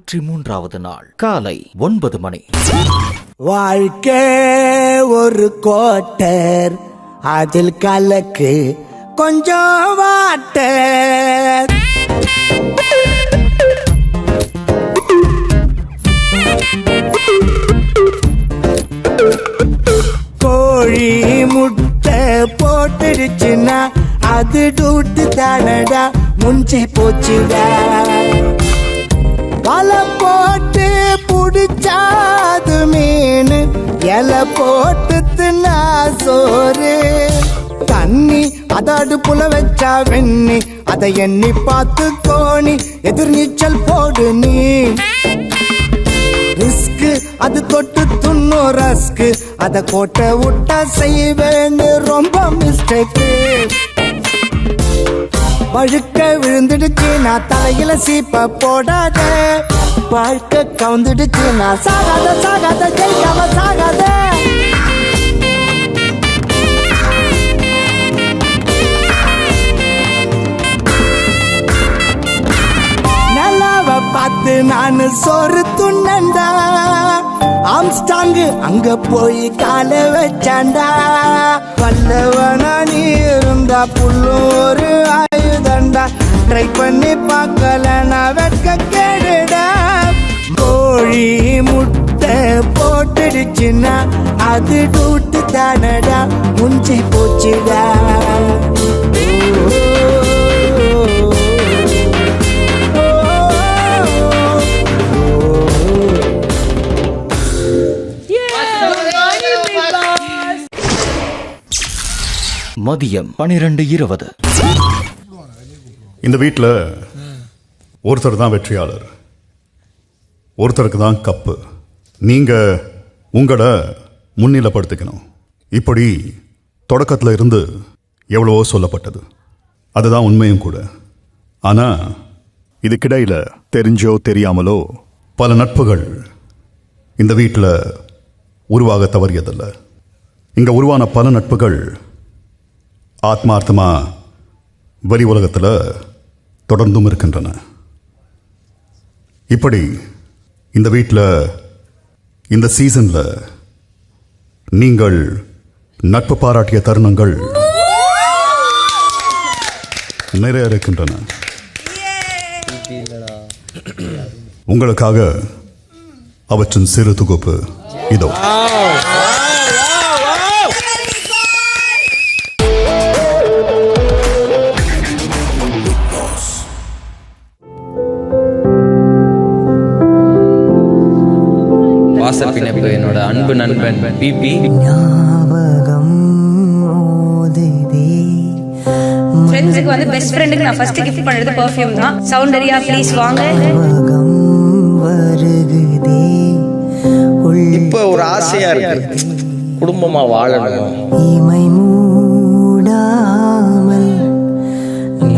103வது நாள் காலை 9 மணி. வாழ்க்கை ஒரு கோட்டர், அதில் கலக்கு கொஞ்சம் வாட்டர். கோழி முட்டை போட்டுடுச்சுன்னா அது டூட்டு தானடா, முஞ்சி போச்சுடா. வலை போட்டு புடிச்சாது மீன், இலை போட்டு தின்னா சோறு. தண்ணி அத அடுப்புல வச்சா வெண்ணி, அதை எண்ணி பார்த்து கோணி எதிர் நீச்சல் போடு நீ. ரிஸ்க் அது தொட்டு துண்ணு ரஸ்க், அத கோட்டை விட்டா செய்வேன்னு ரொம்ப மிஸ்டேக்கு. வழுக்க விழுந்துடுச்சு நான் தலையில சீப்ப போடாத, வாழ்க்கை கவுந்துடுச்சு நான் சாகாத சாகாத ஜெயிக்காம சாகாத. நல்லாவ பார்த்து நானு சோறு துண்ணண்டா, ஆம்ஸ்டாங்கு அங்க போய் கால வச்சாண்டா. பல்லவனா நீ இருந்தா புல்லும் ஒரு ஆயுதண்டா, ட்ரை பண்ணி பார்க்கல நான் வெட்க கேடுடா. கோழி முட்டை போட்டுடுச்சுன்னா அது டூட்டு தானடா, முஞ்சி போச்சுடா. மதியம் 12:20. இந்த வீட்டில் ஒருத்தர் தான் வெற்றியாளர், ஒருத்தருக்கு தான் கப்பு. நீங்கள் உங்களை முன்னிலைப்படுத்திக்கணும். இப்படி தொடக்கத்தில் இருந்து எவ்வளவோ சொல்லப்பட்டது, அதுதான் உண்மையும் கூட. ஆனால் இதுக்கிடையில் தெரிஞ்சோ தெரியாமலோ பல நட்புகள் இந்த வீட்டில் உருவாக தவறியதில்லை. இங்கே உருவான பல நட்புகள் ஆத்மார்த்தமா வெளி உலகத்தில் தொடர்ந்தும் இருக்கின்றன. இப்படி இந்த வீட்டில் இந்த சீசனில் நீங்கள் நட்பு பாராட்டிய தருணங்கள் நிறைய இருக்கின்றன. உங்களுக்காக அவற்றின் சிறு தொகுப்பு இதோ. வாசப்பிணைப்பு என்னோட அன்பு நண்பன் பிபி. ஃப்ரெண்ட்ஸுக்கு வந்து பெஸ்ட் ஃப்ரெண்டுக்கு நான் ஃபர்ஸ்ட் கிஃப்ட் பண்றது பெர்ஃப்யூம் தான். சௌந்தர்யா ப்ளீஸ் வாங்க. இப்போ ஒரு ஆசையா இருக்கு, குடும்பமா வாழணும்.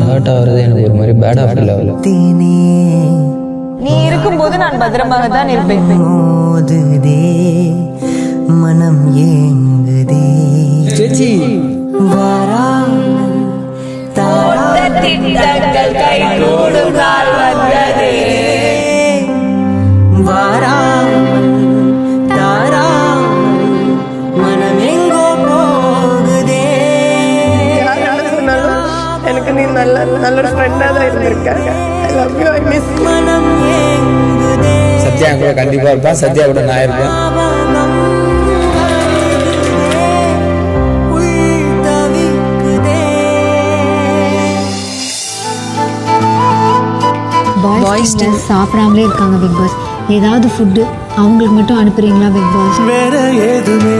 ஹர்ட் ஆகுறது எனக்கு ஒரு மாதிரி பேடா ஃபீல் ஆகுது. நீ இருக்கும்போது நான் பத்திரமாக தான் இருப்பேன். மனம் ஏங்குதே சேச்சி திட்டங்கள் கை கூடும் நாள் வந்ததே. மனம் எங்கோ போகுதே. எனக்கு நீ நல்ல ஃப்ரெண்டா தான் இருந்திருக்க. ஐ லவ் யூ, ஐ மிஸ். மனம் ஏங்குதே. சத்யா கூட கண்டிப்பா இருப்பா, சத்யா கூட நான் இருப்பேன். பாய்ஸ் சாப்பிடாமலே இருக்காங்க பிக் பாஸ். ஏதாவது ஃபுட்டு அவங்களுக்கு மட்டும் அனுப்புறீங்களா பிக் பாஸ்? வேற எதுவுமே.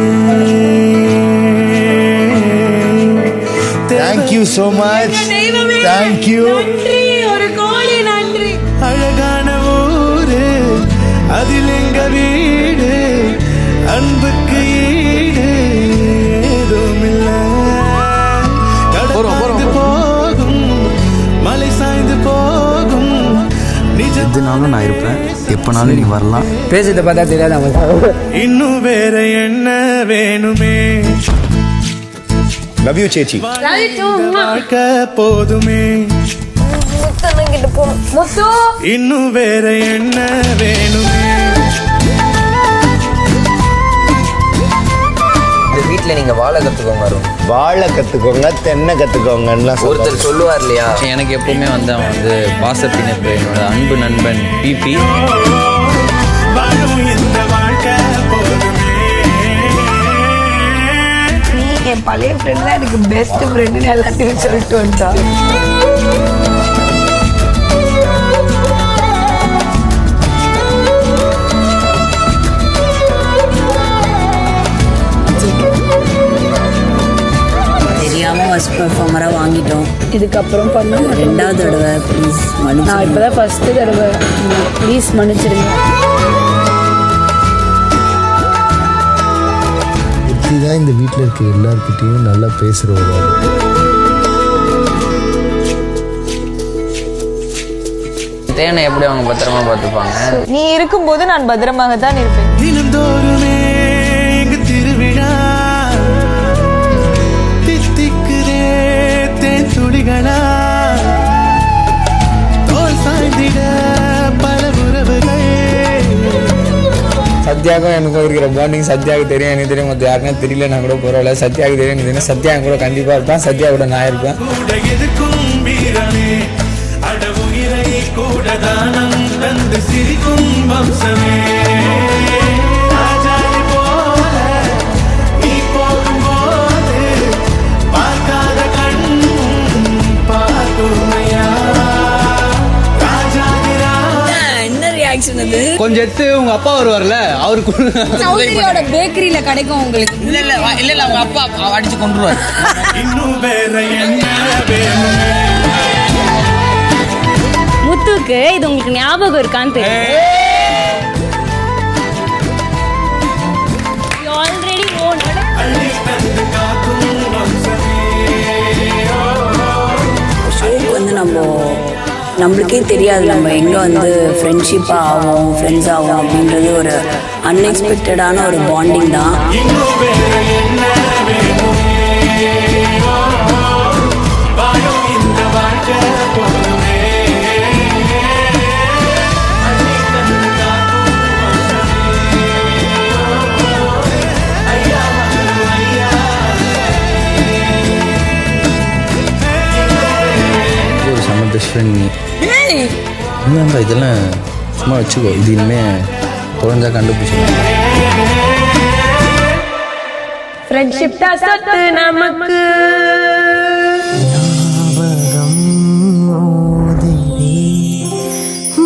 Thank you so much. Thank you. ஒரு கோடி நன்றி. அழகான ஊரு, அதில் எங்க வீடு, அன்புக்கு ஈடு ஏதுமில்ல. கடந்து போகும் மலை சாய்ந்து போகும். எதுனாலும் நான் இருப்பேன், எப்பனாலும் நீ வரலாம். பேசிட்டு பார்த்தா தெரியாது. இன்னும் வேற என்ன வேணுமே. லவ் யூ சேச்சி. வாழ்க்கை போதுமே. முத்தண்ணன் கிட்ட போகணும். முத்து இன்னும் வேற என்ன வேணுமே? வீட்டுல நீங்க வாழ கத்துக்கோங்க அருண். வாழ கத்துக்கோங்க, தென்னை கத்துக்கோங்கன்னா ஒருத்தர் சொல்லுவார் இல்லையா, எனக்கு எப்பவுமே வந்து அவன் வந்து பாசப்பிணைப்பு என்னோட அன்பு நண்பன் பிபி. நீ என் பழைய ஃப்ரெண்ட் தான் எனக்கு பெஸ்ட் ஃப்ரெண்டுன்னு எல்லாத்தையும் சொல்லிட்டு வந்துட்டா. ஃபர்ஸ்ட் பெர்ஃபார்மராக வாங்கிட்டோம். இதுக்கப்புறம் பண்ண 2வது தடவை ப்ளீஸ் மன்னிச்சு. நான் இப்போ தான் ஃபஸ்ட்டு தடவை, ப்ளீஸ் மன்னிச்சிடுங்க. இப்படிதான் இந்த வீட்டில் இருக்க எல்லாருக்கிட்டையும் நல்லா பேசுகிறவங்க. தேனை எப்படி அவங்க பத்திரமா பார்த்துப்பாங்க. நீ இருக்கும்போது நான் பத்திரமாக தான் இருப்பேன். தினந்தோறுமே எங்க திருவிழா தித்திக்குதே தேன் துளிகளா தோல் சாய்ந்திட பல உறவுகள். சத்யாவுக்கும் எனக்கும் இருக்கிற பாண்டிங் சத்யாவுக்கு தெரியும், எனக்கு தெரியும். மற்ற யாருன்னா தெரியலன்னா கூட பரவாயில்ல. சத்யாவுக்கு தெரியும், எனக்கு தெரியும். சத்யா கூட கண்டிப்பாக இருப்பேன். சத்யா கூட நான் இருப்பேன். எதுக்கும் வீரனே அடவுயிரை கூட தானம் தந்து சிரிக்கும் வம்சமே. ராஜாதி போல நீ போகும்போது பார்க்காத கண்ணும் பார்க்குமையா. ராஜாதிரா என்ன ரியாக்ஷன் அது? கொஞ்சம் எடுத்து உங்க அப்பா வருவார்ல, அவருக்கு சௌந்தரியோட பேக்கரியில கிடைக்கும் உங்களுக்கு. இல்ல அவங்க அப்பா அடிச்சு கொண்டுருவாரு. இன்னும் வேற என்ன வேணுமே? முத்துக்கு இது உங்களுக்கு ஞாபகம் இருக்கான்னு தெரியும். ஆல்ரெடி ஷோக்கு வந்து நம்மளுக்கே தெரியாது நம்ம எங்கே வந்து ஃப்ரெண்ட்ஷிப்பாக ஆகும், ஃப்ரெண்ட்ஸ் ஆகும் அப்படின்றது ஒரு அன்எக்ஸ்பெக்டடான ஒரு பாண்டிங் தான். ஒரு செம்ம பெஸ்ட் ஃப்ரெண்ட் நீ. இல்லைண்டா, இதெல்லாம் சும்மா வச்சுக்கோ. இது இனிமேல் தொலைஞ்சா கண்டுபிடிச்சிடலாம். ஃப்ரெண்ட்ஷிப் தான் சொத்து நமக்கு.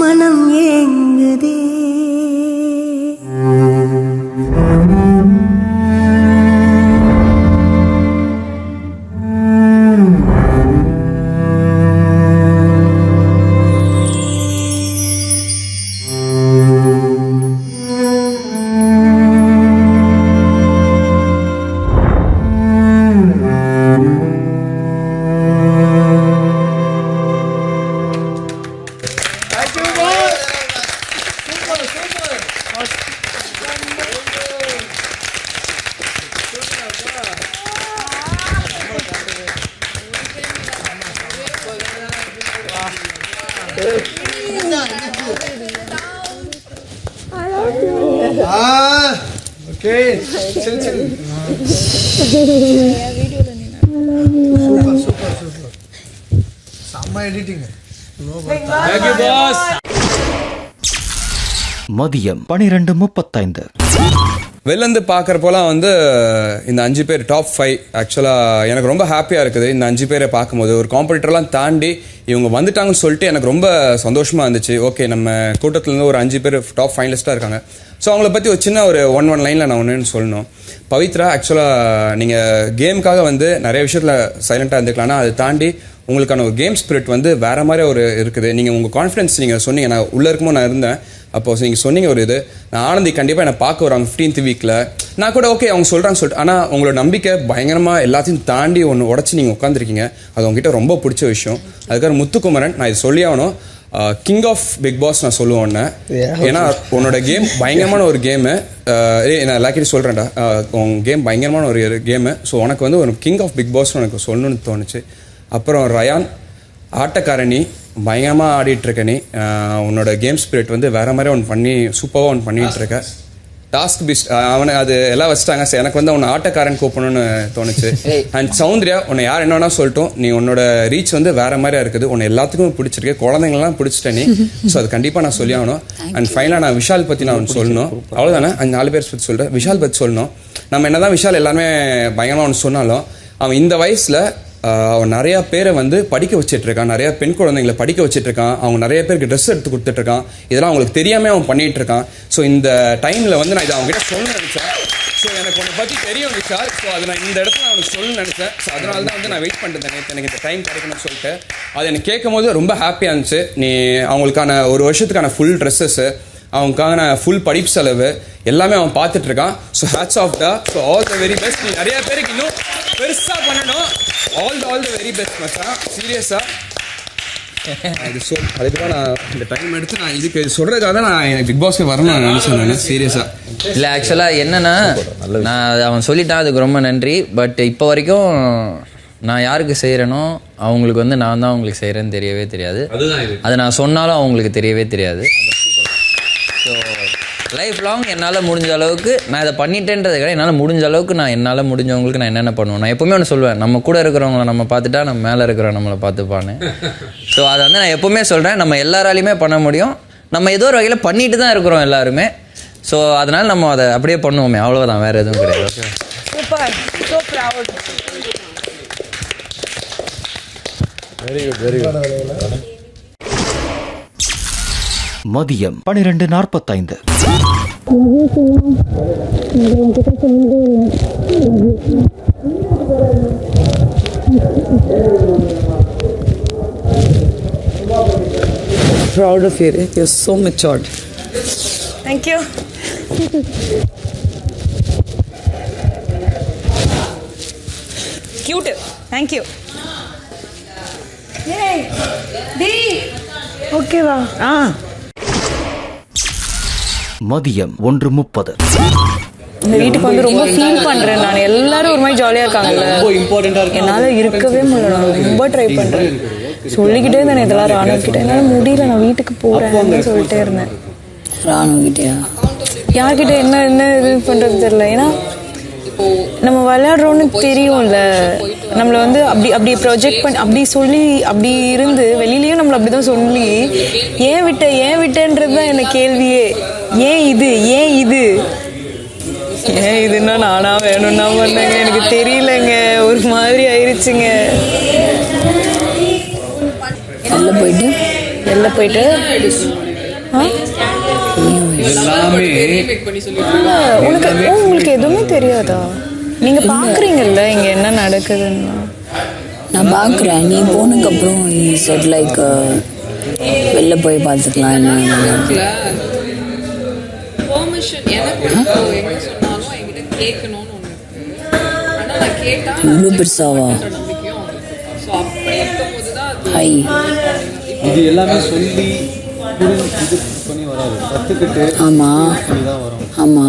மனம் ஏங்குதே. மதியம் 12:35. வெளிலேருந்து பார்க்குறப்போலாம் வந்து இந்த 5 பேர் டாப் 5 ஆக்சுவலாக எனக்கு ரொம்ப ஹாப்பியாக இருக்குது. இந்த 5 பேரை பார்க்கும்போது ஒரு காம்படிட்டர்லாம் தாண்டி இவங்க வந்துட்டாங்கன்னு சொல்லிட்டு எனக்கு ரொம்ப சந்தோஷமாக இருந்துச்சு. ஓகே, நம்ம கூட்டத்துலேருந்து ஒரு 5 பேர் டாப் ஃபைனலிஸ்ட்டாக இருக்காங்க. ஸோ அவங்கள பற்றி ஒரு சின்ன ஒரு ஒன் லைனில் நான் ஒன்றுன்னு சொல்லணும். பவித்ரா, ஆக்சுவலாக நீங்கள் கேமுக்காக வந்து நிறைய விஷயத்தில் சைலண்ட்டாக இருந்துக்கலாம். ஆனால் அதை தாண்டி உங்களுக்கான ஒரு கேம் ஸ்பிரிட் வந்து வேறு மாதிரி ஒரு இருக்குது. நீங்கள் உங்கள் கான்ஃபிடன்ஸ் நீங்கள் சொன்னீங்க. நான் உள்ளே இருக்கும்போது நான் இருந்தேன். அப்போ நீங்கள் சொன்னீங்க ஒரு இது, நான் ஆனந்தி கண்டிப்பாக என்னை பார்க்க வராங்க 15th வீக்கில். நான் கூட ஓகே அவங்க சொல்கிறாங்க சொல்லிட்டு, ஆனால் உங்களோட நம்பிக்கை பயங்கரமாக எல்லாத்தையும் தாண்டி ஒன்று உடச்சி நீங்கள் உட்காந்துருக்கீங்க. அது உங்ககிட்ட ரொம்ப பிடிச்ச விஷயம். அதுக்காக முத்துக்குமரன், நான் இது சொல்லி ஆகணும், கிங் ஆஃப் பிக் பாஸ் நான் சொல்லுவேன். ஏன்னா உன்னோட கேம் பயங்கரமான ஒரு கேமு. நான் எல்லாக்கிட்ட சொல்கிறேன்டா, உன் கேம் பயங்கரமான ஒரு கேமு. ஸோ உனக்கு வந்து ஒரு கிங் ஆஃப் பிக் பாஸ் எனக்கு சொல்லணும்னு தோணுச்சு. அப்புறம் ரயான், ஆட்டக்காரணி, பயங்கரமாக ஆடிட்டுருக்க நீ. உன்னோட கேம் ஸ்பிரிட் வந்து வேறு மாதிரி ஒன்று பண்ணி சூப்பராக ஒன்று பண்ணிகிட்ருக்க. டாஸ்க் பிஸ்ட் அவனை அது எல்லாம் வச்சுட்டாங்க. சரி, எனக்கு வந்து உன்னை ஆட்டக்காரன் கூப்பிடணும்னு தோணுச்சு. அண்ட் சௌந்தர்யா, உன்னை யார் என்ன வேணா சொல்லட்டும், நீ உன்னோட ரீச் வந்து வேற மாதிரியா இருக்குது. உன்னை எல்லாத்துக்கும் பிடிச்சிருக்கு, குழந்தைங்களாம் பிடிச்சிட்டேன் நீ. ஸோ அது கண்டிப்பாக நான் சொல்லி ஆகணும். அண்ட் ஃபைனலாக நான் விஷால் பற்றி நான் ஒன்று சொல்லணும். அவ்வளோதானே, அந்த 4 பேர் பற்றி சொல்கிறேன். விஷால் பற்றி சொல்லணும். நம்ம என்னதான் விஷால் எல்லாருமே பயங்கரமாக ஒன்று சொன்னாலும், அவன் இந்த வயசில் அவன் நிறையா பேரை வந்து படிக்க வச்சிட்ருக்கான், நிறையா பெண் குழந்தைங்களை படிக்க வச்சிட்ருக்கான், அவங்க நிறைய பேருக்கு ட்ரெஸ் எடுத்து கொடுத்துட்ருக்கான். இதெல்லாம் அவங்களுக்கு தெரியாமல் அவன் பண்ணிகிட்ருக்கான். ஸோ இந்த டைமில் வந்து நான் இதை அவங்ககிட்ட சொல்ல நினச்சேன். ஸோ எனக்கு உன்னை பற்றி தெரியும் விஷால். ஸோ அதை நான் இந்த இடத்துல அவனுக்கு சொல்லணும்னு நினச்சேன். ஸோ அதனால தான் வந்து நான் வெயிட் பண்ணிட்டேன், எனக்கு இந்த டைம் கிடைக்கணும்னு சொல்லிட்டு. அது எனக்கு கேட்கும் போது ரொம்ப ஹாப்பியாக இருந்துச்சு. நீ அவங்களுக்கான ஒரு வருஷத்துக்கான ஃபுல் ட்ரெஸ்ஸஸ்ஸு, அவனுக்கான ஃபுல் படிப்பு செலவு எல்லாமே அவன் பார்த்துட்டு இருக்கான். ஸோ ஹேட்ஸ் ஆஃப் டா. So all the very best. நீ நிறைய பேருக்கு இன்னும் பெருசாக பண்ணணும். ஆல் த வெரி பெஸ்ட் மச்சான், சீரியஸாக. அதுக்கு தான் நான் இந்த டைம் எடுத்து நான் இதுக்கு சொல்கிறதுக்காக தான் நான் எனக்கு பிக் பாஸ்க்கு வரணும் நான் நினச்சேன் சீரியஸாக. இல்லை, ஆக்சுவலாக என்னென்னா, நான் அவன் சொல்லிட்டான், அதுக்கு ரொம்ப நன்றி. பட் இப்போ வரைக்கும் நான் யாருக்கு செய்கிறேனோ அவங்களுக்கு வந்து நான் தான் அவங்களுக்கு செய்கிறேன்னு தெரியவே தெரியாது. அது நான் சொன்னாலும் அவங்களுக்கு தெரியவே தெரியாது. ஸோ லைஃப் லாங் என்னால் முடிஞ்ச அளவுக்கு நான் இதை பண்ணிட்டேன்றது கிடையாது. என்னால் முடிஞ்ச அளவுக்கு நான் என்னால் முடிஞ்சவங்களுக்கு நான் என்னென்ன பண்ணுவேன். நான் எப்போவுமே ஒன்று சொல்லுவேன், நம்ம கூட இருக்கிறவங்கள நம்ம பார்த்துட்டா நம்ம மேலே இருக்கிறவங்க நம்மளை பார்த்துப்பான்னு. ஸோ அதை வந்து நான் எப்போவுமே சொல்கிறேன், நம்ம எல்லாராலையுமே பண்ண முடியும். நம்ம ஏதோ ஒரு வகையில் பண்ணிட்டு தான் இருக்கிறோம் எல்லாருமே. ஸோ அதனால் நம்ம அதை அப்படியே பண்ணுவோமே, அவ்வளோதான், வேறு எதுவும் கிடையாது. Super, so proud. Very good, very good. மதியம் 12:45. Proud of you. You're so matured. Thank you. Cute. Thank you. Yay. D. Okay வா. மதியம் 1:30. இந்த வீட்டுக்கு வந்து ரொம்ப ஃபீல் பண்றேன் நான். எல்லாரும் ஒரு மாதிரி ஜாலியா இருக்காங்கல்ல, என்னால இருக்கவே முடியல. நான் ரொம்ப ட்ரை பண்றேன், சொல்லிக்கிட்டே இருந்தேன் இதெல்லாம் ராணு கிட்ட. என்னால முடியல, நான் வீட்டுக்கு போறேன்னு சொல்லிட்டே இருந்தேன். ராணு கிட்டயா? யார்கிட்ட என்ன இது பண்றது தெரியல. ஏன்னா நம்ம விளையாடுறோன்னு தெரியும்ல, நம்மளை வந்து அப்படி ப்ரொஜெக்ட் பண்ணி அப்படி சொல்லி அப்படி இருந்து வெளியிலயும் நம்மளை அப்படிதான் சொல்லி ஏன் விட்டேன்றது தான் என்ன கேள்வியே. ஏன் இதுன்னா நானா வேணும்னா பண்ணேங்க, எனக்கு தெரியலங்க, ஒரு மாதிரி ஆயிடுச்சுங்க. வெளில போயிட்டு உங்களுக்கு எதுவுமே தெரியாதா? நீங்க பாக்குறீங்கல்ல இங்க என்ன நடக்குதுன்னு. நான் பாக்குறேன், நீ போனதுக்கு அப்புறம் செட் லைக் வெளில போய் பார்த்துக்கலாம் என்ன. இவ்வளோ பெருசாவா? ஹை, இது எல்லாமே சொல்லி ஆமா ஆமா,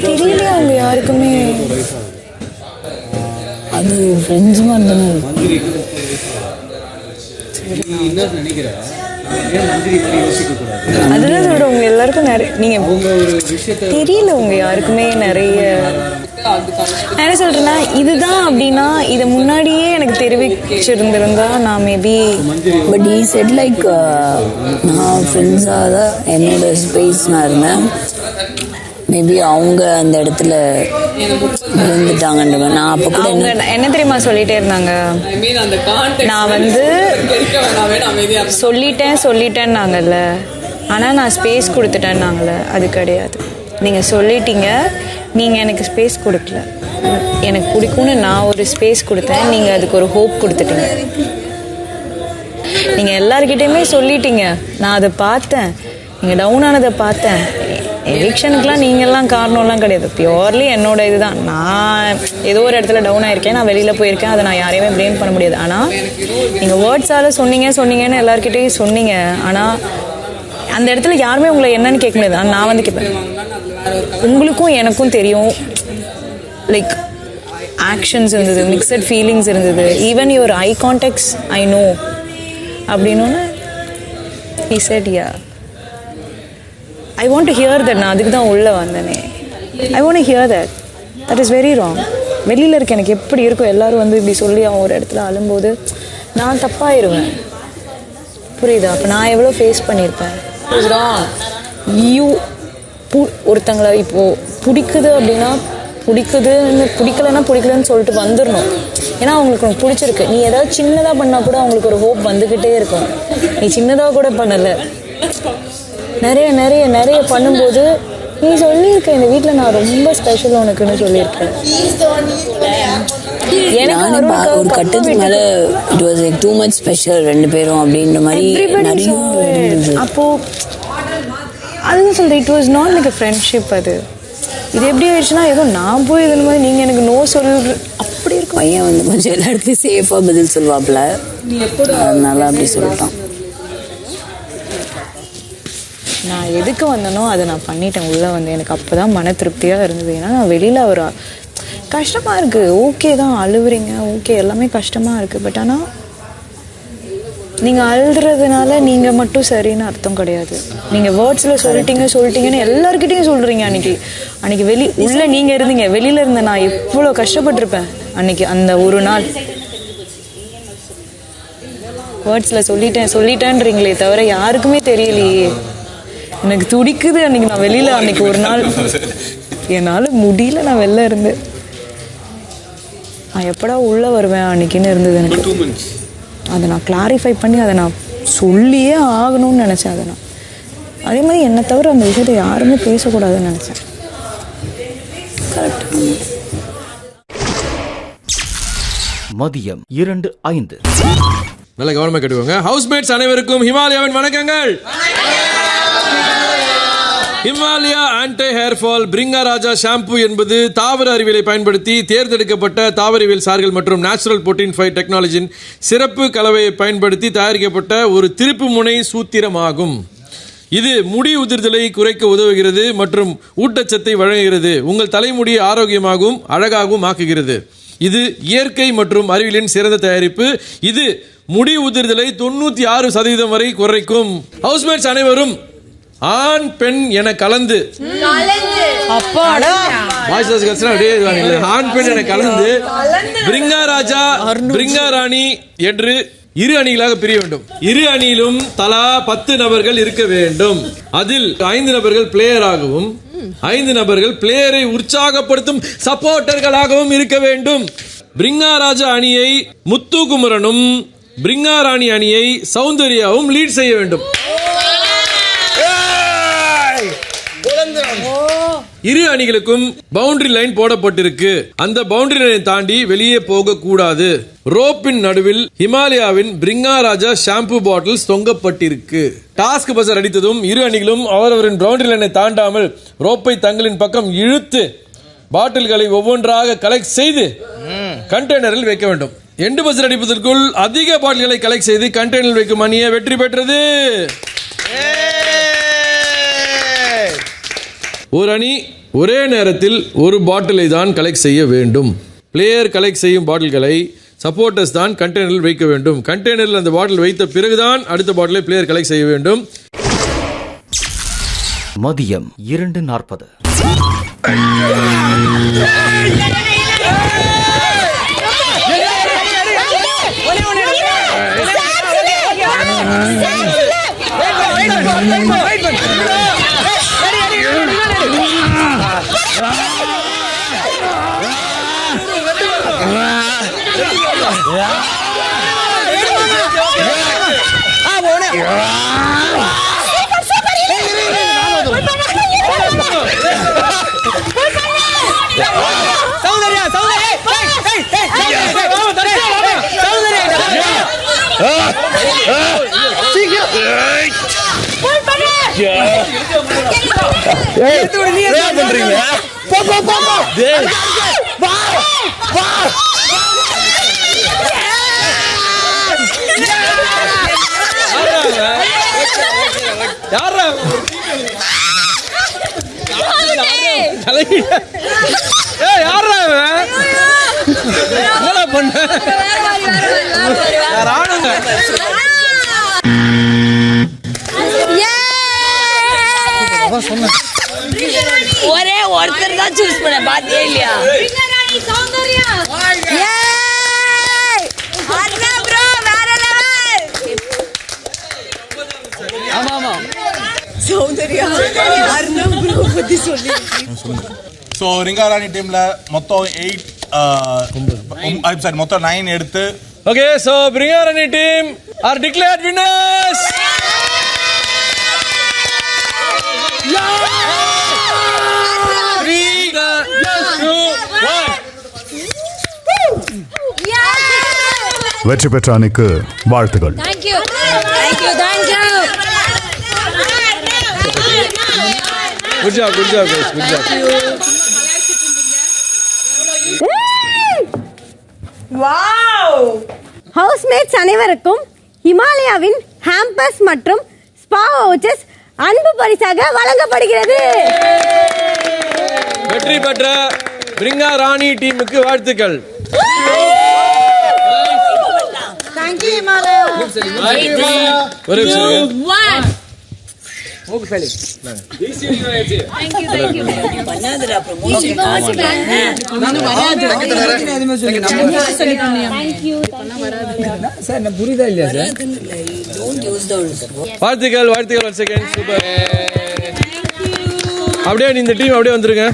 தெரியல அவங்க யாருக்குமே. அது ஃப்ரெண்ட்ஸ் மாதிரி தானே. அதுதான் சொல்றேன், உங்க எல்லாருக்கும் நிறைய நீங்க தெரியல, உங்க யாருக்குமே நிறைய. நான் என்ன சொல்றேன்னா, இதுதான் அப்படின்னா இதை முன்னாடியே எனக்கு தெரிவிச்சிருந்திருந்தா நான் maybe. But E set like நான் ஃப்ரெண்ட்ஸாக தான் என்னோட ஸ்பேஸ் நான் இருந்தேன். மேபி அவங்க அந்த இடத்துல இருந்துட்டாங்கன்ற. நான் அப்போ கூட என்ன தெரியுமா சொல்லிட்டே இருந்தாங்க, நான் வந்து சொல்லிட்டேன்னாங்கல்ல, ஆனால் நான் ஸ்பேஸ் கொடுத்துட்டேன்னாங்கல்ல. அது கிடையாது, நீங்கள் சொல்லிட்டீங்க, நீங்கள் எனக்கு ஸ்பேஸ் கொடுக்கல. எனக்கு பிடிக்கும்னு நான் ஒரு ஸ்பேஸ் கொடுத்தேன், நீங்கள் அதுக்கு ஒரு ஹோப் கொடுத்துட்டீங்க. நீங்கள் எல்லாருக்கிட்டையுமே சொல்லிட்டீங்க, நான் அதை பார்த்தேன், நீங்கள் டவுன் ஆனதை பார்த்தேன். எவிக்ஷனுக்குலாம் நீங்கள்லாம் காரணம்லாம் கிடையாது, பியூர்லி என்னோட இதுதான். நான் ஏதோ ஒரு இடத்துல டவுன் ஆயிருக்கேன், நான் வெளியில் போயிருக்கேன், அதை நான் யாரையுமே ப்ளேம் பண்ண முடியாது. ஆனால் நீங்கள் வேர்ட்ஸால் சொன்னீங்கன்னு எல்லாருக்கிட்டையும் சொன்னீங்க. ஆனால் அந்த இடத்துல யாருமே உங்களை என்னன்னு கேட்க முடியாது. ஆனால் நான் வந்து கேட்பேன், உங்களுக்கும் எனக்கும் தெரியும், லைக் ஆக்ஷன்ஸ் இருந்தது, மிக்சட் ஃபீலிங்ஸ் இருந்தது, even your I contacts I know. அப்படின்னு he said yeah. I want to hear that. நான் அதுக்கு தான் உள்ளே வந்தேனே. I want to hear that. That is very wrong. வெளியில் இருக்க எனக்கு எப்படி இருக்கும், எல்லாரும் வந்து இப்படி சொல்லி அவன் ஒரு இடத்துல அழும்போது நான் தப்பாயிருவேன். புரியுதா? அப்போ நான் எவ்வளோ ஃபேஸ் பண்ணியிருப்பேன். It is wrong. ஒருத்தங்களை இப்போது பிடிக்குது அப்படின்னா பிடிக்கலன்னு சொல்லிட்டு வந்துடணும். ஏன்னா அவங்களுக்கு உனக்கு பிடிச்சிருக்கு. நீ ஏதாவது சின்னதாக பண்ணால் கூட அவங்களுக்கு ஒரு ஹோப் வந்துக்கிட்டே இருக்கும். நீ சின்னதாக கூட பண்ணலை, நிறைய நிறைய நிறைய பண்ணும்போது நீ சொல்லியிருக்க இந்த வீட்டில் நான் ரொம்ப ஸ்பெஷல் உனக்குன்னு சொல்லியிருக்கேன். ஒரு கட்டத்துக்கு மேலே it was like too much special ரெண்டு பேரும் அப்படின்ற மாதிரி நிறைய. அப்போது அதுதான் சொல்கிறேன், it was not like a friendship. அது இது எப்படி ஆயிடுச்சுன்னா ஏதோ நான் போய் இது மாதிரி நீங்கள் எனக்கு நோ சொல்ற அப்படி இருக்கும். பையன் வந்து கொஞ்சம் எல்லா இடத்துலையும் சேஃபாக பதில் சொல்லுவாப்புல, அதனால அப்படி சொல்லிட்டான். நான் எதுக்கு வந்தனோ அதை நான் பண்ணிட்டேன். உள்ளே வந்து எனக்கு அப்போ தான் மன திருப்தியாக இருந்தது. ஏன்னா நான் வெளியில் ஒரு கஷ்டமாக இருக்குது. ஓகே தான் அழுவுறீங்க, ஓகே எல்லாமே கஷ்டமாக இருக்குது. பட் ஆனால் நீங்கள் அழுதுறதுனால நீங்கள் மட்டும் சரின்னு அர்த்தம் கிடையாது. நீங்கள் வேர்ட்ஸில் சொல்லிட்டீங்கன்னு எல்லாருக்கிட்டையும் சொல்கிறீங்க. அன்றைக்கி உள்ளே நீங்கள் இருந்தீங்க, வெளியில் இருந்த நான் எவ்வளோ கஷ்டப்பட்டிருப்பேன் அன்றைக்கி அந்த ஒரு நாள். வேர்ட்ஸில் சொல்லிட்டேன்றீங்களே தவிர யாருக்குமே தெரியலையே. எனக்கு துடிக்குது. அன்றைக்கி நான் வெளியில் அன்றைக்கி ஒரு நாள் என்னால் முடியல, நான் வெளில இருந்தேன். நான் எப்படா உள்ளே வருவேன் அன்றைக்கின்னு இருந்தது எனக்கு. அதை நான் கிளாரிஃபை பண்ணி அதை நான் சொல்லியே ஆகணும்னு நினச்சேன். அதை நான் அதே மாதிரி என்னை தவிர அந்த விஷயத்தை யாருமே பேசக்கூடாதுன்னு நினச்சேன். கரெக்ட். மதியம் 2:05. நல்ல கவனமாக கேட்டுக்கோங்க. ஹவுஸ்மேட்ஸ் அனைவருக்கும் ஹிமாலயாவின் வணக்கங்கள். ஹிமாலயா ஆன்டி ஹேர் ஃபால் பிரிங்கா ராஜா ஷாம்பு என்பது தாவர அறிவியலை பயன்படுத்தி தேர்ந்தெடுக்கப்பட்ட தாவரவியல் சார்கள் மற்றும் நேச்சுரல் புரோட்டீன் ஃபைட் டெக்னாலஜியின் சிறப்பு கலவையை பயன்படுத்தி தயாரிக்கப்பட்ட ஒரு திருப்பு முனை சூத்திரமாகும். இது முடி உதிர்தலை குறைக்க உதவுகிறது மற்றும் ஊட்டச்சத்தை வழங்குகிறது. உங்கள் தலைமுடியை ஆரோக்கியமாகவும் அழகாகவும் ஆக்குகிறது. இது இயற்கை மற்றும் அறிவியலின் சிறந்த தயாரிப்பு. இது முடி உதிர்தலை 96% வரை குறைக்கும். ஹவுஸ்மேட்ஸ் அனைவரும் ஆண் பெண் என கலந்து ஆண் பெண் என கலந்து பிரிங்கா ராஜா பிரிங்கா ராணி என்று இரு அணிகளாக பிரிய வேண்டும். இரு அணியிலும் தலா 10 நபர்கள் இருக்க வேண்டும். அதில் 5 நபர்கள் பிளேயராகவும் 5 நபர்கள் பிளேயரை உற்சாகப்படுத்தும் சப்போர்ட்டர்களாகவும் இருக்க வேண்டும். பிரிங்கா ராஜா அணியை முத்துகுமரனும் பிரிங்கா ராணி அணியை சௌந்தர்யாவும் லீட் செய்ய வேண்டும். இரு அணிகளுக்கும் பவுண்டரி லைன் போடப்பட்டிருக்கு. அந்த பவுண்டரி லைனை தாண்டி வெளியே போக கூடாது. ரோப்பின் நடுவில் ஹிமாலயாவின் பிரிங்கா ராஜா ஷாம்பு பாட்டில்ஸ் தொங்கப்பட்டிருக்கு. டாஸ்க் பஸர் அடித்ததும் இரு அணிகளும் அவரவரின் பவுண்டரி லைனை தாண்டாமல் ரோப்பை தங்களின் பக்கம் இழுத்து பாட்டில்களை ஒவ்வொன்றாக கலெக்ட் செய்து கண்டெய்னரில் வைக்க வேண்டும். எண்டு பஸர் அடிப்பதற்குள் அதிக பாட்டில்களை கலெக்ட் செய்து கண்டெய்னரில் வைக்கும் அணியை வெற்றி பெற்றது. ஒரு அணி ஒரே நேரத்தில் ஒரு பாட்டிலை தான் கலெக்ட் செய்ய வேண்டும். பிளேயர் கலெக்ட் செய்யும் பாட்டில்களை சப்போர்ட்டர்ஸ் தான் கண்டெய்னரில் வைக்க வேண்டும். கண்டெய்னரில் அந்த பாட்டில் வைத்த பிறகுதான் அடுத்த பாட்டிலை பிளேயர் கலெக்ட் செய்ய வேண்டும். மதியம் 2:40. தான் சூஸ் பண்ண பாத்தியே இல்லையா? ஸோ ரிங்காராணி டீம்ல மொத்தம் 9 எடுத்து ஓகே ஸோ பிரிங்காராணி டீம் ஆர் டிக்ளேர்ட் வின்னர்ஸ். வெற்றி பெற்ற அணிக்கு வாழ்த்துக்கள். Good job guys, good job. Wow! Housemates அனைவருக்கும் ஹிமாலயாவின் ஹாம்பர்ஸ் மற்றும் ஸ்பா வவுச்சர்ஸ் அன்பு பரிசாக வழங்கப்படுகிறது. வெற்றி பெற்ற பிரிங்காராணி டீமுக்கு வாழ்த்துக்கள். Thank you Himalaya. ஒரு நிமிஷம். பண்ணாதடா ப்ரமோஷன். புரியுதா இல்லையா சார்? வாழ்த்துக்கள் வாழ்த்துக்கள். One second. சூப்பர். அப்படியே இந்த டீம் அப்படியே வந்துருங்க.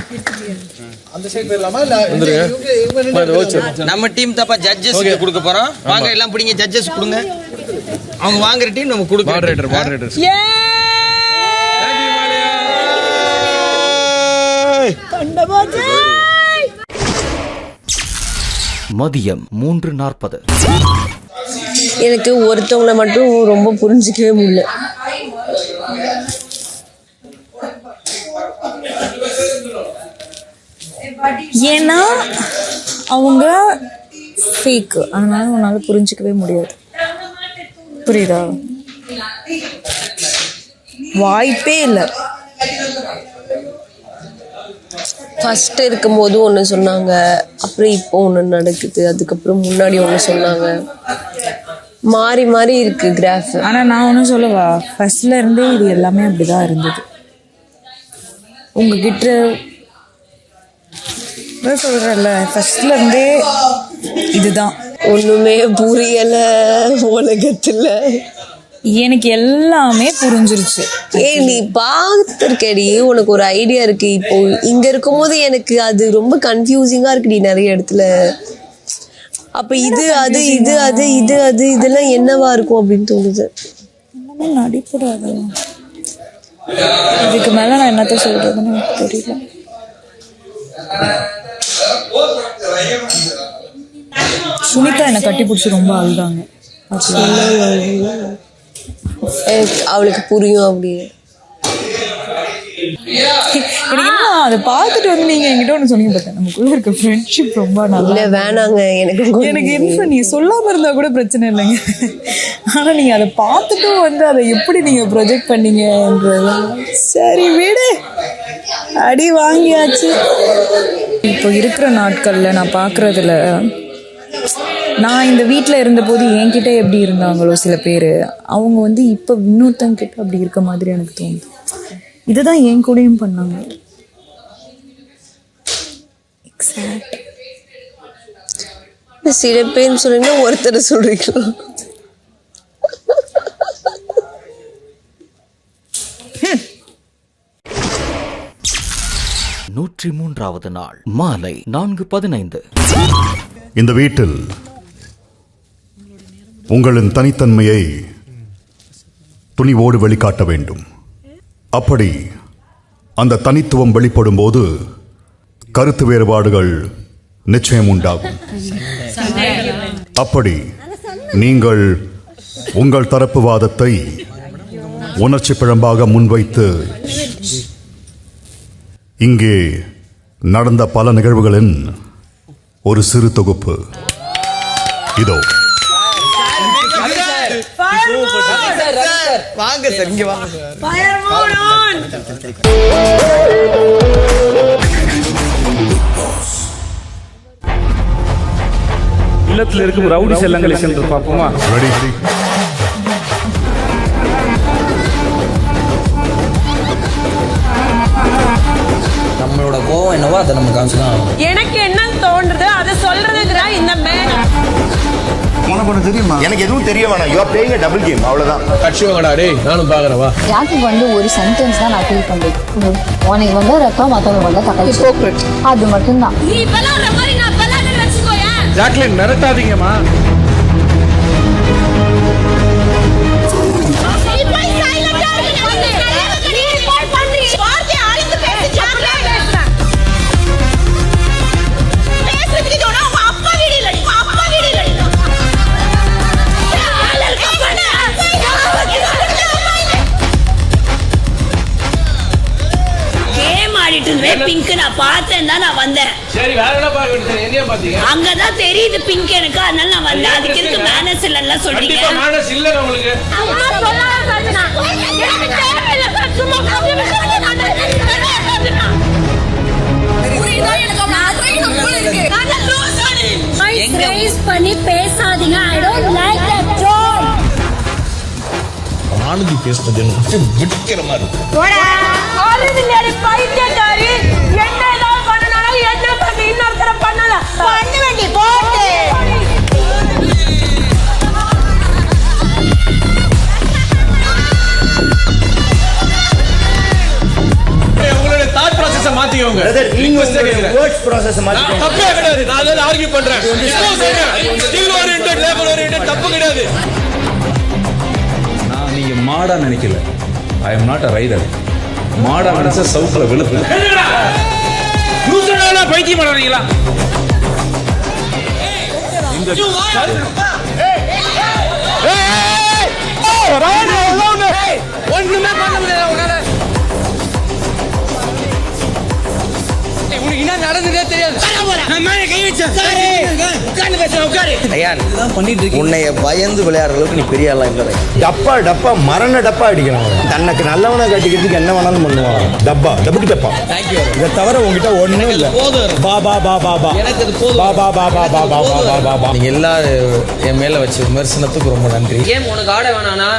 நம்ம டீம் தப்பா ஜட்ஜஸ் கொடுக்க போறோம். வாங்க எல்லாம் பிடிங்க, ஜட்ஜஸ் கொடுங்க. அவங்க வாங்குற டீம் நம்ம கொடுக்க. மாடரேட்டர். மதியம் 3:40. எனக்கு ஒருத்தவங்களை மட்டும் ரொம்ப புரிஞ்சிக்கவே முடியல. ஏன்னா அவங்க ஃபேக், அதனால உன்னால புரிஞ்சிக்கவே முடியாது. புரியுதா? வாய்ப்பே இல்லை. ஃபர்ஸ்ட் இருக்கும்போது ஒன்று சொன்னாங்க, அப்புறம் இப்போ ஒன்று நடக்குது, அதுக்கப்புறம் முன்னாடி ஒன்று சொன்னாங்க. மாறி மாறி இருக்கு கிராஃப். ஆனால் நான் ஒன்றும் சொல்லவா, ஃபர்ஸ்ட்ல இருந்தே இது எல்லாமே அப்படிதான் இருந்தது. உங்ககிட்ட சொல்றல, ஃபர்ஸ்ட்ல இருந்தே இதுதான். ஒண்ணுமே புரியல உலகத்துல. எனக்கு எல்லாமே புரிஞ்சிருச்சு. நீ பார்த்துருக்கடி, உனக்கு ஒரு ஐடியா இருக்கு. இப்போ இங்க இருக்கும்போது எனக்கு அது ரொம்ப கன்ஃபியூசிங்கா இருக்குடி நிறைய இடத்துல. அப்ப இது அது இது அது இது அது இதெல்லாம் என்னவா இருக்கும் அப்படின்னு தோணுது. நடிப்படாது. இதுக்கு மேல நான் என்னத்த சொல்றதுன்னு எனக்கு தெரியல. சுனிதா என்னை கட்டி பிடிச்சி ரொம்ப அழுதாங்க. அவளுக்கு புரியும் அப்படின்னு. எனக்கு என்ன அதை பார்த்துட்டு வந்து நீங்க என்கிட்ட ஒன்று சொன்னீங்க, பார்த்தேன் நமக்குள்ள இருக்க ஃப்ரெண்ட்ஷிப் ரொம்ப நல்லா. வேணாங்க, எனக்கு என்ன நீ சொல்லாம இருந்தா கூட பிரச்சனை இல்லைங்க. ஆனா நீங்க அதை பார்த்துட்டு வந்து அதை எப்படி நீங்க ப்ரொஜெக்ட் பண்ணீங்கன்றது. சரி வீடு அடி வாங்கியாச்சு. இப்போ இருக்கிற நாட்கள்ல நான் பாக்குறதுல, நான் இந்த வீட்டில் இருந்தபோது என்கிட்ட எப்படி இருந்தாங்களோ சில பேர், அவங்க வந்து இப்போ இன்னொருத்தங்க கிட்ட அப்படி இருக்க மாதிரி எனக்கு தோணுது. இதுதான் என் கூடயும் பண்ணாங்க. சில பேர் சொல்லுங்க, ஒருத்தர் சொல்றீங்களா? 103வது நாள் மாலை 4:15. இந்த வீட்டில் உங்களின் தனித்தன்மையை துணிவோடு வெளிக்காட்ட வேண்டும். அப்படி அந்த தனித்துவம் வெளிப்படும் போது கருத்து வேறுபாடுகள் நிச்சயம் உண்டாகும். அப்படி நீங்கள் உங்கள் தரப்பு வாதத்தை உணர்ச்சி பிழம்பாக முன்வைத்து இங்கே நடந்த பல நிகழ்வுகளின் ஒரு சிறு தொகுப்பு இதோ. வாங்க சார், இங்க வாங்க சார். இல்லத்தில் இருக்கும் ரவுடி செல்லங்களை சென்று பார்ப்போமா? நம்மளோட கோவம் கோவம் என்னவோ அதை நம்ம காமிச்சுதான் எனக்கு என்ன தோன்றது அதை சொல்றதுக்கு தான் இந்த மேடம். உனக்கு ஒன்று தெரியுமா? எனக்கு எதுவும் தெரிய வேணாம். You are playing a double game. அவ்வளவுதான். கட்சிவங்கடா டேய், நானும் பார்க்கறவா. ஜாக்கிக்கு வந்து ஒரு சென்டென்ஸ் தான் நான் ஃபீல் பண்றேன். உனக்கு வந்து ரத்தம் மத்தவங்க வந்து தக்காளி அது மட்டும்தான். நீ விளையாடுற மாதிரி நான் விளையாடுறேன்னு வச்சுக்கோயா. ஜாக்லின் மிரட்டாதீங்கம்மா. பிங்க் நான் பார்த்தேன் தான் நான் வந்தேன். சரி வேற என்ன பார்க்க வேண்டியது? என்னைய பாத்தீங்க? அங்கதான் தெரியுது பிங்க் எனக்கு, அதனால நான் வந்தேன். அதுக்கு இருக்கு மேனஸ் இல்லன்னு சொல்றீங்க. கண்டிப்பா மேனஸ் இல்ல உங்களுக்கு. அம்மா சொல்லாத சாச்சனா. எனக்கு தேவையில்லை சார், சும்மா காப்பி பண்ணி நான் புரியுதா? எனக்கு நான் போல இருக்கு. நான் லூஸ் ஆடி. ரைஸ் பண்ணி பேசாதீங்க. I don't like that tone. Anandhi பேசுறது எனக்கு விட்டுக்கிற மாதிரி இருக்கு. போடா ஆனந்தி நேரே பைத்தியக்காரி. என்னதான் பண்ணனாலும் என்ன பண்ணி இன்னொருத்தர பண்ணல பண்ண வேண்டி போட்டு. உங்களுடைய தாட் process மாத்திக்கோங்க. நீங்க வேர்ட்ஸ் process மாத்திக்கோங்க. தப்பே கிடையாது. நான் அத ஆர்கியூ பண்றேன். ஸ்கில் ஓரியன்டட், லேபல் ஓரியன்டட் தப்பு கிடையாது. நான் நீங்க மாடா நினைக்கல. I am not a rider. மாடா நினைச்ச சவுக்குல விழுப்பு. யூசனால பைத்தியம் பண்ணறீங்களா? இந்த ஒண்ணுமே பண்ண முடியல உன்னால. உனக்கு என்ன நடந்ததே தெரியாது. நான் மேல கை வச்சேன். உட்கார்ந்து பேசுறேன், உட்காரு. ஐயா உன்னை பயந்து விளையாடுற அளவுக்கு நீ பெரிய ஆளா இல்ல. டப்பா டப்பா மரண டப்பா அடிக்கிறான். தனக்கு நல்லவனை கட்டிக்கிறதுக்கு என்ன வேணாலும் பண்ணுவான். டப்பா டபுள் டப்பா. இதை தவிர உங்ககிட்ட ஒண்ணும் இல்ல. பா பா பா பா பா. எனக்கு அது போதும். பா பா பா பா பா பா பா பா பா. நீங்க எல்லாரும் என் மேல வச்ச விமர்சனத்துக்கு ரொம்ப நன்றி. கேம் உனக்கு ஆட வேணானா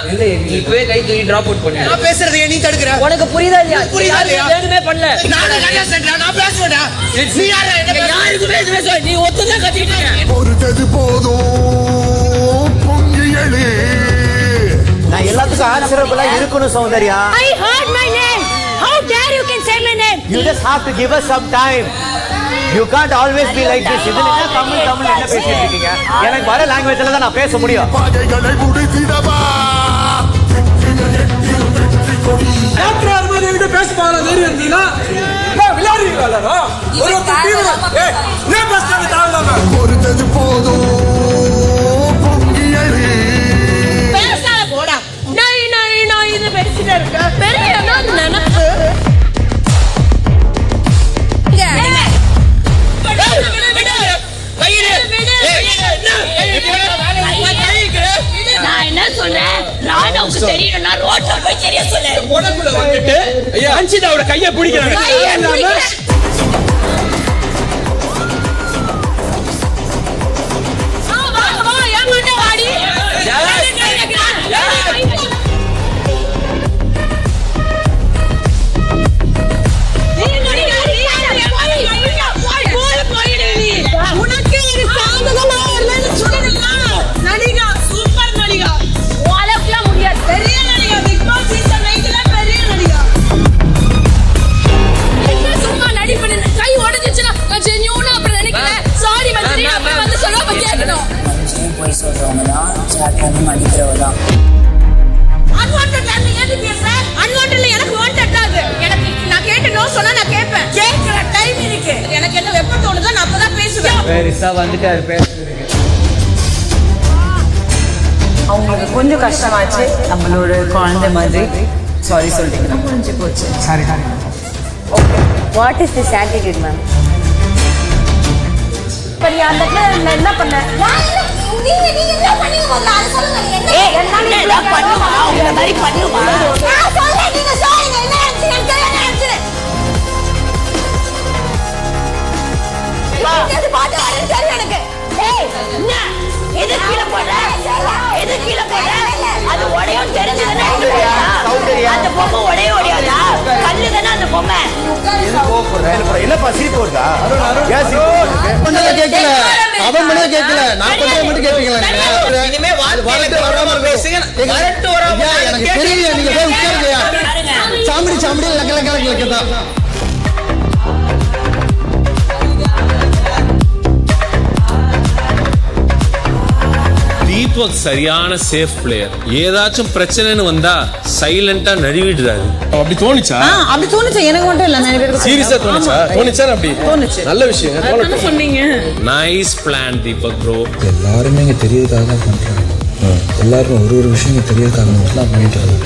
இப்பவே கை தூக்கி டிராப் அவுட் பண்ணு. நான் பேசுறதை நீ தடுக்கற. உனக்கு புரியுதா இல்லையா? புரியுதா இல்லையா? எதுவுமே பண்ணல. நான் பேசுவேன்டா. நீ யாரா? யாருக்குமே எதுவுமே சொல்ல. நீ ஒத்துதான் கத்திட்டு இருக்க. பொறுத்தது போதும் பொங்கியலே. நான் எல்லாத்துக்கும் ஆன்சரபிளா இருக்கணும் Soundarya. I heard my name. How dare you can say my name? You just have to give us some time. You can't always be like this. இதுல என்ன தமிழ் என்ன பேசிட்டு இருக்கீங்க? எனக்கு வர லாங்குவேஜ்ல தான் நான் பேச முடியும். பகைகளை முடித்திடவா. டாக்டர் மாதிரி என்கிட்ட பேச போற தைரியம் இருந்தீனா விளையாடுறீங்களா? ஒரு ஏன் பேசுறாங்க தாவலாமா? பொறுத்தது போதும் பொங்கியலே. பேசாத போடா. நான் இது பேசிட்டே இருக்க. பெரியனா நினைப்பு. நான் என்ன சொல்றேன்? ராணுவுக்கு தெரியணும்னா ரோட்ல போய் தெரிய சொல்லு. உடம்புல வந்துட்டு ஐயா அன்சிதாவோட கையை பிடிக்கிறாங்க. அவங்களுக்கு கொஞ்சம் கஷ்டமாச்சு. நம்மளோட குழந்தை மாதிரி சாரி சொல்லிட்டீங்கன்னா புரிஞ்சு போச்சு. சரி okay, what is this attitude ma'am? இப்ப நீ அந்த இடத்துல என்ன பண்ண? நீங்க என்ன பண்ணீங்க முதல்ல அத சொல்லுங்க. நீங்க என்ன பண்ணுவா? உங்க மாதிரி பண்ணுவா? நான் சொல்றேன், நீங்க சொல்லுங்க. என்ன ஆச்சு? எனக்கு என்ன ஆச்சு? இது பாத்து வரேன் சரி எனக்கு. ஏய் என்ன? எது கீழ போற? எது கீழ போற? அது உடையும் தெரிஞ்சதுன்னா அந்த பொம்மை உடையாதா? கல்லு தானே அந்த பொம்மை. என்னப்பா சீட் போடுதா கேட்கல அவன் பண்ண கேட்கல நான் பண்றது மட்டும் கேட்பீங்களா இனிமே வரட்டு வராம பேசுங்க வரட்டு வராம எனக்கு தெரியல நீங்க போய் உட்காருங்கயா சாமடி லக்க தான் தீபக் சரியான சேஃப் பிளேயர். ஏதாச்சும் பிரச்சனைன்னு வந்தா சைலண்டா நழுவிடுறாரு. அப்படி தோணுச்சா? அப்படி தோணுச்சு எனக்கு மட்டும் இல்ல நிறைய பேருக்கு. சீரியஸா தோணுச்சா அப்படி தோணுச்சு. நல்ல விஷயம். என்ன சொன்னீங்க? Nice plan Deepak bro. எல்லாரும் இங்க தெரியறதுக்காக தான் பண்றாங்க. எல்லாரும் ஒரு விஷயம் தெரியறதுக்காக மட்டும் பண்ணிட்டு இருக்காங்க.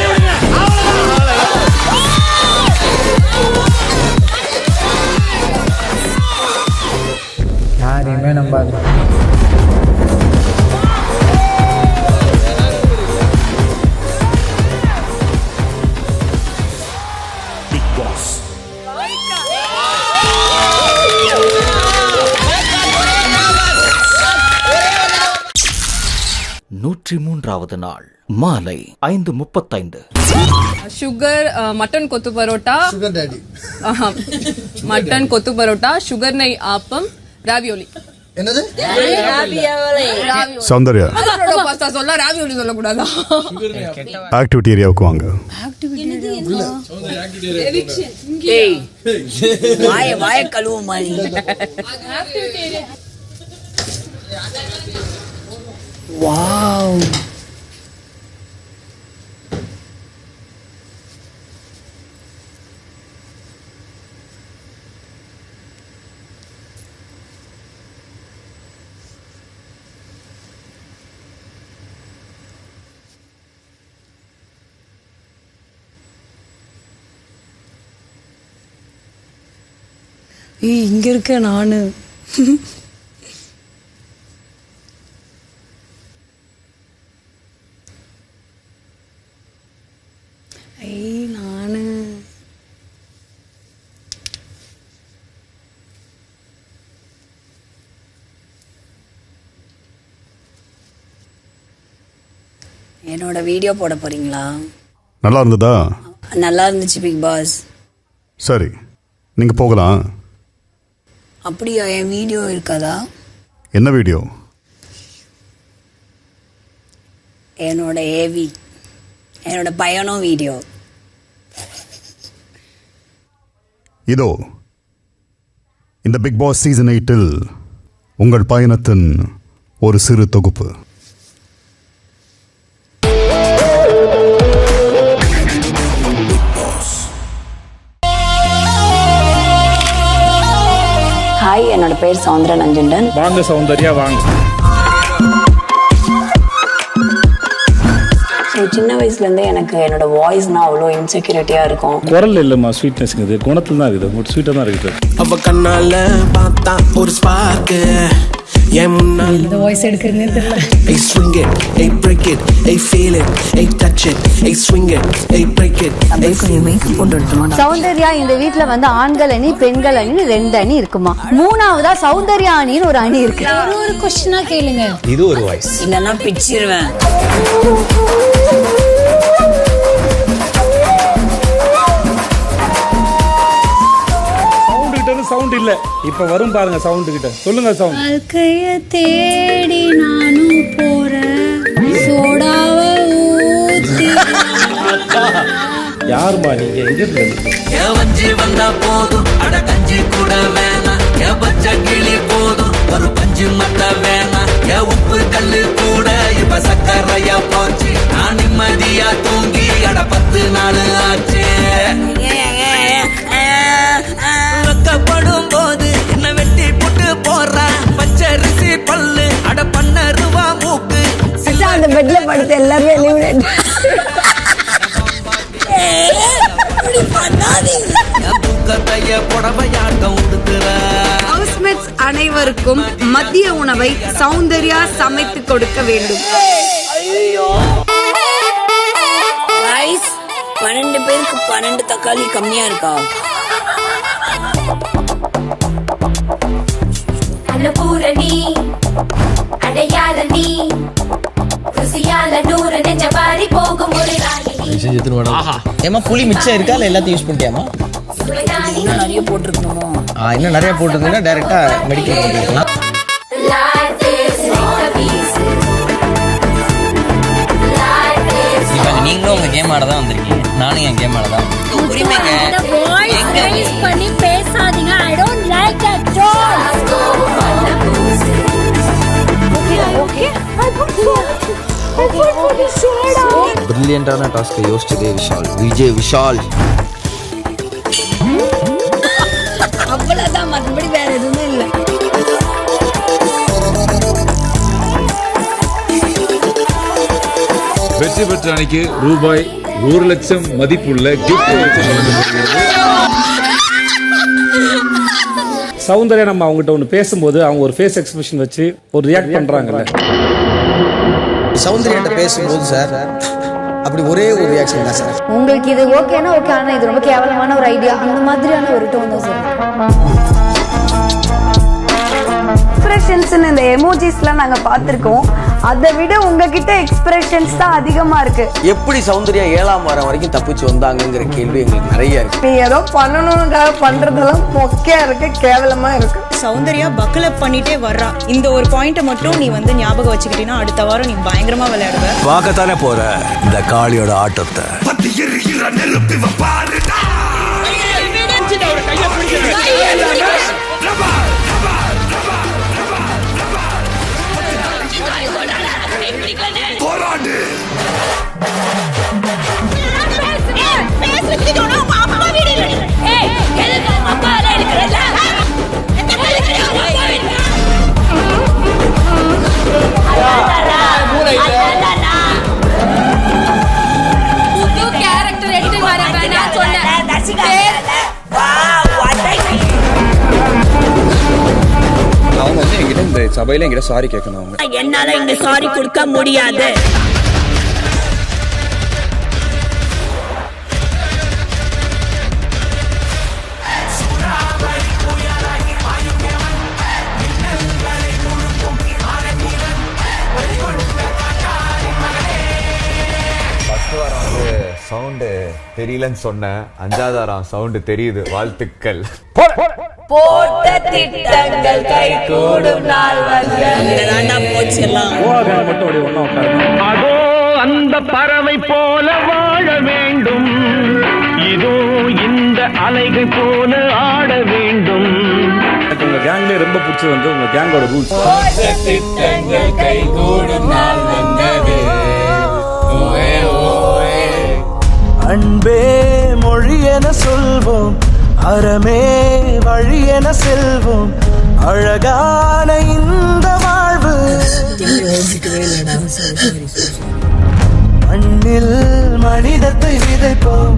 யாரையுமே நம்பாது. பிக் பாஸ் 103வது நாள் மாலை 5:35. சுகர் மட்டன் கொத்து பரோட்டா, சுகர் டாடி, மட்டன் கொத்து பரோட்டா, சுகர் நெய் ஆப்பம், ராவியோலி. என்னது? சௌந்தர்யா பாஸ்தா சொல்ல ராவியோலி சொல்ல கூடாதா? ஆக்டிவிட்டி ஏரியாவுக்கு வாங்க. வாய கழுவு மாதிரி. வாவ், இங்க இருக்க நானு. நானு என்னோட வீடியோ போட போறீங்களா? நல்லா இருந்ததா? நல்லா இருந்துச்சு பிக் பாஸ். சரி, நீங்க போகலாம். அப்படியா? என் வீடியோ இருக்காதா? என்ன வீடியோ? என்னோட ஏவி, என்னோட பயணம் வீடியோ. இதோ இந்த பிக் பாஸ் சீசன் 8 உங்கள் பயணத்தின் ஒரு சிறு தொகுப்பு. ஹாய், என்னோட பேர் சௌந்தர்யா நஞ்சுண்டன். வாங்க சௌந்தர்யா வாங்க. ஸோ சின்ன வயசுலேருந்தே எனக்கு என்னோட வாய்ஸ்னா அவ்வளோ இன்செக்யூரிட்டியாக இருக்கும். குரல் இல்லைம்மா, ஸ்வீட்னஸ்ங்கிறது குணத்தில் தான் இருக்குது. ஒரு ஸ்வீட்டாக தான் இருக்குது. அவ கண்ணால பார்த்தா ஒரு ஸ்பார்க்கு இந்த வாய்ஸ் எடுக்கிறதுனே தெரியல. Hey swing it, hey break it, hey feel it, hey touch it, hey swing it, hey break it. கொஞ்சம் மேக்கப் போட்டு எடுத்துமா. சௌந்தர்யா இந்த வீட்ல வந்து ஆண்கள் அணி பெண்கள் அணி 2 அணி இருக்குமா. 3வதா சௌந்தர்யா அணின்னு ஒரு அணி இருக்கு. ஒரு क्वेश्चनா கேளுங்க. இது ஒரு வாய்ஸ். இல்லன்னா பிச்சிடுவேன். சவுண்ட் இல்ல, இப்ப வரும் பாருங்க சவுண்ட் கிட்ட. சொல்லுங்க சவுண்ட். வாழ்க்கைய தேடி நானும் போறேன், சோடாவ ஊத்தி. யாருமா நீங்க? எங்க இருந்து? வஞ்சி வந்தா போதும், அட கஞ்சி கூட வேணாம். பச்சை கிளி போதும், ஒரு பஞ்சு மட்ட வேணாம். உப்பு கல்லு கூட இப்ப சக்கரையா போச்சு. நான் நிம்மதியா தூங்கி அட 10 நாள் ஆச்சு. வெக்கப்படும் போது என்ன வெட்டி புட்டு போறா. பச்சரிசி பல்லு அட 12 ரூபா மூக்கு. அந்த பெட்ல படுத்து எல்லாரும் எலிமினேட். ஹவுஸ்மேட்ஸ் அனைவருக்கும் மதிய உணவை சௌந்தர்யா சமைத்து கொடுக்க வேண்டும். 12 பேருக்கு 12 தக்காளி கம்மியா இருக்கா? அன்னபூரணி அடையாள நீ ருசியால நூறு நெஞ்ச மாறி போகும் ஒரு ராணி. ஏமா புளி மிச்சம் இருக்கா இல்ல எல்லாத்தையும் யூஸ் பண்ணிட்டியாமா? இன்னும் நிறைய போட்டிருக்கணுமோ? இன்னும் நிறைய போட்டிருந்தீங்கன்னா டைரக்டா மெடிக்கல் போட்டுருக்கலாம். நீங்களும் உங்க கேம் ஆட தான் வந்திருக்கீங்க, நானும் என் கேம் ஆட தான். பண்ணி பேசாதீங்க. I don't like that joke. Okay. பிரில்லியண்டான டாஸ்க்கை யோசிச்சதே விஷால், விஜய் விஷால். அவ்வளவுதான், மற்றபடி வேற எதுவுமே இல்லை. வெற்றி பெற்ற அணிக்கு ரூபாய் 1,00,000 மதிப்புள்ள கிஃப்ட். சௌந்தர்யா நம்ம அவங்ககிட்ட ஒன்று பேசும்போது அவங்க ஒரு ஃபேஸ் எக்ஸ்பிரஷன் வச்சு ஒரு ரியாக்ட் பண்றாங்கல்ல. சௌந்தர்யா பேசும்போது சார் அப்படி ஒரே ஒரு ரியாக்ஷன் தான் சார். உங்களுக்கு இது ஓகேனா ஓகே, ஆனா இது ரொம்ப கேவலமான ஒரு ஐடியா, அந்த மாதிரியான ஒரு டோன் தான் சார். எக்ஸ்பிரஷன்ஸ் இந்த எமோஜிஸ்லாம் நாங்க பார்த்திருக்கோம். அதை விட உங்ககிட்ட எக்ஸ்பிரஷன்ஸ் தான் அதிகமா இருக்கு. எப்படி சௌந்தர்யா 7ஆம் வாரம் வரைக்கும் தப்பிச்சு வந்தாங்கங்கிற கேள்வி எங்களுக்கு நிறைய இருக்கு. நீ ஏதோ பண்ணணும்காக பண்றதெல்லாம் மொக்கையா இருக்கு, கேவலமா இருக்கு. சௌந்தர்யா பக்கல் அப் பண்ணிட்டே வர்றா. இந்த ஒரு பாயிண்ட்டை மட்டும் நீ வந்து ஞாபகம் வச்சுக்கிட்டீங்கன்னா அடுத்த வாரம் நீ பயங்கரமா விளையாடுவ. பார்க்கத்தானே போற இந்த காளியோட ஆட்டத்தை. அவங்க வந்து என்கிட்ட இந்த சபையில என்கிட்ட சாரி கேட்கணும். அவங்க என்னால இங்க சாரி கொடுக்க முடியாது. சவுண்டு தெரியலன்னு சொன்னேன், 5வது வாரம் சவுண்டு தெரியுது. வாழ்த்துக்கள். போட்ட திட்டங்கள் கை கூடும் நாள் அதோ அந்த பறவை போல வாழ வேண்டும், இதோ இந்த அலைகள் போல ஆட வேண்டும். உங்க கேங்ல ரொம்ப பிடிச்சது வந்து உங்க கேங்கோட ரூல்ஸ். திட்டங்கள் கை கூடும் நாள் வந்தது. அன்பே மொழி என சொல்வோம், அறமே வழி என செல்வோம், அழகான இந்த வாழ்வு மண்ணில் மனிதத்தை விதைப்போம்,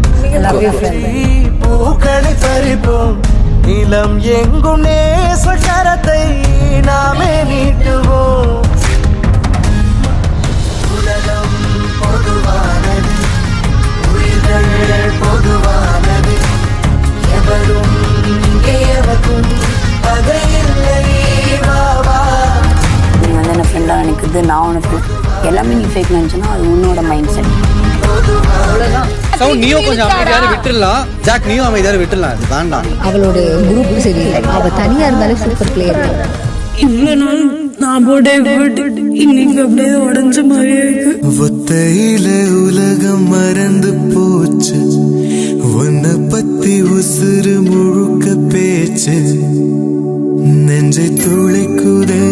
பூக்களை பறிப்போம், நிலம் எங்கும் நேச கரத்தை நாமே நீட்டுவோம். உலகம் பொதுவானது, உயிர்கள் பொதுவானது, எவரும் எவருக்கும் பகையில்லை. நீ வந்து என்ன ஃப்ரெண்டா நினைக்குது, நான் உனக்கு எல்லாமே நீ ஃபேக் நினைச்சனா அது உன்னோட மைண்ட் செட். சவுண்ட் நீயும் கொஞ்சம் அமைதியாரு விட்டுடலாம். ஜாக் நீயும் அமைதியாரு விட்டுடலாம். இது வேண்டாம். அவளோட குரூப் சரி, அவ தனியா இருந்தாலே சூப்பர் பிளேயர். இவ்வளவு நாள் நான் போட இன்னைக்கு அப்படியே உடஞ்ச மாதிரியே இருக்கு. ஒத்தையில உலகம் மறந்து போச்சு, உன்னை பத்தி உசுறு முழுக்க பேச்சு, நெஞ்சை துளைக்குதே.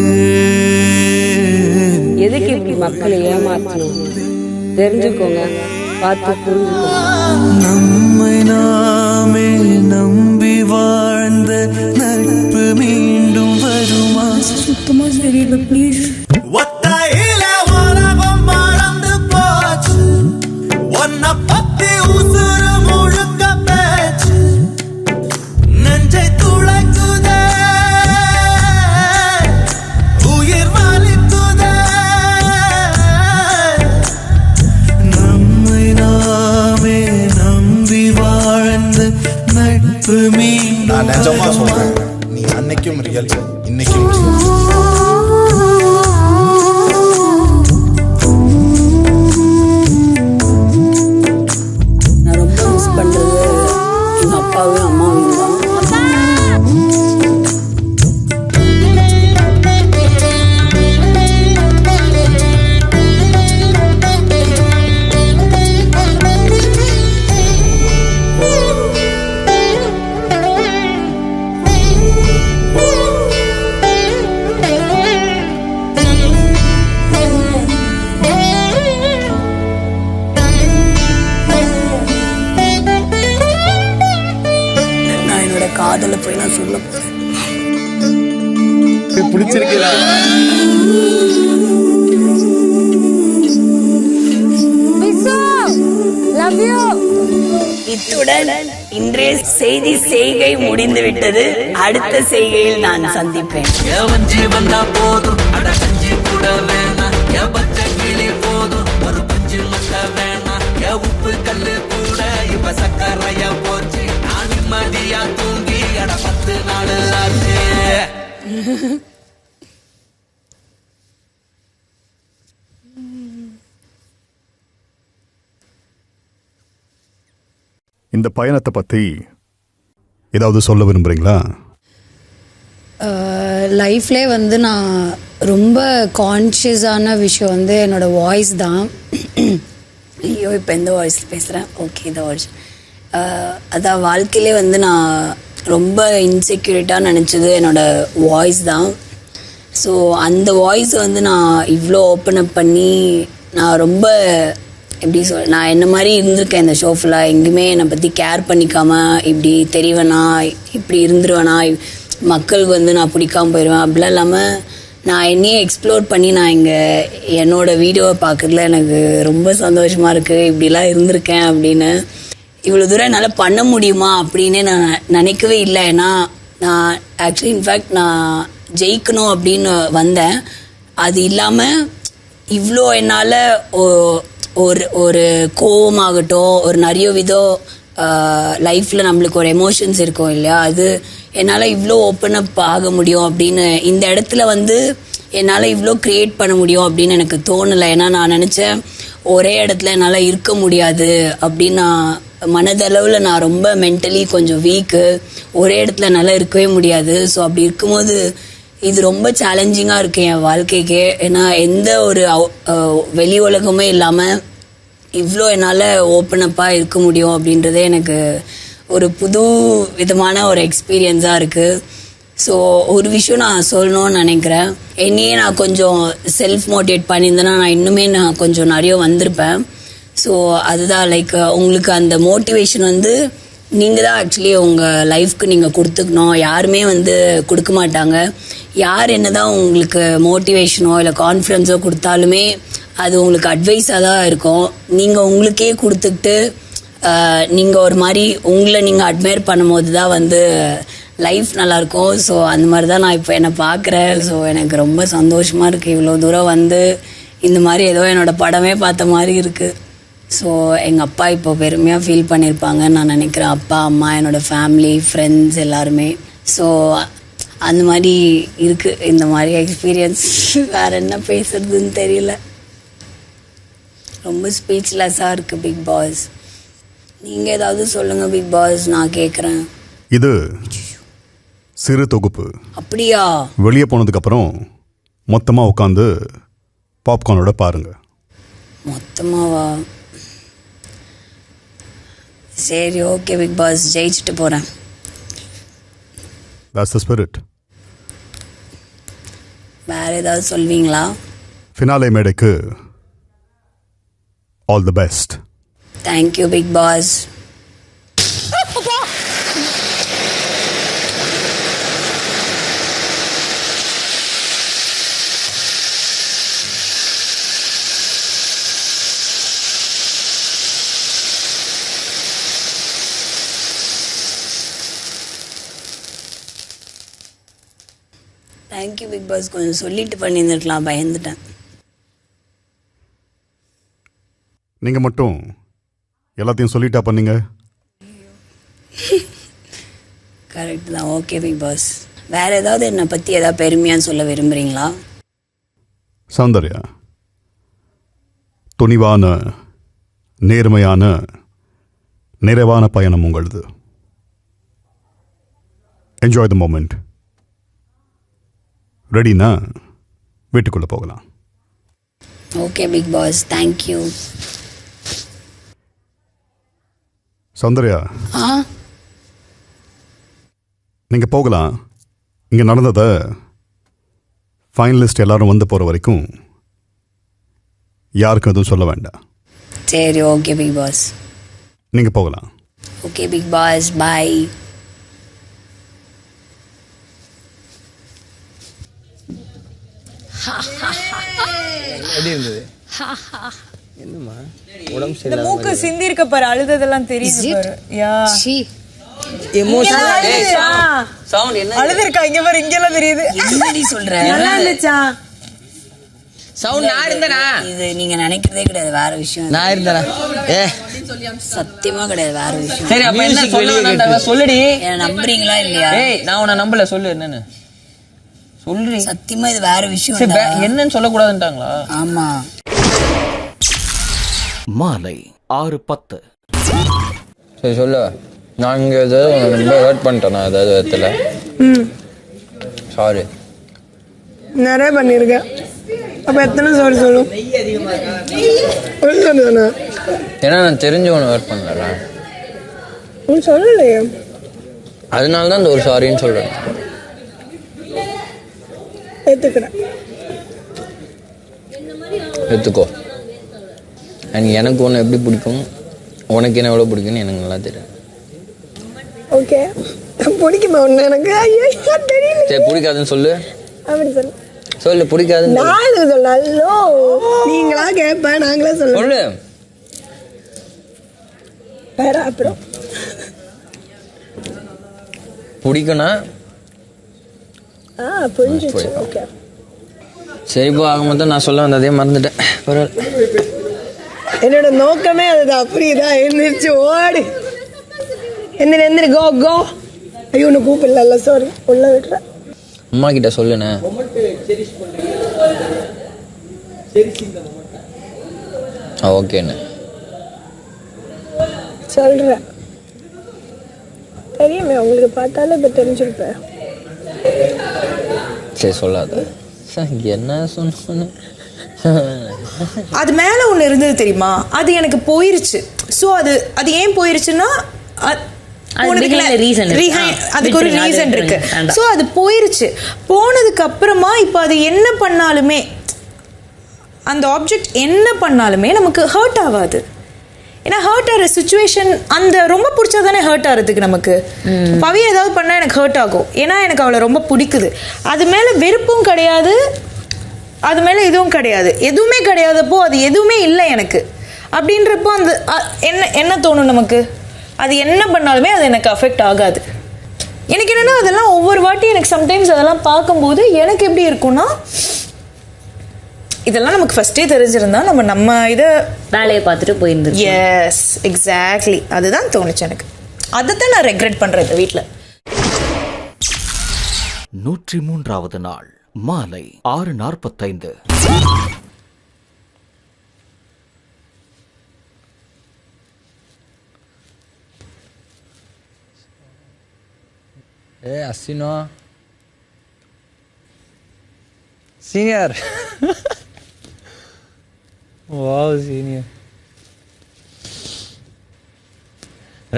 எதுக்கு இப்படி மக்களை ஏமாற்றணும்? தெரிஞ்சுக்கோங்க, பார்த்து புரிஞ்சுக்கோங்க. நம்மை நாமே நம்பி வாழ்ந்த நட்பு மீண்டும் வருமா? சுத்தமா சரியில்லை, ப்ளீஸ். ஒத்தையில உலகம் மறந்து போச்சு, உன்னை பத்தி உசுறு முழுக்க பேச்சு, நெஞ்சை துளைக்குதே, உயிர் வலிக்குதே. நம்மை நாமே நம்பி வாழ்ந்த நட்பு மீண்டும். நான் நிஜமா சொல்றேன், நீ அன்னைக்கும் ரியல், இன்னைக்கும் நான் ரொம்ப மிஸ் பண்றது எங்க அப்பாவையும் அம்மாவையும். இத்துடன் இன்றைய செய்தி செய்கை முடிந்து விட்டது. அடுத்த செய்கையில் நான் சந்திப்பேன். வஞ்சி வந்தா போதும் அட கஞ்சி கூட வேணா பச்சை கிளி போதும் ஒரு பஞ்சு மட்ட வேணா உப்பு கல்லு கூட இப்ப சக்கரையா போச்சு. நான் நிம்மதியா தூங்கி அட 10 நாள் ஆச்சு. இந்த பயணத்தை பற்றி ஏதாவது சொல்ல விரும்புகிறீங்களா? லைஃப்லே வந்து நான் ரொம்ப கான்ஷியஸான விஷயம் வந்து என்னோடய வாய்ஸ் தான். ஐயோ இப்போ எந்த வாய்ஸில் பேசுகிறேன்? ஓகே, இந்த வாய்ஸ். அதான் வாழ்க்கையிலே வந்து நான் ரொம்ப இன்செக்யூரிட்டாக நினச்சது என்னோடய வாய்ஸ் தான். ஸோ அந்த வாய்ஸ் வந்து நான் இவ்வளோ ஓப்பன் அப் பண்ணி நான் ரொம்ப எப்படி நான் என்ன மாதிரி இருந்திருக்கேன் இந்த ஷோ ஃபுல்லாக. எங்கேயுமே என்னை பற்றி கேர் பண்ணிக்காமல் இப்படி தெரிவேனா, இப்படி இருந்துருவேனா, மக்களுக்கு வந்து நான் பிடிக்காமல் போயிடுவேன் அப்படிலாம் இல்லாமல் நான் என்னையே எக்ஸ்ப்ளோர் பண்ணி நான் இங்கே என்னோடய வீடியோவை பார்க்குறதுல எனக்கு ரொம்ப சந்தோஷமாக இருக்குது. இப்படிலாம் இருந்திருக்கேன் அப்படின்னு. இவ்வளோ தூரம் என்னால் பண்ண முடியுமா அப்படின்னு நான் நினைக்கவே இல்லை. ஏன்னா நான் ஆக்சுவலி இன்ஃபேக்ட் நான் ஜெயிக்கணும் அப்படின்னு வந்தேன். அது இல்லாமல் இவ்வளோ என்னால் ஒரு கோவமாகட்டும், ஒரு நிறைய விதம் லைஃப்பில் நம்மளுக்கு ஒரு எமோஷன்ஸ் இருக்கும் இல்லையா, அது என்னால் இவ்வளோ ஓப்பன் அப் ஆக முடியும் அப்படின்னு இந்த இடத்துல வந்து என்னால் இவ்வளோ க்ரியேட் பண்ண முடியும் அப்படின்னு எனக்கு தோணலை. ஏன்னா நான் நினச்சேன் ஒரே இடத்துல என்னால் இருக்க முடியாது அப்படின்னு. நான் மனதளவில் நான் ரொம்ப மென்டலி கொஞ்சம் வீக்கு, ஒரே இடத்துல என்னால் இருக்கவே முடியாது. ஸோ அப்படி இருக்கும்போது இது ரொம்ப சேலஞ்சிங்காக இருக்குது என் வாழ்க்கைக்கே. ஏன்னா எந்த ஒரு வெளி உலகமே இல்லாமல் இவ்வளோ என்னால் ஓப்பன் அப்பாக இருக்க முடியும் அப்படின்றதே எனக்கு ஒரு புது விதமான ஒரு எக்ஸ்பீரியன்ஸாக இருக்குது. ஸோ ஒரு விஷயம் நான் சொல்லணும்னு நினைக்கிறேன். என்னையே நான் கொஞ்சம் செல்ஃப் மோட்டிவேட் பண்ணியிருந்தேன்னா நான் இன்னுமே நான் கொஞ்சம் நிறைய வந்திருப்பேன். ஸோ அதுதான் லைக் உங்களுக்கு அந்த மோட்டிவேஷன் வந்து நீங்கள் தான் ஆக்சுவலி உங்கள் லைஃப்க்கு நீங்கள் கொடுத்துக்கணும். யாருமே வந்து கொடுக்க மாட்டாங்க. யார் என்ன தான் உங்களுக்கு மோட்டிவேஷனோ இல்லை கான்ஃபிடென்ஸோ கொடுத்தாலுமே அது உங்களுக்கு அட்வைஸாக தான் இருக்கும். நீங்கள் உங்களுக்கே கொடுத்துக்கிட்டு நீங்கள் ஒரு மாதிரி உங்களை நீங்கள் அட்மையர் பண்ணும்போது தான் வந்து லைஃப் நல்லாயிருக்கும். ஸோ அந்த மாதிரி தான் நான் இப்போ என்னை பார்க்குறேன். ஸோ எனக்கு ரொம்ப சந்தோஷமாக இருக்குது. இவ்வளோ தூரம் வந்து இந்த மாதிரி ஏதோ என்னோடய படமே பார்த்த மாதிரி இருக்குது. ஸோ எங்கள் அப்பா இப்போ பெருமையாக ஃபீல் பண்ணியிருப்பாங்கன்னு நான் நினைக்கிறேன். அப்பா, அம்மா, என்னோடய ஃபேமிலி, ஃப்ரெண்ட்ஸ் எல்லாருமே. ஸோ அந்த மாதிரி இருக்குது இந்த மாதிரி எக்ஸ்பீரியன்ஸ். வேறு என்ன பேசுறதுன்னு தெரியல, ரொம்ப ஸ்பீச்லெஸ்ஸாக இருக்குது பிக் பாஸ். நீங்கள் ஏதாவது சொல்லுங்கள் பிக் பாஸ், நான் கேட்குறேன். இது சிறு தொகுப்பு. அப்படியா? வெளியே போனதுக்கப்புறம் மொத்தமாக உட்காந்து பாப்கார்னோட பாருங்க. மொத்தமாவா? சரி, ஓகே பிக் பாஸ், ஜெயிச்சுட்டு போகிறேன். That's the spirit. வேறு ஏதாவது சொல்வீங்களா? ஃபினாலே மேடைக்கு all the best. Thank you big Boss. Thank you big Boss. கொஞ்சம் சொல்லிட்டு பண்ணியிருந்துருக்கலாம், பயந்துட்டேன். நீங்கள் மட்டும் எல்லாத்தையும் சொல்லிட்டா பண்ணீங்க. கரெக்ட் தான். Okay Bigg Boss. வேறு ஏதாவது என்னை பற்றி ஏதாவது பெருமையாக சொல்ல விரும்புகிறீங்களா? சௌந்தர்யா துணிவான, நேர்மையான, நிறைவான பயணம் உங்களது. Enjoy the moment. ரெடினா வீட்டுக்குள்ளே போகலாம். Okay Bigg Boss, thank you. Soundarya, நீங்கள் போகலாம். இங்கே நடந்ததை ஃபைனலிஸ்ட் எல்லாரும் வந்து போகிற வரைக்கும் யாருக்கும் எதுவும் சொல்ல வேண்டாம். சரி, ஓகே பிக் பாஸ். நீங்கள் போகலாம். Okay Bigg Boss, bye. எப்படி இருந்தது? என்னம்மா உடம்பு இந்த சரியில்லாம மூக்கு சிந்தி இருக்க பாரு, அழுததெல்லாம் தெரியுது பாரு. யா சவுண்ட் என்ன அழுது இருக்கா இங்க பாரு, இங்க எல்லாம் தெரியுது. என்னடி சொல்ற? நல்லா இருந்துச்சா சவுண்ட்? நான் இருந்தேனா? இது நீங்க நினைக்கிறதே கிடையாது, வேற விஷயம். நான் இருந்தேனா? சத்தியமா கிடையாது, வேற விஷயம். சரி அப்ப என்ன சொல்ல சொல்லுடி. என்ன நம்புறீங்களா இல்லையா? ஏய் நான் உன்னை நம்பல, சொல்லு என்னன்னு சொல்றீ. சத்தியமா இது வேற விஷயம். என்னன்னு சொல்ல கூடாதுன்ட்டாங்களா? ஆமா. மாலை 6:10. சரி சொல்லு. நான் இங்கே ஏதாவது ரொம்ப ஹர்ட் பண்ணிட்டேன், ஏதாவது விதத்தில். சாரி. நிறைய பண்ணியிருக்கேன். அப்போ எத்தனை சாரி சொல்லும்? ஏன்னா நான் தெரிஞ்சு ஒன்று ஹர்ட் பண்ணல, சொல்லலையே, அதனால தான் இந்த ஒரு சாரின்னு சொல்கிறேன். ஏற்றுக்கிறேன், எடுத்துக்கோ. அண்ட் எனக்கு ஒன்று எப்படி பிடிக்கும், உனக்கு என்ன எவ்வளோ பிடிக்கும்னு எனக்கு நல்லா தெரியும். ஓகே பிடிக்குமா ஒன்று எனக்கு? தெரியல. சரி பிடிக்காதுன்னு சொல்லு. அப்படி சொல்லு. சொல்லு பிடிக்காதுன்னு. நான் சொல்லோ, நீங்களா கேட்பேன், நாங்களே சொல்ல சொல்லு. வேற அப்புறம் பிடிக்கும்னா புரிஞ்சிச்சு. ஓகே சரி போ. ஆக மொத்தம் நான் சொல்ல வந்ததே மறந்துட்டேன். பரவாயில்ல. என்னோட நோக்கமே அதுதான். புரியுதா? எழுந்திரிச்சு ஓடு. எந்திரி கோ கோ. ஐயோ ஒன்று கூப்பிடல, சாரி, உள்ள விட்டுறேன். அம்மா கிட்ட சொல்லுண்ணே. ஓகேண்ணே சொல்றேன். தெரியுமே உங்களுக்கு, பார்த்தாலே இப்போ தெரிஞ்சிருப்பேன். சரி சொல்லாத. என்ன சொன்ன? அது மேல ஒண்ணு இருந்தது தெரியுமா, அது எனக்கு போயிருச்சு. சோ அது ஏன் போயிருச்சுன்னா அதுக்கு ஒரு ரீசன் இருக்கு. சோ அது போயிருச்சு. போனதுக்கு அப்புறமா இப்ப அது என்ன பண்ணாலுமே, அந்த ஆப்ஜெக்ட் என்ன பண்ணாலுமே நமக்கு ஹர்ட் ஆகாது. ஏன்னா ஹர்ட் ஆகிற சுச்சுவேஷன், அந்த ரொம்ப பிடிச்சதானே ஹர்ட் ஆகிறதுக்கு நமக்கு. பவி ஏதாவது பண்ணால் எனக்கு ஹர்ட் ஆகும், ஏன்னா எனக்கு அவளை ரொம்ப பிடிக்குது. அது மேலே வெறுப்பும் கிடையாது, அது மேலே இதுவும் கிடையாது, எதுவுமே கிடையாதப்போ அது எதுவுமே இல்லை எனக்கு அப்படின்றப்போ அந்த என்ன தோணும் நமக்கு, அது என்ன பண்ணாலுமே அது எனக்கு அஃபெக்ட் ஆகாது. எனக்கு என்னென்னா அதெல்லாம் ஒவ்வொரு வாட்டி எனக்கு சம்டைம்ஸ் அதெல்லாம் பார்க்கும்போது எனக்கு எப்படி இருக்கும்னா, இதெல்லாம் நமக்கு ஃபர்ஸ்டே தெரிஞ்சிருந்தா நம்ம இதை வேலையை பார்த்துட்டு போயிருந்தோம். எஸ் எக்ஸாக்ட்லி, அதுதான் தோணுச்சு எனக்கு. அதைத்தான் நான் ரெக்ரெட் பண்ணுறேன் வீட்டில். 103வது நாள் மாலை 6:45. அஸ்வினோ senior. Wow, senior.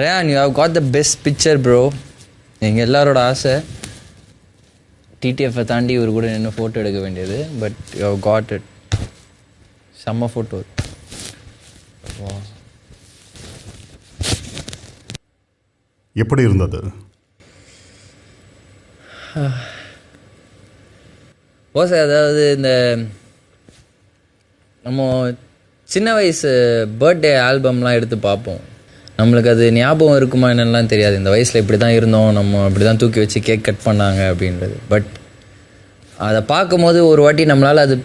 Rayan, you have got the best picture, bro. எங்கள் எல்லாரோட ஆசை டிடிஎஃப்பை தாண்டி இவர் கூட நின்று ஃபோட்டோ எடுக்க வேண்டியது. But you have got it. செம்ம ஃபோட்டோ. எப்படி இருந்தது? ஓசை, அதாவது இந்த நம்ம சின்ன வயசு பர்த்டே ஆல்பம்லாம் எடுத்து பார்ப்போம். நம்மளுக்கு அது ஞாபகம் இருக்குமா என்னெல்லாம் தெரியாது. இந்த வயசில் இப்படி தான் இருந்தோம், நம்ம அப்படி தான் தூக்கி வச்சு கேக் கட் பண்ணாங்க அப்படின்றது. பட் அதை பார்க்கும்போது ஒரு வாட்டி நம்மளால் அது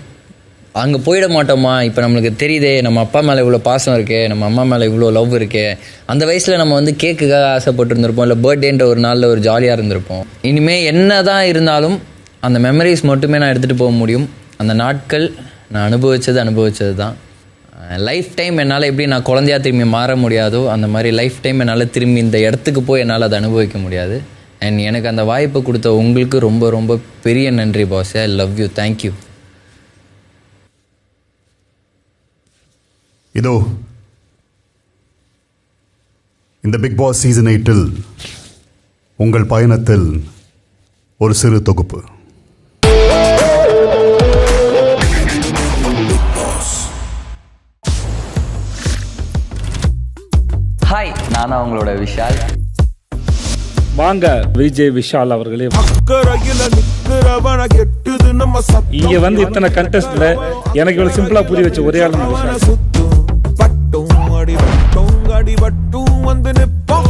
அங்கே போயிட மாட்டோமா, இப்போ நம்மளுக்கு தெரியுதே நம்ம அப்பா மேலே இவ்வளோ பாசம் இருக்கே, நம்ம அம்மா மேலே இவ்வளோ லவ் இருக்கே. அந்த வயசில் நம்ம வந்து கேக்குக்காக ஆசைப்பட்டுருந்துருப்போம், இல்லை பர்த்டேன்ற ஒரு நாளில் ஒரு ஜாலியாக இருந்திருப்போம். இனிமேல் என்ன தான் இருந்தாலும் அந்த மெமரிஸ் மட்டுமே நான் எடுத்துகிட்டு போக முடியும். அந்த நாட்கள் நான் அனுபவிச்சது தான். லைஃப் டைம் என்னால் எப்படி நான் குழந்தையா திரும்பி மாற முடியாதோ, அந்த மாதிரி லைஃப் டைம் என்னால் திரும்பி இந்த இடத்துக்கு போய் என்னால் அதை அனுபவிக்க முடியாது. அண்ட் எனக்கு அந்த வாய்ப்பை கொடுத்த உங்களுக்கு ரொம்ப ரொம்ப பெரிய நன்றி boss. I love you. Thank you. இதோ இந்த பிக் பாஸ் சீசன் 8 உங்கள் பயணத்தில் ஒரு சிறு தொகுப்பு. ஹாய், நான் அவங்களோட விஷால். வாங்க விஜய் விஷால் அவர்களே. இங்க வந்து இத்தனை கண்டெஸ்ட்ல எனக்கு இவ்வளவு சிம்பிளா புரிய வச்ச ஒரே ஆள் விஷால். அடிபட்டும் வந்து நிப்போம்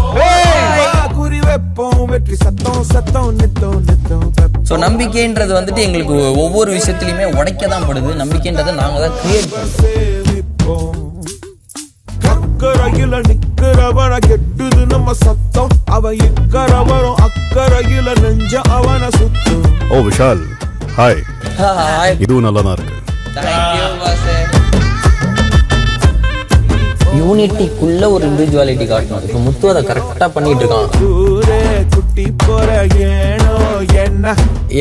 குறி வைப்போம் வெற்றி சத்தம் சத்தம் நித்தம் நித்தம். ஸோ நம்பிக்கைன்றது வந்துட்டு எங்களுக்கு ஒவ்வொரு விஷயத்துலையுமே உடைக்க தான் படுது. நம்பிக்கைன்றதை நாங்கள் தான் கிரியேட் பண்ணுறோம். அக்கறையில நிக்கிறவன கெட்டுது நம்ம சத்தம், அவ இக்கரவரும் அக்கறையில நெஞ்ச அவன சுத்தும். ஓ விஷால் ஹாய். இதுவும் நல்லா தான் இருக்கு. யூனிட்டிக்குள்ள ஒரு இண்டிவிஜுவாலிட்டி காட்டணும். இப்போ முத்து அதை கரெக்டாக பண்ணிட்டு இருக்கான்.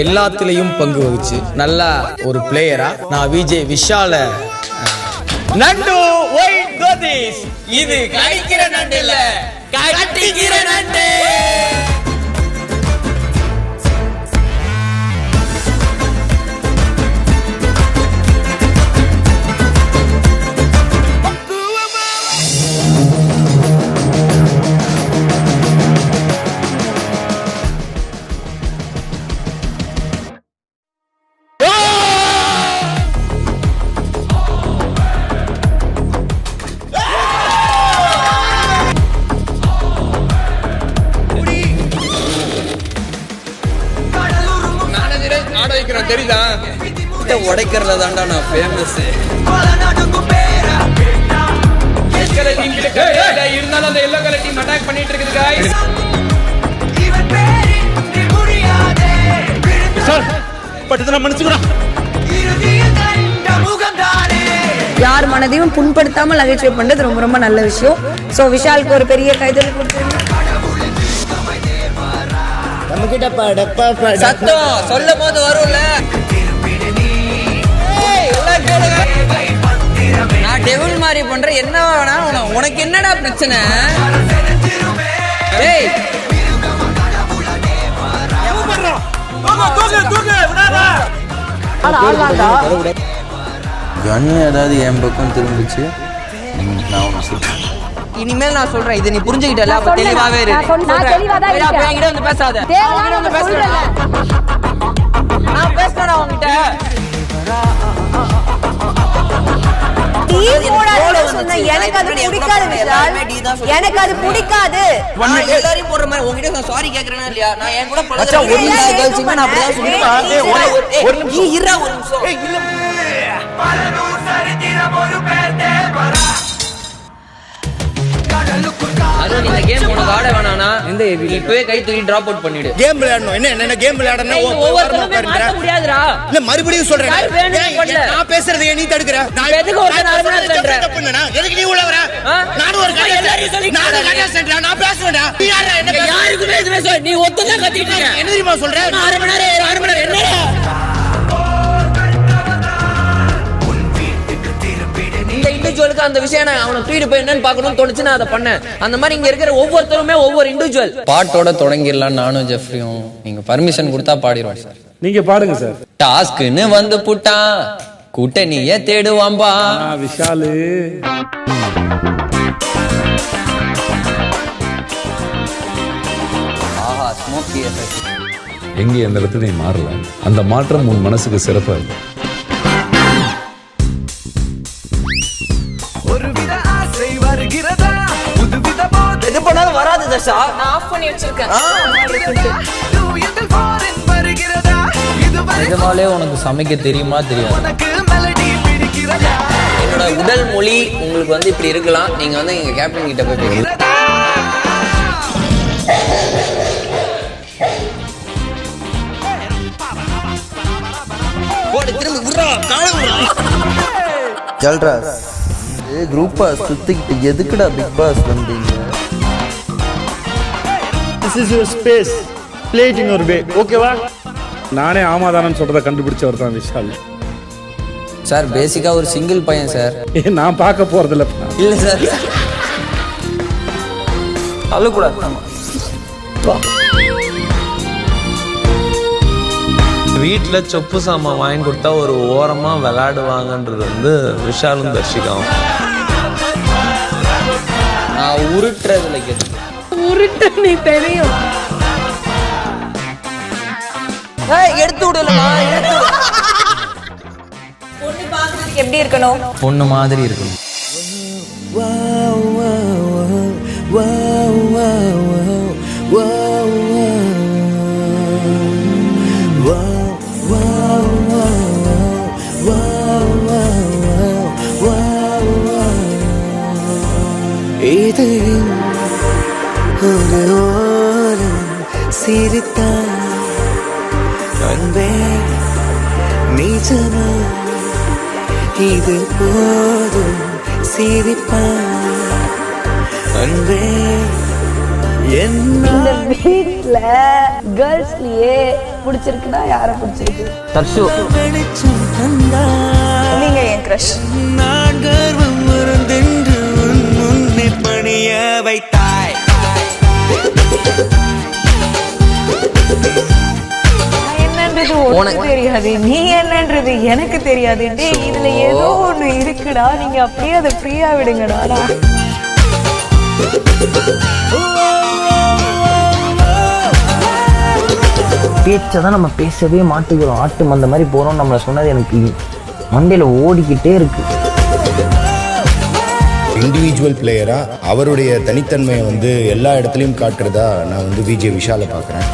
எல்லாத்துலயும் பங்கு வகிச்சு நல்லா ஒரு பிளேயரா நான் விஜய் விஷால நண்டு ஒயிட் கோதிஸ் இது கடிக்கிற நண்டு இல்ல கட்டிக்கிற நண்டு. தெரியுதா உடைக்கிறதுல தான்டா நான் ஃபேமஸ். இருந்தாலும் அந்த எல்லோ கலர் டீம் அட்டாக் பண்ணிட்டு இருக்குது गाइस. சார் பட்டதன மன்னிச்சுடா. யார் மனதையும் புண்படுத்தாமல் நகைச்சுவை பண்றது ரொம்ப ரொம்ப நல்ல விஷயம். சோ விஷாலுக்கு ஒரு பெரிய கைதல் கொடுத்துருங்க. சத்தம் சொல்லும் போது வரும்ல. நான் டெவில் மாதிரி பண்ற என்ன வேணா உனக்கு என்னடா பிரச்சனை? கனி ஏதாவது என் பக்கம் திரும்பிச்சு நான் ஒன்று சொல்றேன். இனிமேல் நான் சொல்றேன், இதை நீ புரிஞ்சுக்கிட்டல, அப்ப தெளிவாவே இரு. நான் தெளிவா தான் இருக்கேன். என்கிட்ட வந்து பேசாத. நான் வந்து பேசுறேன். நான் பேசுறேன் உன்கிட்ட. எனக்கு அது பிடிக்காது விஷால். எனக்கு அது பிடிக்காது. எல்லாரையும் போடுற மாதிரி உன்கிட்ட நான் சாரி கேக்குறேனா இல்லையா? நான் என் கூட பழகுற ஒரு நிமிஷம் கழிச்சு நான் அப்படியே சொல்லுவேன். ஒரு நிமிஷம் இருடா, ஒரு நிமிஷம். அது நீங்க கேம் உனக்கு ஆட வேணானா இப்பவே கை தூக்கி டிராப் அவுட் பண்ணிடு. கேம் விளையாடணும். என்ன கேம் விளையாடணும்? ஒவ்வொருத்தருமே மாத்த முடியாதுடா. இல்ல மறுபடியும் சொல்றேன். நான் பேசுறதை நீ தடுக்கற. நான் எதுக்கு ஒரு நேரம் பண்றேன்? தப்புனா எதுக்கு நீ உள்ள வர? நான் ஒரு எல்லாரையும் சொல்லி நான் கண்டஸ்டன்ட்ரா. நான் பேசுவேன்டா. நீ யாரா? என்ன யாருக்குமே எதுமே சொல்ல. நீ ஒத்தனா கத்திட்டு இருக்க. என்ன தெரியுமா சொல்ற? 1/2 மணி நேரம் என்னடா? இந்த இண்டிவிஜுவலுக்கு அந்த விஷயம் அவனை தூக்கிட்டு போய் என்னன்னு பார்க்கணும்னு தோணுச்சு, நான் அதை பண்ணேன். அந்த மாதிரி இங்க இருக்கிற ஒவ்வொருத்தருமே ஒவ்வொரு இண்டிவிஜுவல். பாட்டோட தொடங்கிடலாம். நானும் ஜெஃப்ரியும் நீங்க பர்மிஷன் கொடுத்தா பாடிடுவோம் சார். நீங்க பாடுங்க சார். டாஸ்க்னு வந்து புட்டான் கூட்டணியே தேடுவாம்பா விஷாலு. ஆஹா ஸ்மோக்கி எஃபெக்ட். எங்கே அந்த இடத்துல நீ மாறல. அந்த மாற்றம் உன் மனசுக்கு சிறப்பா இருக்கு. எது பண்ணாலும் வராது தர்ஷா. நான் ஆஃப் பண்ணி வச்சிருக்கேன். நிஜமாலே உனக்கு சமைக்க தெரியுமா தெரியாது? என்னோட உடல் மொழி உங்களுக்கு வந்து இப்படி இருக்கலாம். நீங்க வந்து எங்க கேப்டன் கிட்ட போய் பேசுங்க. போடு திரும்ப விடுறா கால விடுறா. ஜல்ராஸ் குரூப்பா சுத்திக்கிட்டு எதுக்குடா பிக் பாஸ் வந்தீங்க? This is your space. Play it in your way. ஓகேவா? நானே ஆமாதானன்னு சொல்றத கண்டுபிடிச்சவர் தான் விஷால். சார் பேசிக்கா ஒரு சிங்கிள் பையன் சார். நான் பார்க்க போறது இல்ல. இல்ல சார். அழுகக்கூடாது. வீட்டில் சொப்பு சாமான் வாங்கி கொடுத்தா ஒரு ஓரமாக விளையாடுவாங்கன்றது வந்து விஷாலும் தர்ஷிகாவும். நான் உருட்டுறதுல உருட்டு நீ தெரியும். எடுத்து விடலமா? பொண்ணு பார்க்கறதுக்கு எப்படி இருக்கணும்? பொண்ணு மாதிரி இருக்கணும். இது ஒரு ஓரம் சிரித்தான் அன்பே நிஜமா இது போதும் சிரிப்பான் அன்பே இந்த வீட்ல கேர்ள்ஸ்லயே பிடிச்சிருக்குன்னா யார பிடிச்சிருக்கு? தர்ஷு. நீங்க என் கிரஷ். நான் கர்வம் மறந்தென்று உன் முன்னே பணிய வைத்தாய். என்னன்றது உனக்கு தெரியாது, நீ என்னன்றது எனக்கு தெரியாது. இதுல ஏதோ ஒண்ணு இருக்குடா, நீங்க அப்படியே அதை ஃப்ரீயா விடுங்கடா. பேச்சை தான் நம்ம பேசவே மாட்டேங்கிறோம். ஆட்டு மந்த மாதிரி போகிறோம். நம்மளை சொன்னது எனக்கு மண்டையில் ஓடிக்கிட்டே இருக்கு. இண்டிவிஜுவல் பிளேயராக அவருடைய தனித்தன்மையை வந்து எல்லா இடத்துலையும் காட்டுறதா நான் வந்து விஜே விஷாலை பார்க்குறேன்.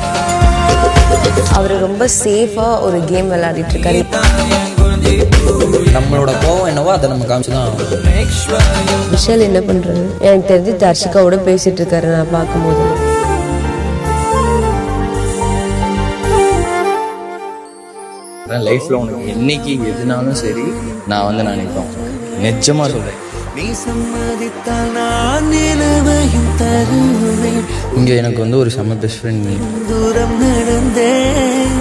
அவர் ரொம்ப சேஃபா ஒரு கேம் விளையாடிட்டு இருக்காரு. நம்மளோட கோவம் என்னவோ அதை நம்ம காமிச்சுதான். விஷால் என்ன பண்றாரு? எனக்கு தெரிஞ்சு தர்ஷிகாவோட பேசிட்டு இருக்காரு நான் பார்க்கும்போது. லைஃப்ல உனக்கு என்னைக்கு எதுனாலும் சரி நான் வந்து நான் நிற்பேன். நிஜமா சொல்றேன். நீ சம்மதித்தால் நான் நிலவையும் தருவேன். இங்க எனக்கு வந்து ஒரு செம்ம பெஸ்ட் ஃப்ரெண்ட் நீ. தூரம் நடந்தேன்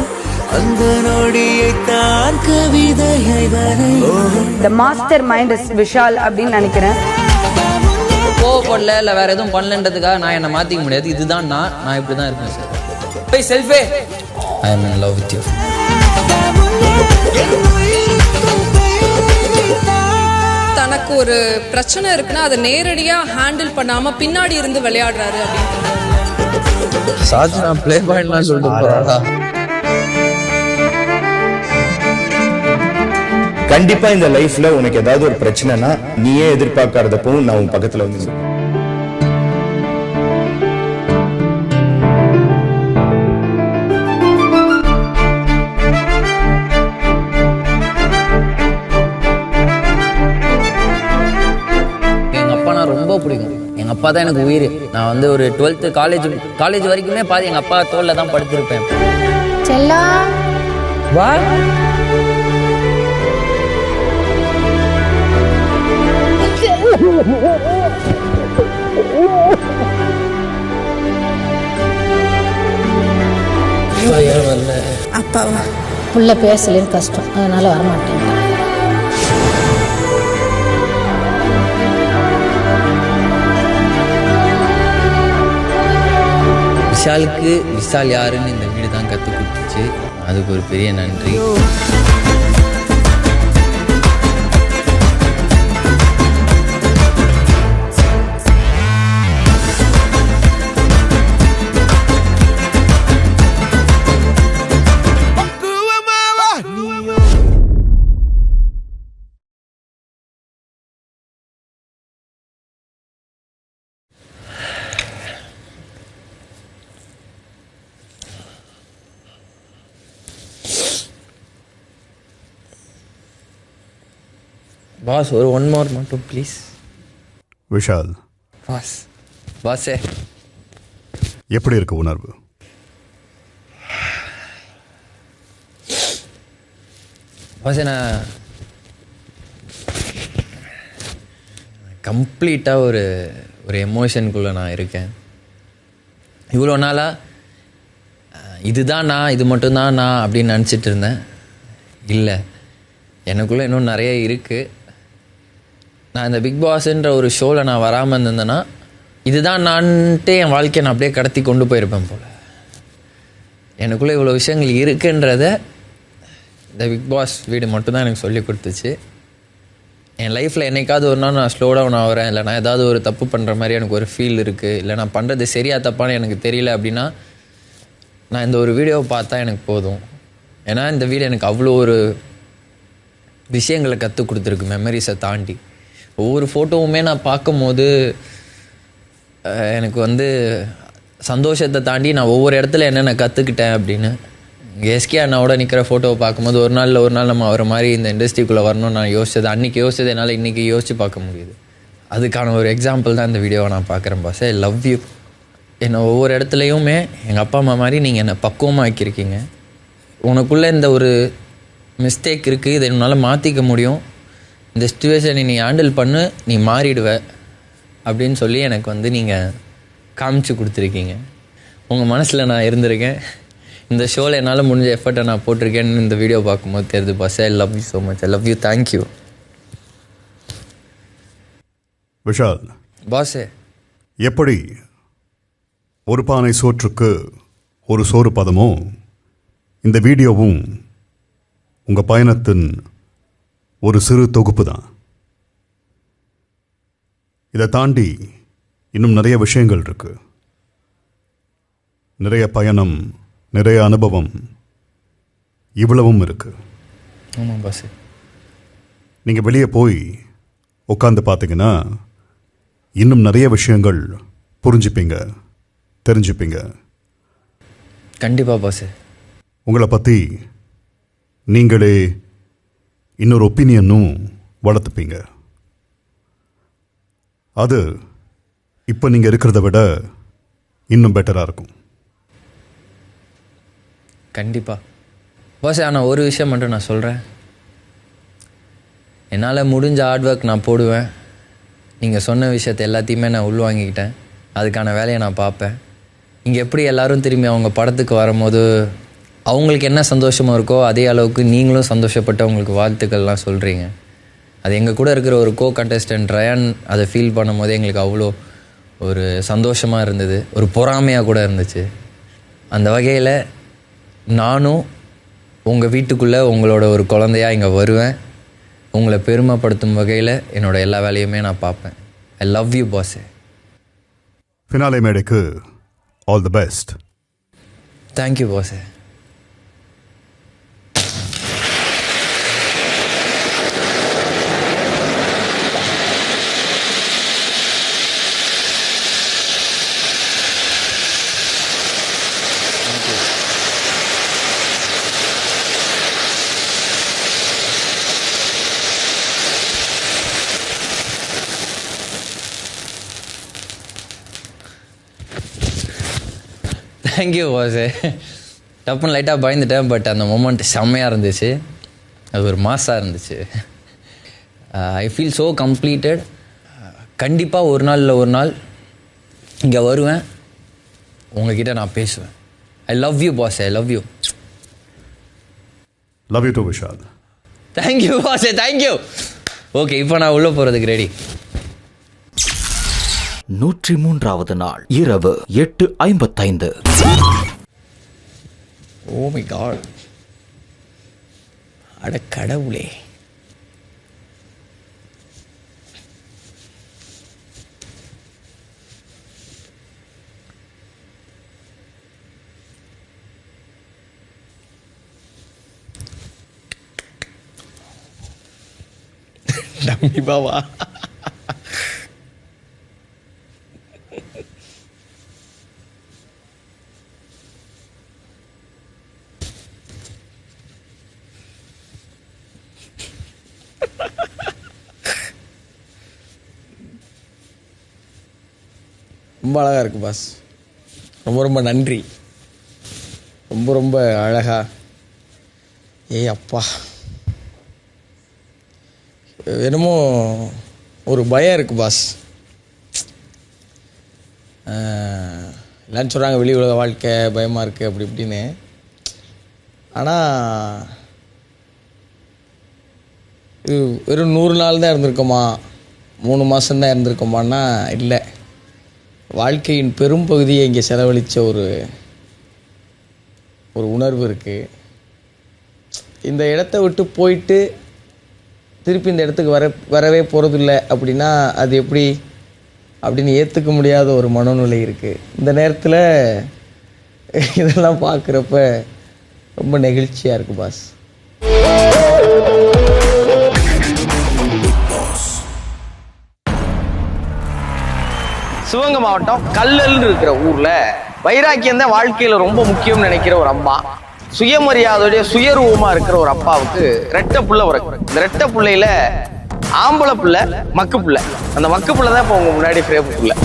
அந்த நொடியை தான் கவிதையை வரை. The master mind is Vishal அப்படின்னு நினைக்கிறேன். கோவப்படல இல்லை வேற எதுவும் பண்ணலன்றதுக்காக நான் என்னை மாற்றிக்க முடியாது. இதுதான் நான் இப்படி தான் இருப்பேன் சார். போய் செல்ஃபே. ஐ am in love with you. தனக்கு ஒரு பிரச்சனை இருக்குன்னா அதை நேரடியாக ஹேண்டில் பண்ணாம பின்னாடி இருந்து விளையாடுறாரு அப்படின்னு. சாஜ் நான் ப்ளே பாயிண்ட்லாம் சொல்லிட்டு போறாடா. கண்டிப்பா இந்த லைஃப்ல உனக்கு ஏதாவது ஒரு பிரச்சனைனா நீயே எதிர்பார்க்காதப்பவும் நான் உன் பக்கத்துல வந்து ரொம்ப பிடிக்கும். எங்க அப்பா தான் எனக்கு உயிர். நான் வந்து ஒரு 12th காலேஜ் வரைக்குமே பாதி எங்க அப்பா தோல்ல தான் படுத்திருப்பேன். செல்லா வா. அப்பாவா புள்ள பேசல கஷ்டம், அதனால வரமாட்டேன். விஷாலுக்கு விஷால் யாருன்னு இந்த வீடு தான் கற்றுக் கொடுத்துச்சு. அதுக்கு ஒரு பெரிய நன்றி. பாஸ் ஒரு 1 more மட்டும் ப்ளீஸ். விஷால் பாஸே எப்படி இருக்கு உணர்வு? பாஸே நான் கம்ப்ளீட்டாக ஒரு எமோஷனுக்குள்ளே நான் இருக்கேன். இவ்வளோ நாளாக இதுதான் நான், இது மட்டும்தான் நான் அப்படின்னு நினச்சிட்டு இருந்தேன். இல்லை, எனக்குள்ளே இன்னும் நிறைய இருக்குது. நான் இந்த பிக் பாஸ்ன்ற ஒரு ஷோவில் நான் வராமல் இருந்தேன்னா இதுதான் நான்ட்டு என் வாழ்க்கையை நான் அப்படியே கடத்தி கொண்டு போயிருப்பேன் போல். எனக்குள்ளே இவ்வளோ விஷயங்கள் இருக்குன்றத இந்த பிக் பாஸ் வீடு மட்டும்தான் எனக்கு சொல்லி கொடுத்துச்சு. என் லைஃப்பில் என்னைக்காவது ஒரு நாள் நான் ஸ்லோ டவுன் ஆகிறேன், இல்லை நான் ஏதாவது ஒரு தப்பு பண்ணுற மாதிரி எனக்கு ஒரு ஃபீல் இருக்குது, இல்லை நான் பண்ணுறது சரியா தப்பான்னு எனக்கு தெரியல அப்படின்னா நான் இந்த ஒரு வீடியோவை பார்த்தா எனக்கு போதும். ஏன்னா இந்த வீடு எனக்கு அவ்வளோ ஒரு விஷயங்களை கற்றுக் கொடுத்துருக்கு, மெமரிஸை தாண்டி. ஒவ்வொரு ஃபோட்டோவுமே நான் பார்க்கும்போது எனக்கு வந்து சந்தோஷத்தை தாண்டி நான் ஒவ்வொரு இடத்துல என்னென்ன கற்றுக்கிட்டேன் அப்படின்னு எஸ்கே அண்ணாவோட நிற்கிற ஃபோட்டோவை பார்க்கும்போது ஒரு நாள் நம்ம அவரை மாதிரி இந்த இண்டஸ்ட்ரிக்குள்ளே வரணும்னு நான் யோசிச்சது அன்றைக்கி யோசிச்சது என்னால் இன்றைக்கி யோசித்து பார்க்க முடியுது. அதுக்கான ஒரு எக்ஸாம்பிள் தான் இந்த வீடியோவை நான் பார்க்குறேன் பாஸ். I love you. என்னை ஒவ்வொரு இடத்துலையுமே எங்கள் அப்பா அம்மா மாதிரி நீங்கள் என்னை பக்குவமாக ஆக்கியிருக்கீங்க. உனக்குள்ளே இந்த ஒரு மிஸ்டேக் இருக்குது, இதை உன்னால் மாற்றிக்க முடியும், இந்த சிச்சுவேஷனை நீ ஹேண்டில் பண்ணு, நீ மாறிடுவ அப்படின்னு சொல்லி எனக்கு வந்து நீங்கள் காமிச்சு கொடுத்துருக்கீங்க. உங்கள் மனசில் நான் இருந்திருக்கேன். இந்த ஷோவில் என்னால் முடிஞ்ச எஃபர்ட்டை நான் போட்டிருக்கேன்னு இந்த வீடியோ பார்க்கும்போது தெரியுது boss. I love you so much. I love you. Thank you Vishal. பாஸே, எப்படி ஒரு பானை சோற்றுக்கு ஒரு சோறு பதமோ இந்த வீடியோவும் உங்கள் பயணத்தின் ஒரு சிறு தொகுப்பு தான். இதை தாண்டி இன்னும் நிறைய விஷயங்கள் இருக்கு. நிறைய பயணம், நிறைய அனுபவம், இவ்வளவும் இருக்கு. ஆமாம் பாஸ். நீங்கள் வெளியே போய் உட்காந்து பார்த்தீங்கன்னா இன்னும் நிறைய விஷயங்கள் புரிஞ்சுப்பீங்க, தெரிஞ்சுப்பீங்க. கண்டிப்பாக பாஸ். உங்களை பற்றி நீங்களே இன்னொரு ஒப்பீனியனும் வளர்த்துப்பீங்க. அது இப்போ நீங்கள் இருக்கிறத விட இன்னும் பெட்டராக இருக்கும். கண்டிப்பாக பாஸ். ஆனால் ஒரு விஷயம் மட்டும் நான் சொல்கிறேன். என்னால் முடிஞ்ச ஹார்ட் ஒர்க் நான் போடுவேன். நீங்கள் சொன்ன விஷயத்தை எல்லாத்தையுமே நான் உள்வாங்கிக்கிட்டேன். அதுக்கான வேலையை நான் பார்ப்பேன். இங்கே எப்படி எல்லோரும் திரும்பி அவங்க படத்துக்கு வரும்போது அவங்களுக்கு என்ன சந்தோஷமாக இருக்கோ அதே அளவுக்கு நீங்களும் சந்தோஷப்பட்டு அவங்களுக்கு வாழ்த்துக்கள்லாம் சொல்கிறீங்க. அது எங்கள் கூட இருக்கிற ஒரு கண்டெஸ்டன்ட் ரயான் அதை ஃபீல் பண்ணும் போதே எங்களுக்கு அவ்வளோ ஒரு சந்தோஷமாக இருந்தது, ஒரு பொறாமையாக கூட இருந்துச்சு. அந்த வகையில் நானும் உங்கள் வீட்டுக்குள்ளே உங்களோட ஒரு குழந்தையாக இங்கே வருவேன். உங்களை பெருமைப்படுத்தும் வகையில் என்னோடய எல்லா வேலையுமே நான் பார்ப்பேன். ஐ லவ் யூ பாஸே. ஃபினாலே மேடைக்கு ஆல் தி பெஸ்ட். தேங்க்யூ பாஸே. தேங்க்யூ பாஸே. டப்புன்னு லைட்டாக பயந்துட்டேன். பட் அந்த மொமெண்ட் செம்மையாக இருந்துச்சு. அது ஒரு மாசாக இருந்துச்சு. I feel so completed. கண்டிப்பாக ஒரு நாள் இங்கே வருவேன், உங்ககிட்ட நான் பேசுவேன். I love you boss. I love you. Love you too Vishal. Thank you பாஸே. தேங்க்யூ. ஓகே, இப்போ நான் உள்ளே போகிறதுக்கு ரெடி. 103வது நாள் இரவு 8:55. Oh my god. அட கடவுளே. டம்மி பாவா. ரொம்ப அழகாக இருக்குது பாஸ். ரொம்ப ரொம்ப நன்றி. ரொம்ப ரொம்ப அழகா. ஏய் அப்பா, என்னமோ ஒரு பயம் இருக்குது பாஸ். எல்லாரும் சொல்கிறாங்க வெளி உலக வாழ்க்கை பயமாக இருக்குது அப்படி இப்படின்னு. ஆனால் இது வெறும் 100 நாள் தான் இருந்திருக்கோமா, 3 மாதம்தான் இருந்திருக்கோமான்னா இல்லை. வாழ்க்கையின் பெரும் பகுதியை இங்கே செலவழித்த ஒரு உணர்வு இருக்குது. இந்த இடத்த விட்டு போயிட்டு திருப்பி இந்த இடத்துக்கு வரவே போகிறதில்ல அப்படின்னா அது எப்படி அப்படின்னு ஏற்றுக்க முடியாத ஒரு மனநிலை இருக்குது. இந்த நேரத்தில் இதெல்லாம் பார்க்குறப்ப ரொம்ப நெகிழ்ச்சியாக இருக்குது பாஸ். சிவகங்கை மாவட்டம் கல்லல்னு இருக்கிற ஊர்ல வைராக்கியம் தான் வாழ்க்கையில ரொம்ப முக்கியம்னு நினைக்கிற ஒரு அம்மா, சுயமரியாதையுடைய சுயரூபமா இருக்கிற ஒரு அப்பாவுக்கு ரெட்டை புள்ள பிறகு. இந்த ரெட்டை புள்ளையில ஆம்பளை பிள்ளை மக்கு பிள்ளை. அந்த மக்கு பிள்ளை தான் இப்போ உங்க முன்னாடி பிரேம பிள்ளை.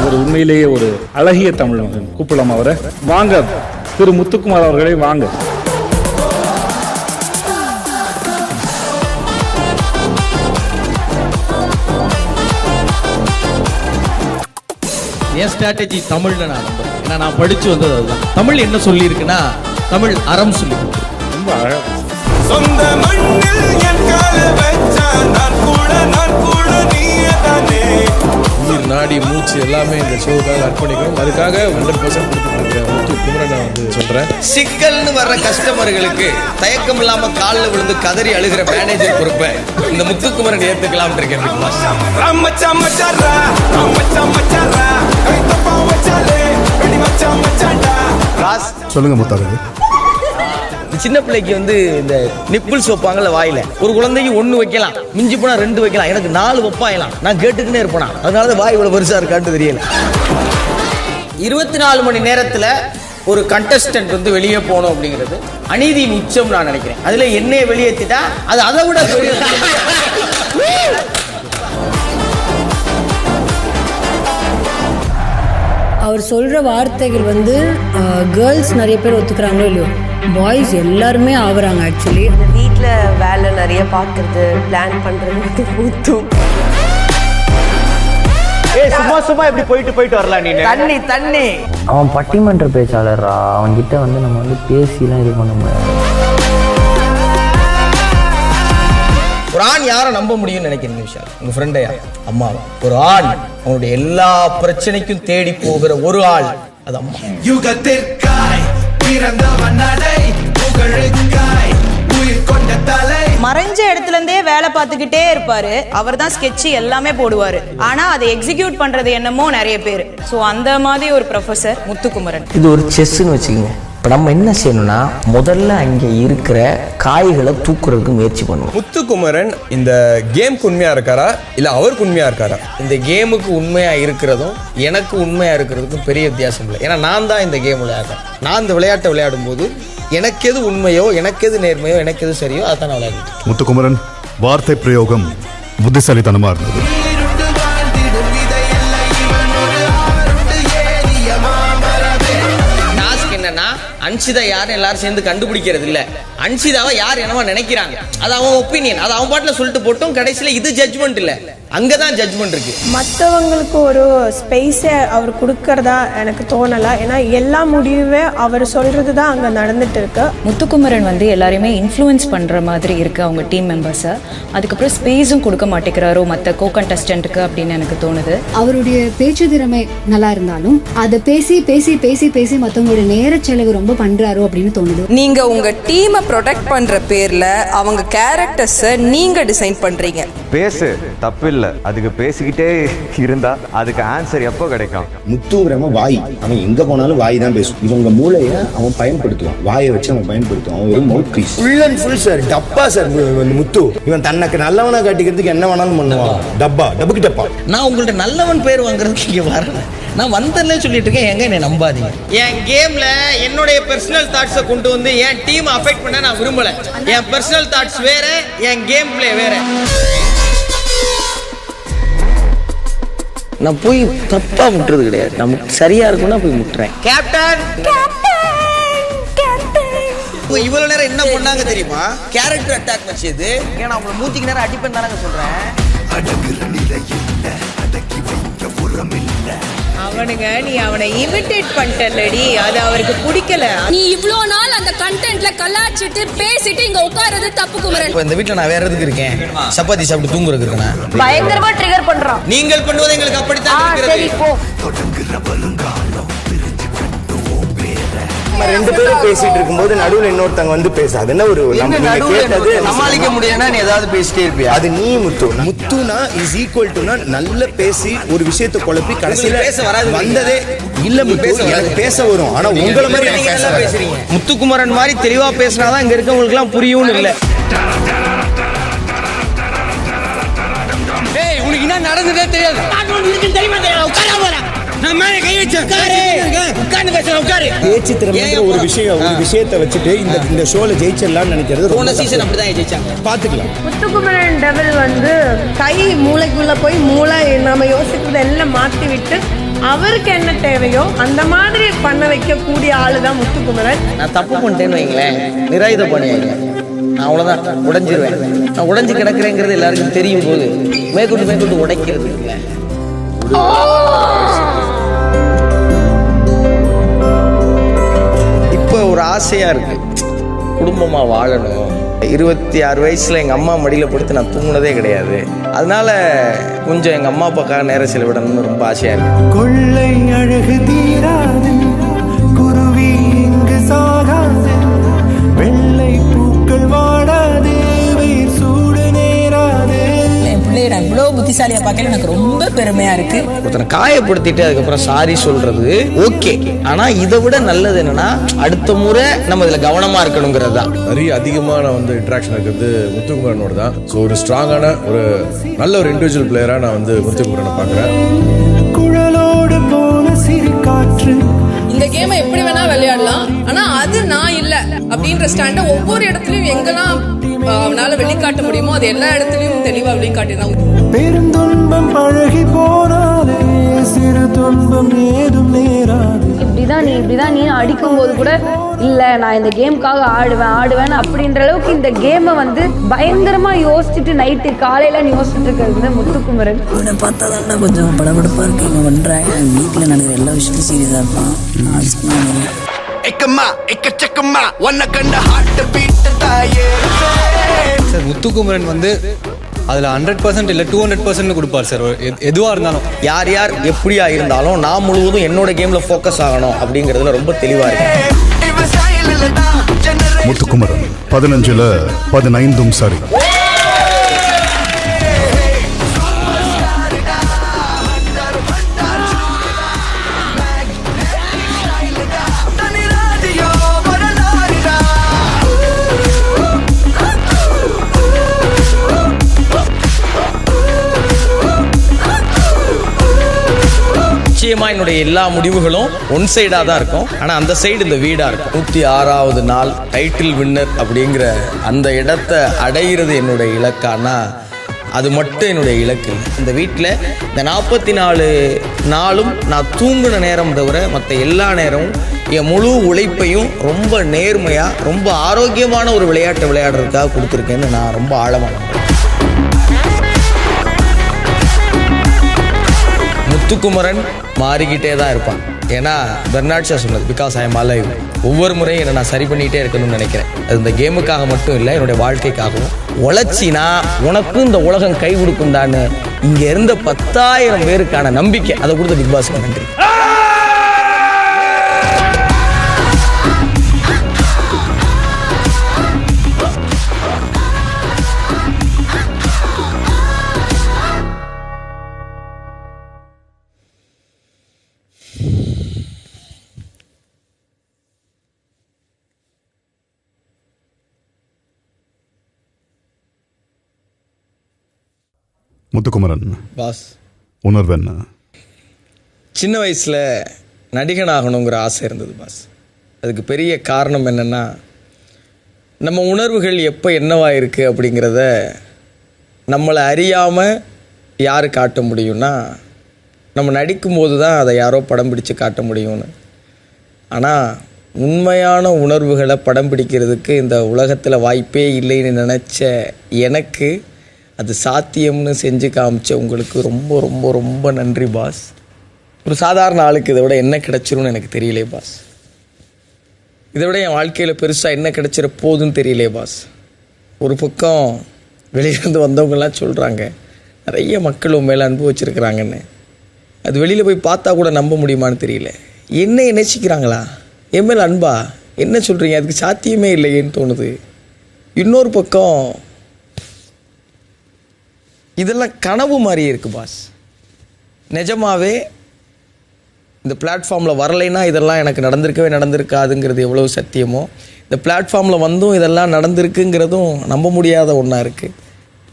இவர் உண்மையிலேயே ஒரு அழகிய தமிழ் மகன். கூப்பிடலாம் அவரை. வாங்க திரு முத்துக்குமார் அவர்களை வாங்க. என் ஸ்ட்ராட்டஜி தமிழ்ல நான் நம்புறேன். ஏன்னா நான் படிச்சு வந்தது அதுதான். தமிழ் என்ன சொல்லி இருக்குன்னா தமிழ் அறம் சொல்லி ரொம்ப அழகா. சொந்த மண்ணில் என் கால வச்சா நான் கூட நீயதானே. உயிர் நாடி மூச்சு எல்லாமே இந்த ஷோக்காக அர்ப்பணிக்கிறோம். அதுக்காக 100% கொடுத்துருக்கேன். முத்துக்குமரன் நான் வந்து சொல்றேன். சிக்கல்னு வர்ற கஸ்டமர்களுக்கு தயக்கம் இல்லாம காலில் விழுந்து கதறி அழுகிற மேனேஜர் பொறுப்பை இந்த முத்துக்குமரன் ஏத்துக்கலாம் இருக்கேன். சொல்லுங்க முத்தாக. சின்ன பிள்ளைக்கு வந்து இந்த நிப்பிள்ஸ் வைப்பாங்கல்ல வாயில, ஒரு குழந்தைக்கு 1 வைக்கலாம், மிஞ்சி போனா 2 வைக்கலாம், எனக்கு 4 வைப்பாயலாம். நான் கேட்டுக்கினே இருப்பேனா, அதனால வாய் இவ்வளவு பெருசா இருக்கான்னு தெரியல. 24 மணி நேரத்துல ஒரு கண்டஸ்டன்ட் வந்து வெளியே போகணும் அப்படிங்கிறது அநீதியின் உச்சம் நான் நினைக்கிறேன். அதுல என்னைய வெளியேற்றிட்டா அது அதை விட பெரிய. அவர் சொல்ற வார்த்தைகள் வந்து கேர்ள்ஸ் நிறைய பேர் ஒத்துக்கிறாங்களோ இல்லையோ, பாய்ஸ் எல்லாருமே ஆகுறாங்க. ஆக்சுவலி வீட்டில் வேலை நிறைய பார்க்கறது, பிளான் பண்ணுறது ஊத்தும். சும்மா எப்படி போயிட்டு வரலாம் நீ? தண்ணி அவன் பட்டிமன்ற பேச்சாளர்ரா. அவன்கிட்ட வந்து நம்ம வந்து பேசிலாம் இது பண்ண முடியாது. ஒரு ஆண் யாரை நம்ப முடியும்னு நினைக்கிறீங்க விஷயம்? உங்க ஃப்ரெண்டையா, அம்மாவா? ஒரு ஆண் அவனுடைய எல்லா பிரச்சனைக்கும் தேடி போகிற ஒரு ஆள் அது அம்மா. யுகத்திற்காய் பிறந்தவன் நடை புகழுக்காய் உயிர் கொண்ட தலை. மறைஞ்ச இடத்துல இருந்தே வேலை பார்த்துக்கிட்டே இருப்பாரு. அவர் தான் ஸ்கெட்ச் எல்லாமே போடுவாரு. ஆனா அதை எக்ஸிக்யூட் பண்றது என்னமோ நிறைய பேர். ஸோ அந்த மாதிரி ஒரு ப்ரொஃபசர் முத்துக்குமரன். இது ஒரு செஸ்ன்னு வச்சுக்கோங்க. இப்போ நம்ம என்ன செய்யணும்னா முதல்ல அங்கே இருக்கிற காய்களை தூக்குறதுக்கு முயற்சி பண்ணுவோம். முத்துக்குமரன் இந்த கேமுக்கு உண்மையா இருக்காரா இல்ல அவருக்கு உண்மையா இருக்காரா? இந்த கேமுக்கு உண்மையா இருக்கிறதும் எனக்கு உண்மையா இருக்கிறதுக்கும் பெரிய வித்தியாசம் இல்லை. ஏன்னா நான் தான் இந்த கேம் விளையாடுறேன். நான் இந்த விளையாட்டை விளையாடும் போது எனக்கு எது உண்மையோ, எனக்கு எது நேர்மையோ, எனக்கு எது சரியோ அதான் நான் விளையாடுறேன். முத்துக்குமரன் வார்த்தை பிரயோகம் புத்திசாலித்தனமா இருந்தது. என்னன்னா அன்சிதா யாரும் எல்லாரும் சேர்ந்து கண்டுபிடிக்கிறது இல்ல, அன்சிதாவை யார் என்னவோ நினைக்கிறாங்க. அது அவன் ஒப்பீனியன், அது அவன் பாட்டுல சொல்லிட்டு போட்டும். கடைசியில இது ஜட்ஜ்மெண்ட் இல்ல, அங்கதான் ஜட்ஜ்மெண்ட் இருக்கு. மற்றவங்களுக்கு ஒரு ஸ்பேஸை அவர் கொடுக்கறதா எனக்கு தோணல. ஏன்னா எல்லா முடிவுமே அவர் சொல்றது தான் அங்க நடந்துட்டு இருக்கு. முத்துக்குமரன் வந்து எல்லாரையுமே இன்ஃப்ளூயன்ஸ் பண்ற மாதிரி இருக்கு அவங்க டீம் மெம்பர்ஸை. அதுக்கப்புறம் ஸ்பேஸும் கொடுக்க மாட்டேங்கிறாரோ மற்ற கோ கண்டஸ்டன்ட்டுக்கு அப்படின்னு எனக்கு தோணுது. அவருடைய பேச்சு திறமை நல்லா இருந்தாலும் அதை பேசி பேசி பேசி பேசி மற்றவங்களுடைய நேர செலவு ரொம்ப பண்றாரோ அப்படின்னு தோணுது. நீங்க உங்க டீமை ப்ரொடெக்ட் பண்ற பேர்ல அவங்க கேரக்டர்ஸை நீங்க டிசைன் பண்றீங்க. பேசு தப்பு இல்ல, அதுக்கு பேசிக்கிட்டே இருந்தா அதுக்கு ஆன்சர் எப்போ கிடைக்கும்? முத்துங்கிறவன் வாய், அவன் எங்க போனாலும் வாய் தான் பேசும். இவங்க மூளைய அவன் பயன்படுத்துவான், வாயை வச்சு அவன் பயன்படுத்துவான். அவன் ஒரு mouth piece. Full and full sir டப்பா சார் முத்து. இவன் தனக்கு நல்லவனா காட்டிக்கிறதுக்கு என்ன வேணாலும் பண்ணுவான். டப்புக்கு டப்பா. நான் உங்கள்ட்ட நல்லவன் பேர் வாங்குறதுக்கு இங்க வரல. நான் வந்தேன்னே சொல்லிட்டு இருக்கேன். எங்க என்னை நம்பாதீங்க. என் கேம்ல என்னுடைய பர்சனல் தாட்ஸை கொண்டு வந்து என் டீம் அஃபெக்ட் பண்ண நான் விரும்பல. என் பர்சனல் தாட்ஸ் வேற, என் கேம் பிளே வேற. நான் போய் தப்பா முட்டுறது கிடையாது, நமக்கு சரியா இருக்கும்னா போய் முட்டுறேன். கேப்டன் இவ்வளவு நேரம் என்ன பண்ணாங்க தெரியுமா? கேரக்டர் அட்டாக் வச்சது. ஏன்னா அவங்கள மூஞ்சிக்கு நேரம் அடிப்பேன் தானங்க சொல்றேன். அவனுங்க நீ அவனை இமிட்டேட் பண்ணிட்டலடி, அது அவருக்கு பிடிக்கல. நீ இவ்ளோ நாள் அந்த கண்டென்ட்ல கலாச்சிட்டு பேசிட்டு இங்க உட்கார்றது தப்பு குமரன். இந்த வீட்டுல நான் வேற எதுக்கு இருக்கேன்? சப்பாத்தி சாப்பிட்டு தூங்குறதுக்கு இருக்கேன். பயங்கரமா ட்ரிகர் பண்றான். நீங்கள் பண்ணுவது எங்களுக்கு அப்படித்தான் இருக்கிறது. சரி போ. நம்ம 2 பேரும் பேசிட்டு இருக்கும்போது நடுவுல இன்னொருத்தங்க வந்து பேசாது. என்ன ஒரு கேட்டது சமாளிக்க முடியும்னா நீ ஏதாவது பேசிட்டே இருப்பியா? அது நீ முத்து. முத்துனா இஸ் ஈக்குவல் டுனா நல்ல பேசி ஒரு விஷயத்தை குழப்பி கடைசியில பேச வராது. வந்ததே இல்ல முத்து. எனக்கு பேச வரும், ஆனா உங்கள மாதிரி நீங்க நல்லா பேசுறீங்க. முத்துக்குமரன் மாதிரி தெளிவா பேசினாதான் இங்க இருக்கவங்களுக்கு எல்லாம் புரியும்னு இல்ல. உனக்கு என்ன நடந்ததே பேச்சு திறமைங்கிற ஒரு விஷயத்தை வச்சுட்டு இந்த ஷோல ஜெயிச்சிடலாம்னு நினைக்கிறது போன சீசன் அப்படிதான் ஜெயிச்சாங்க. பாத்துக்கலாம். முத்துக்குமரன் டெவில் வந்து கை மூளைக்குள்ள போய் மூளை நம்ம யோசிக்கிறத எல்லாம் மாற்றி விட்டு அவருக்கு என்ன தேவையோ அந்த மாதிரி பண்ண வைக்கக்கூடிய ஆளு தான் முத்துக்குமரன். நான் தப்பு பண்ணிட்டேன்னு வைங்களேன், நிராயுத பண்ணியாங்க, நான் அவ்வளோதான் உடைஞ்சிருவேன். நான் உடைஞ்சு கிடக்குறேங்கிறது எல்லாருக்கும் தெரியும் போது மேற்கொண்டு உடைக்கிறது இல்லை. இப்போ ஒரு ஆசையா இருக்கு, குடும்பமா வாழணும். 26 வயசுல எங்க அம்மா மடியில படுத்து நான் தூங்குனதே கிடையாது. அதனால கொஞ்சம் எங்க அம்மா அப்பாக்காக நேரம் செலவிடணும்னு ரொம்ப ஆசையா இருக்கு. கொள்ளை அழகு தீராது, குருவி இங்கு சாகாது, வெள்ளை பூக்கள் வாடாது, வெயில் சூடு நேராது. என் பிள்ளைய நான் இவ்வளவு புத்திசாலியா பார்க்கல, எனக்கு ரொம்ப பெருமையா இருக்கு. ஒருத்தனை காயப்படுத்திட்டு அதுக்கப்புறம் சாரி சொல்றது ஓகே, ஆனா இதை விட நல்லது என்னன்னா அடுத்த முறை நம்ம இதுல கவனமா இருக்கணுங்கிறது தான். நிறைய அதிகமான இன்ட்ராக்ஷன் இருக்கிறது முத்துக்குமரனோட தான். ஸோ ஒரு ஸ்ட்ராங்கான ஒரு நல்ல ஒரு இண்டிவிஜுவல் பிளேயரா நான் முத்துக்குமரனை பார்க்குறேன். குழலோடு போன சிறு காற்று. இந்த கேமை எப்படி வேணா விளையாடலாம், ஆனா அது நான் இல்ல அப்படின்ற ஸ்டாண்ட ஒவ்வொரு இடத்துலயும் எங்கெல்லாம் அவனால வெளிக்காட்ட முடியுமோ அது எல்லா இடத்துலயும் தெளிவா வெளிக்காட்டினான். பெருந்துன்பம் பழகி போனாலே சிறு துன்பம் ஏதும் நேராது. இப்படிதான் நீ அடிக்கும் போது கூட இல்ல நான் இந்த கேமுக்காக ஆடுவேன் அப்படின்ற அளவுக்கு இந்த கேமை வந்து பயங்கரமா யோசிச்சுட்டு நைட்டு காலையில யோசிச்சுட்டு இருக்கிறது முத்துக்குமரன். இவனை பார்த்தா தான் கொஞ்சம் படபடப்பா இருக்கு. இவன் பண்றாங்க வீட்டுல நடக்கிற எல்லா விஷயத்தையும் சீரியஸா இருப்பான். சார் முத்துக்குமரன் அதில் 100% இல்லை 200% கொடுப்பார் சார். எதுவாக இருந்தாலும் யார் யார் எப்படியா இருந்தாலும் நான் முழுவதும் என்னோட கேம்ல ஃபோக்கஸ் ஆகணும் அப்படிங்கிறதுல ரொம்ப தெளிவா இருக்கு. முத்துக்குமரன் 15ல் 15 சரி. நிச்சயமா என்னுடைய எல்லா முடிவுகளும் ஒன் சைடா தான் இருக்கும், ஆனா அந்த சைடு இந்த வீடா இருக்கும். 106வது நாள் டைட்டில் வின்னர் அப்படிங்கிற அந்த இடத்தை அடைகிறது என்னுடைய இலக்கானா அது மட்டும் என்னுடைய இலக்கு. இந்த வீட்டில் இந்த 44 நாளும் நான் தூங்குன நேரம் தவிர மற்ற எல்லா நேரமும் என் முழு உழைப்பையும் ரொம்ப நேர்மையாக ரொம்ப ஆரோக்கியமான ஒரு விளையாட்டை விளையாடுறதுக்காக கொடுத்துருக்கேன்னு நான் ரொம்ப ஆழமாக நம்புறேன். முத்துக்குமரன் மாறிக்கிட்டே தான் இருப்பான். ஏன்னா பெர்னாட் ஷா சொன்னது பிகாஸ் ஐ எம் அலைவ். ஒவ்வொரு முறையும் என்னை நான் சரி பண்ணிகிட்டே இருக்கணும்னு நினைக்கிறேன். அது இந்த கேமுக்காக மட்டும் இல்லை, என்னுடைய வாழ்க்கைக்காகவும். உழைச்சினா உனக்கும் இந்த உலகம் கை கொடுக்கும் தான்னு இங்கே இருந்த 10,000 பேருக்கான நம்பிக்கை அதை கொடுத்த பிக் பாஸ்க்கு நன்றி. முத்துக்குமரன் பாஸ், உணர்வு என்ன? சின்ன வயசில் நடிகனாகணுங்கிற ஆசை இருந்தது பாஸ். அதுக்கு பெரிய காரணம் என்னென்னா நம்ம உணர்வுகள் எப்போ என்னவாக இருக்குது அப்படிங்கிறத நம்மளை அறியாமல் யார் காட்ட முடியும்னா நம்ம நடிக்கும்போது தான் அதை யாரோ படம் பிடிச்சு காட்ட முடியும்னு. ஆனால் உண்மையான உணர்வுகளை படம் பிடிக்கிறதுக்கு இந்த உலகத்தில் வாய்ப்பே இல்லைன்னு நினச்ச எனக்கு அது சாத்தியம்னு செஞ்சு காமிச்ச உங்களுக்கு ரொம்ப ரொம்ப ரொம்ப நன்றி பாஸ். ஒரு சாதாரண ஆளுக்கு இதை விட என்ன கிடைச்சிரும்னு எனக்கு தெரியலே பாஸ். இதை விட என் வாழ்க்கையில் பெருசாக என்ன கிடைச்சிட போதுன்னு தெரியலே பாஸ். ஒரு பக்கம் வெளியிலேருந்து வந்தவங்கெல்லாம் சொல்கிறாங்க நிறைய மக்கள் உன் மேலே அன்பு வச்சுருக்கிறாங்கன்னு. அது வெளியில் போய் பார்த்தா கூட நம்ப முடியுமான்னு தெரியல. என்ன நேசிக்கிறாங்களா என் மேலே அன்பா? என்ன சொல்கிறீங்க? அதுக்கு சாத்தியமே இல்லையேன்னு தோணுது. இன்னொரு பக்கம் இதெல்லாம் கனவு மாதிரியே இருக்குது பாஸ். நிஜமாவே இந்த பிளாட்ஃபார்மில் வரலைன்னா இதெல்லாம் எனக்கு நடந்திருக்காதுங்கிறது எவ்வளோ சத்தியமோ, இந்த பிளாட்ஃபார்மில் வந்தும் இதெல்லாம் நடந்திருக்குங்கிறதும் நம்ப முடியாத ஒன்றா இருக்குது.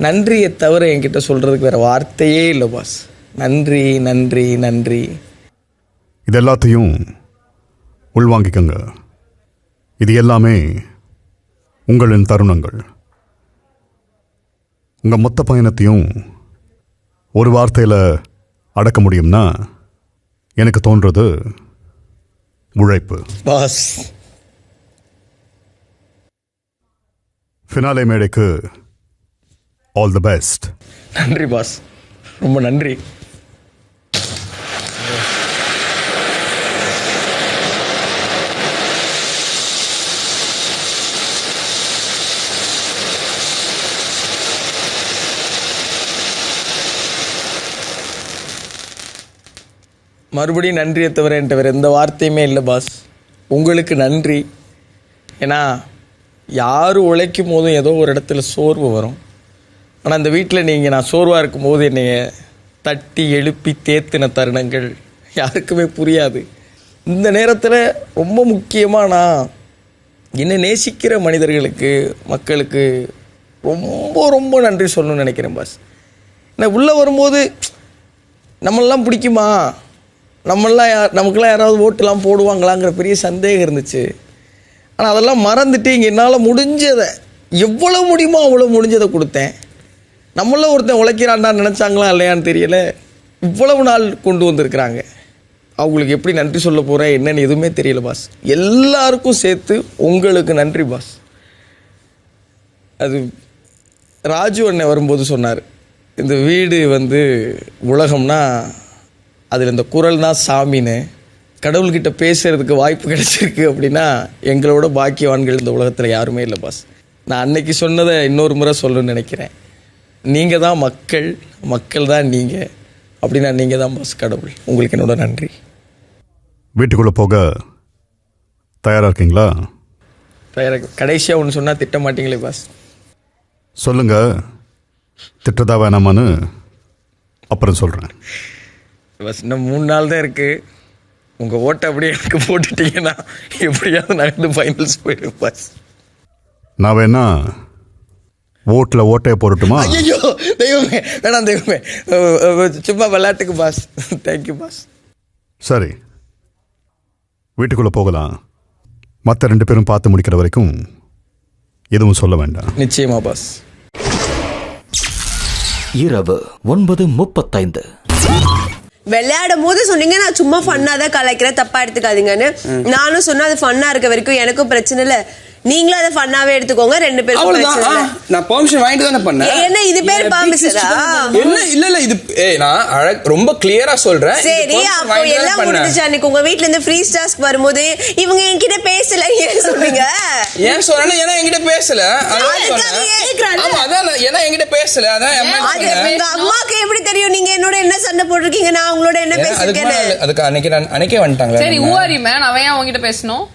நன்றியை தவிர என்கிட்ட சொல்கிறதுக்கு வேறு வார்த்தையே இல்லை பாஸ். நன்றி நன்றி நன்றி. இது எல்லாத்தையும் உள்வாங்கிக்கங்க. இது எல்லாமே உங்களின் தருணங்கள். உங்கள் மொத்த பயணத்தையும் ஒரு வார்த்தையில் அடக்க முடியும்னா எனக்கு தோன்றது உழைப்பு. பாஸ் ஃபினாலே மேடைக்கு ஆல் தி பெஸ்ட். நன்றி பாஸ், ரொம்ப நன்றி. மறுபடியும் நன்றியை தவிர என்கிட்ட வேறு எந்த வார்த்தையுமே இல்லை பாஸ். உங்களுக்கு நன்றி. ஏன்னா யார் உழைக்கும் போதும் ஏதோ ஒரு இடத்துல சோர்வு வரும். ஆனால் அந்த வீட்டில் நீங்கள் நான் சோர்வாக இருக்கும் போது என்னைய தட்டி எழுப்பி தேத்தின தருணங்கள் யாருக்குமே புரியாது. இந்த நேரத்தில் ரொம்ப முக்கியமாக நான் என்னை நேசிக்கிற மனிதர்களுக்கு, மக்களுக்கு ரொம்ப ரொம்ப நன்றி சொல்லணும்னு நினைக்கிறேன் பாஸ். நான் உள்ளே வரும்போது நம்மளாம் பிடிக்குமா, நமக்கெல்லாம் யாராவது ஓட்டுலாம் போடுவாங்களாங்கிற பெரிய சந்தேகம் இருந்துச்சு. ஆனால் அதெல்லாம் மறந்துட்டு இங்கே என்னால் முடிஞ்சதை எவ்வளோ முடியுமோ அவ்வளோ முடிஞ்சதை கொடுத்தேன். நம்மள ஒருத்தன் உழைக்கிறான்டான்னு நினச்சாங்களா இல்லையான்னு தெரியல. இவ்வளவு நாள் கொண்டு வந்திருக்கிறாங்க. அவங்களுக்கு எப்படி நன்றி சொல்ல போகிறேன் என்னன்னு எதுவுமே தெரியல பாஸ். எல்லாருக்கும் சேர்த்து உங்களுக்கு நன்றி பாஸ். அது ராஜு அண்ணன் வரும்போது சொன்னார், இந்த வீடு உலகம்னா அதில் இந்த குரல் தான் சாமின்னு. கடவுள்கிட்ட பேசுகிறதுக்கு வாய்ப்பு கிடைச்சிருக்கு அப்படின்னா எங்களோட பாக்கியவான்கள் இந்த உலகத்தில் யாருமே இல்லை பாஸ். நான் அன்னைக்கு சொன்னதை இன்னொரு முறை சொல்லணும்னு நினைக்கிறேன். நீங்கள் தான் மக்கள், மக்கள் தான் நீங்கள், அப்படின்னா நீங்கள் தான் பாஸ் கடவுள். உங்களுக்கு என்னோட நன்றி. வீட்டுக்குள்ளே போக தயாராக இருக்கீங்களா? தயாராக. கடைசியாக ஒன்று சொன்னால் திட்ட மாட்டீங்களே பாஸ்? சொல்லுங்க, திட்டதா வேணாமான்னு அப்புறம் சொல்கிறேன் பஸ். இன்னும் 3 நாள் தான் இருக்குது. உங்கள் ஓட்டை அப்படியே எனக்கு போட்டுட்டீங்கன்னா எப்படியாவது நகர்ந்து ஃபைனல்ஸ் போயிடும் பாஸ். நான் வேணா ஓட்டில் ஓட்டையை போடட்டுமா? ஐயோ தெய்வமே, வேணாம் தெய்வமே, சும்மா விளையாட்டுக்கு பாஸ். Thank you boss. சரி, வீட்டுக்குள்ளே போகலாம். மற்ற 2 பேரும் பார்த்து முடிக்கிற வரைக்கும் எதுவும் சொல்ல வேண்டாம். நிச்சயமா பாஸ். இரவு 9:35. விளையாடும் போது சொன்னீங்க நான் சும்மா ஃபன்னா தான் கலாய்க்கிறேன், தப்பா எடுத்துக்காதீங்கன்னு. நானும் சொன்னா அது ஃபன்னா இருக்க வரைக்கும் எனக்கும் பிரச்சனை இல்லை. நீங்களும் அதை ஃபன்னாவே எடுத்துக்கோங்க. 2 பேரும் நான் பெர்மிஷன் வாங்கிட்டு தானே பண்ணேன். என்ன இது பேர் பெர்மிஷனா? என்ன இல்ல இது நான் ரொம்ப கிளியரா சொல்றேன். சரி, அப்போ எல்லாம் முடிஞ்சுச்சு. அன்னைக்கு உங்க வீட்ல இருந்து ஃப்ரீ டாஸ்க் வரும்போது இவங்க என்கிட்ட பேசல ஏன் சொன்னீங்க? ஏன் சொன்னா ஏன்னா என்கிட்ட பேசல. ஆமா அதான் ஏன்னா என்கிட்ட பேசல. அதான் உங்க அம்மாக்கு எப்படி தெரியும் நீங்க என்னோட என்ன சண்டை போட்டுருக்கீங்க, நான் உங்களோட என்ன பேசிருக்கேன்? அதுக்கு அன்னைக்கே வந்துட்டாங்க. சரி ஊவாரி மேன், அவன் ஏன் உங்ககிட்ட பேசணும்?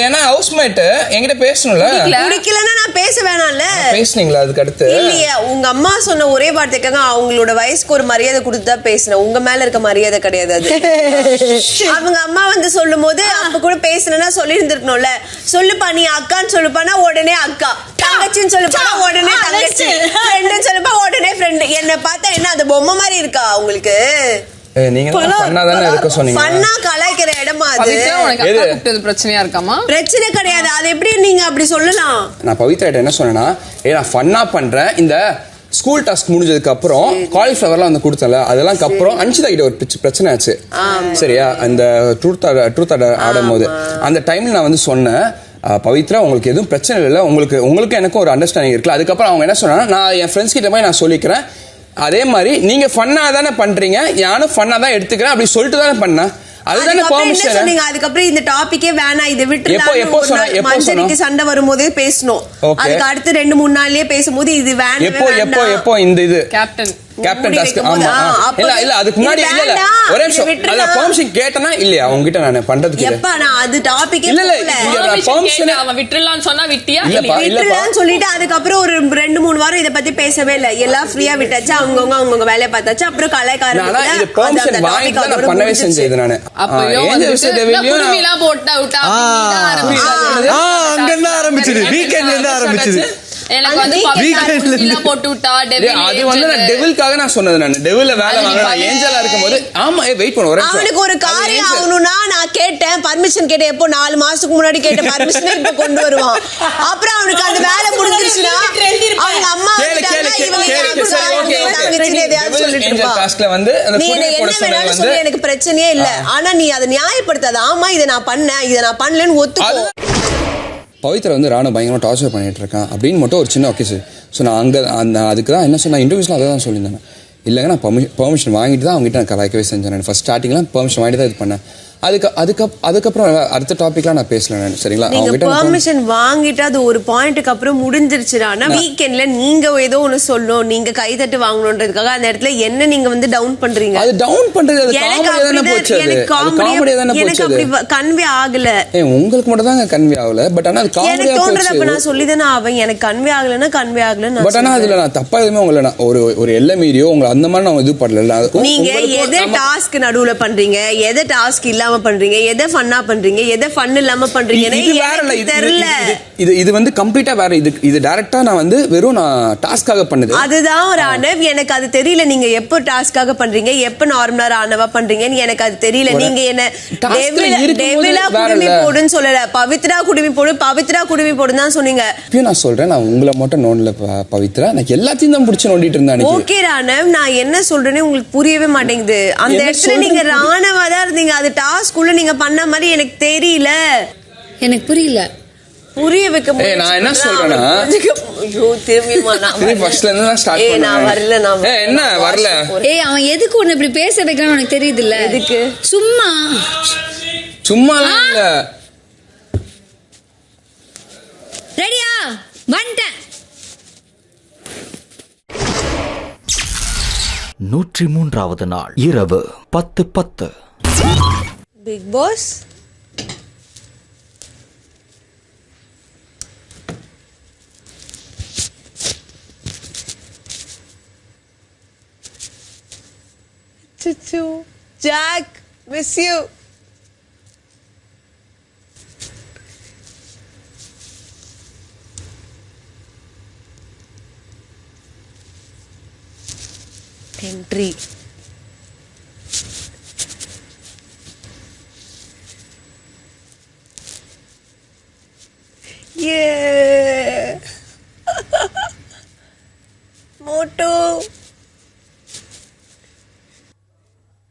ஏன்னா ஹவுஸ்மேட் என்கிட்ட பேசணும்ல. பிடிக்கலன்னா நான் பேச வேணாம்ல. பேசுனீங்களா அதுக்கு அடுத்து? இல்லையா, உங்க அம்மா சொன்ன ஒரே வார்த்தைக்காக அவங்களோட வயசுக்கு ஒரு மரியாதை கொடுத்து தான் பேசினேன். உங்க மேல இருக்க மரியாதை கிடையாது அது. அவங்க அம்மா சொல்லும் போது அப்ப கூட பேசணும்னா சொல்லி இருந்திருக்கணும்ல. சொல்லுப்பா நீ அக்கான்னு சொல்லுப்பானா உடனே அக்கா, தங்கச்சின்னு சொல்லுப்பா உடனே தங்கச்சி, ஃப்ரெண்டுன்னு சொல்லுப்பா உடனே ஃப்ரெண்டு. என்ன பார்த்தா என்ன அந்த பொம்மை மாதிரி இருக்கா உங்களுக்கு? நீங்க ஃபன்னா தான இருக்க சொன்னீங்க. ஃபன்னா கலாய்க்கிற இடமா அது? உனக்கு அக்கா கூப்பிட்டது பிரச்சனையா இருக்காமா? பிரச்சனை கிடையாது. அது எப்படி நீங்க அப்படி சொல்லலாம்? நான் பவித்ரா என்ன சொன்னேன்னா, நான் ஃபன்னா பண்றேன். இந்த ஸ்கூல் டாஸ்க் முடிஞ்சதுக்கு அப்புறம் காலிஃப்ளவர்லாம் கொடுத்தல, அதெல்லாம் அப்புறம் அன்ஷிதா கிட்ட ஒரு பிரச்சனை ஆச்சு. சரியா, அந்த ட்ரூத் ஆடும் போது அந்த டைம்ல நான் சொன்னேன், பவித்ரா உங்களுக்கு எதுவும் பிரச்சனை இல்லை, உங்களுக்கு எனக்கும் ஒரு அண்டர்ஸ்டாண்டிங் இருக்குல்ல. அதுக்கப்புறம் அவங்க என்ன சொன்னா, நான் என் ஃப்ரெண்ட்ஸ் கிட்ட போய் நான் சொல்லிக்கிறேன், அதே மாதிரி நீங்க ஃபன்னா தானே பண்றீங்க, நானும் ஃபன்னா தான் எடுத்துக்கிறேன் அப்படி சொல்லிட்டு தானே பண்ணேன். அதுதானே பெர்மிஷன் சொன்னீங்க. அதுக்கப்புறம் இந்த டாபிக்கே வேணாம், இதை விட்டு மஞ்சரிக்கு சண்டை வரும்போது பேசணும். அதுக்கு அடுத்து 2-3 நாள்லயே பேசும்போது இது வேணாம். எப்போ இந்த இது கேப்டன் டாஸ்க். ஆமா இல்ல அதுக்கு முன்னாடி இல்ல ஒரே நிமிஷம் அத பெர்மிஷன் கேட்டனா இல்லையா அவங்க கிட்ட நான் பண்றதுக்கு? எப்ப நான் அது டாபிக்கே இல்ல பெர்மிஷன் அவன் விட்டுறலாம்னு சொன்னா விட்டியா? விட்டுறலாம்னு சொல்லிட்டு அதுக்கு அப்புறம் ஒரு 2-3 வாரம் இத பத்தி பேசவே இல்ல. எல்லாம் ஃப்ரீயா விட்டாச்சு, அவங்க வேலைய பார்த்தாச்சு. அப்புறம் கலைக்காரங்க இது பெர்மிஷன் வாங்கி தான் நான் பண்ணவே செஞ்சது. நானு அப்பயோ குருமிலாம் போட்டா விட்டா அங்க என்ன ஆரம்பிச்சது? வீக்கெண்ட்ல இருந்து ஆரம்பிச்சது. எனக்கு வந்து போட்டு விட்டா அது வந்து நான் டெவில்காக நான் சொன்னது. நான் டெவில்ல வேலை வாங்குறேன் ஏஞ்சலா இருக்கும்போது. ஆமா வெயிட் பண்ணு ஒரு நிமிஷம். அவனுக்கு ஒரு காரியம் ஆகணும்னா நான் கேட்டேன் பர்மிஷன் கேட்டேன். எப்போ 4 மாசத்துக்கு முன்னாடி கேட்ட பர்மிஷன் இப்ப கொண்டு வருவான். அப்புறம் அவனுக்கு அந்த வேலை முடிஞ்சிருச்சுனா அவங்க அம்மா எனக்கு பிரச்சனையே இல்ல. ஆனா நீ அதை நியாயப்படுத்தாத. ஆமா இதை நான் பண்ணேன் இதை நான் பண்ணலன்னு ஒத்துக்கோ. பவித்ரா வந்து ராணு பயங்கரமாக டார்ச்சர் பண்ணிட்டு இருக்கான் அப்படின்னு மட்டும் ஒரு சின்ன ஓகே சார். ஸோ நான் அங்கே அதுக்கு தான் என்ன சொன்னேன் இன்டர்வியூஸில் அதை தான் சொல்லியிருந்தேன். இல்லைங்க நான் பெர்மிஷன் வாங்கிட்டு தான் அவங்ககிட்ட நான் கலாய்க்கவே செஞ்சேன். நான் ஃபர்ஸ்ட் ஸ்டார்டிங்லாம் பெர்மிஷன் வாங்கிட்டு தான் இது பண்ணேன். அதுக்கப்புறம் அடுத்த டாபிக்லாம் நான் பேசல. நான் சரிங்களா நீங்க பெர்மிஷன் வாங்கிட்டு அது ஒரு பாயிண்ட்க்கு அப்புறம் முடிஞ்சிருச்சுனா வீக்கெண்ட்ல நீங்க ஏதோ ஒன்னு சொல்லணும் நீங்க கைதட்டு வாங்கணும்ன்றதுக்காக அந்த இடத்துல என்ன நீங்க வந்து டவுன் பண்றீங்க. அது டவுன் பண்றது அது காமெடியா தான போச்சு. அது காமெடியா தான போச்சு. எனக்கு அப்படி கன்வே ஆகல. உங்களுக்கு மட்டும் தான் கன்வே ஆகல. பட் ஆனா அது காமெடியா போச்சு. எனக்கு தோன்றது அப்ப நான் சொல்லிதானே அவன் எனக்கு கன்வே ஆகலனா கன்வே ஆகலனா. பட் ஆனா அதுல நான் தப்பா எதுமே உங்களை நான் ஒரு எல்லை மீறியோ உங்களை அந்த மாதிரி நான் இது பண்ணல. நீங்க எதை டாஸ்க் நடுவுல பண்றீங்க எதை டாஸ்க் இல்லாம பண்றீங்க எதை ஃபன்னா பண்றீங்க எதை ஃபன் இல்லாம பண்றீங்கன்னு எனக்கு தெரியல. இது வந்து கம்ப்ளீட்டா வேற. இது டைரக்டா நான் வந்து வெறும் நான் டாஸ்காக பண்ணது. அதுதான் ராணவ் எனக்கு அது தெரியல. நீங்க எப்போ டாஸ்காக பண்றீங்க எப்ப நார்மலா ராணவா பண்றீங்கன்னு எனக்கு அது தெரியல. நீங்க என்ன டெவிலா குடுமி போடுன்னு சொல்லல. பவித்ரா குடுமி போடுன்னு தான் சொன்னீங்க. இப்பயும் நான் சொல்றேன் நான் உங்களை மட்டும் நோண்டல பவித்ரா. நான் எல்லாத்தையும் தான் பிடிச்சி நோண்டிட்டு இருந்தேன். ஓகே ராணவ் நான் என்ன சொல்றேன்னு உங்களுக்கு புரியவே மாட்டேங்குது. அந்த இடத்துல நீங்க ராணவா தான் இருந்தீங்க. அது டாஸ்க் உள்ள நீங்க பண்ண மாதிரி எனக்கு தெரியல. எனக்கு புரியல. புரிய வைக்க முடியல. நான் என்ன சொல்றேன்னா ஐயோ திரும்பிமா நான் ஃபர்ஸ்ட்ல இருந்து தான் ஸ்டார்ட் பண்ணேன். நான் வரல நான் என்ன வரல. அவன் எதுக்கு உன்னை இப்படி பேச வைக்கறான்னு உனக்கு தெரியுது இல்ல? எதுக்கு? சும்மாலாம் இல்ல. ரெடியா வந்துட்டேன். 103வது நாள் இரவு 10:10. Bigg Boss Jack miss you. Entry motto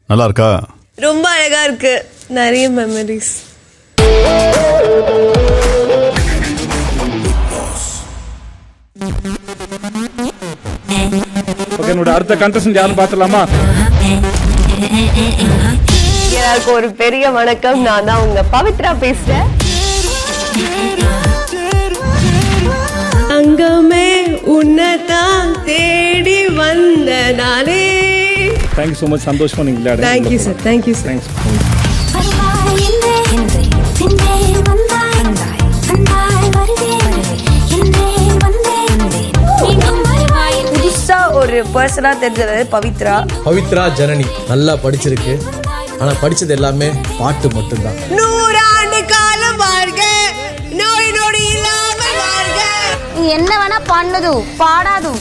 நல்லா இருக்கா? ரொம்ப அழகா இருக்கு. நிறைய மெமரிஸ். ஓகே என்னோட அடுத்த கண்டஸ்டன்ட் யாரும் பார்த்துடலாமா? எல்லாருக்கும் ஒரு பெரிய வணக்கம். நான் தான் உங்க பவித்ரா பேசுறேன். அங்கமே உன்னதான் தேடி வந்த நானே. Thank you so much. சந்தோஷமா நீங்க விளையாடுங்க. Thank you sir. Thank you sir. Thanks. புதுசா ஒரு பர்சனா தெரிஞ்சது பவித்ரா ஜனனி நல்லா படிச்சிருக்கு. ஆனா படிச்சது எல்லாமே பாட்டு மட்டும்தான். 100 ஆண்டு காலம் வாழ்க நோய் நொடி இல்லாம வாழ்க. நீ என்ன வேணா பண்ணது பாடாது.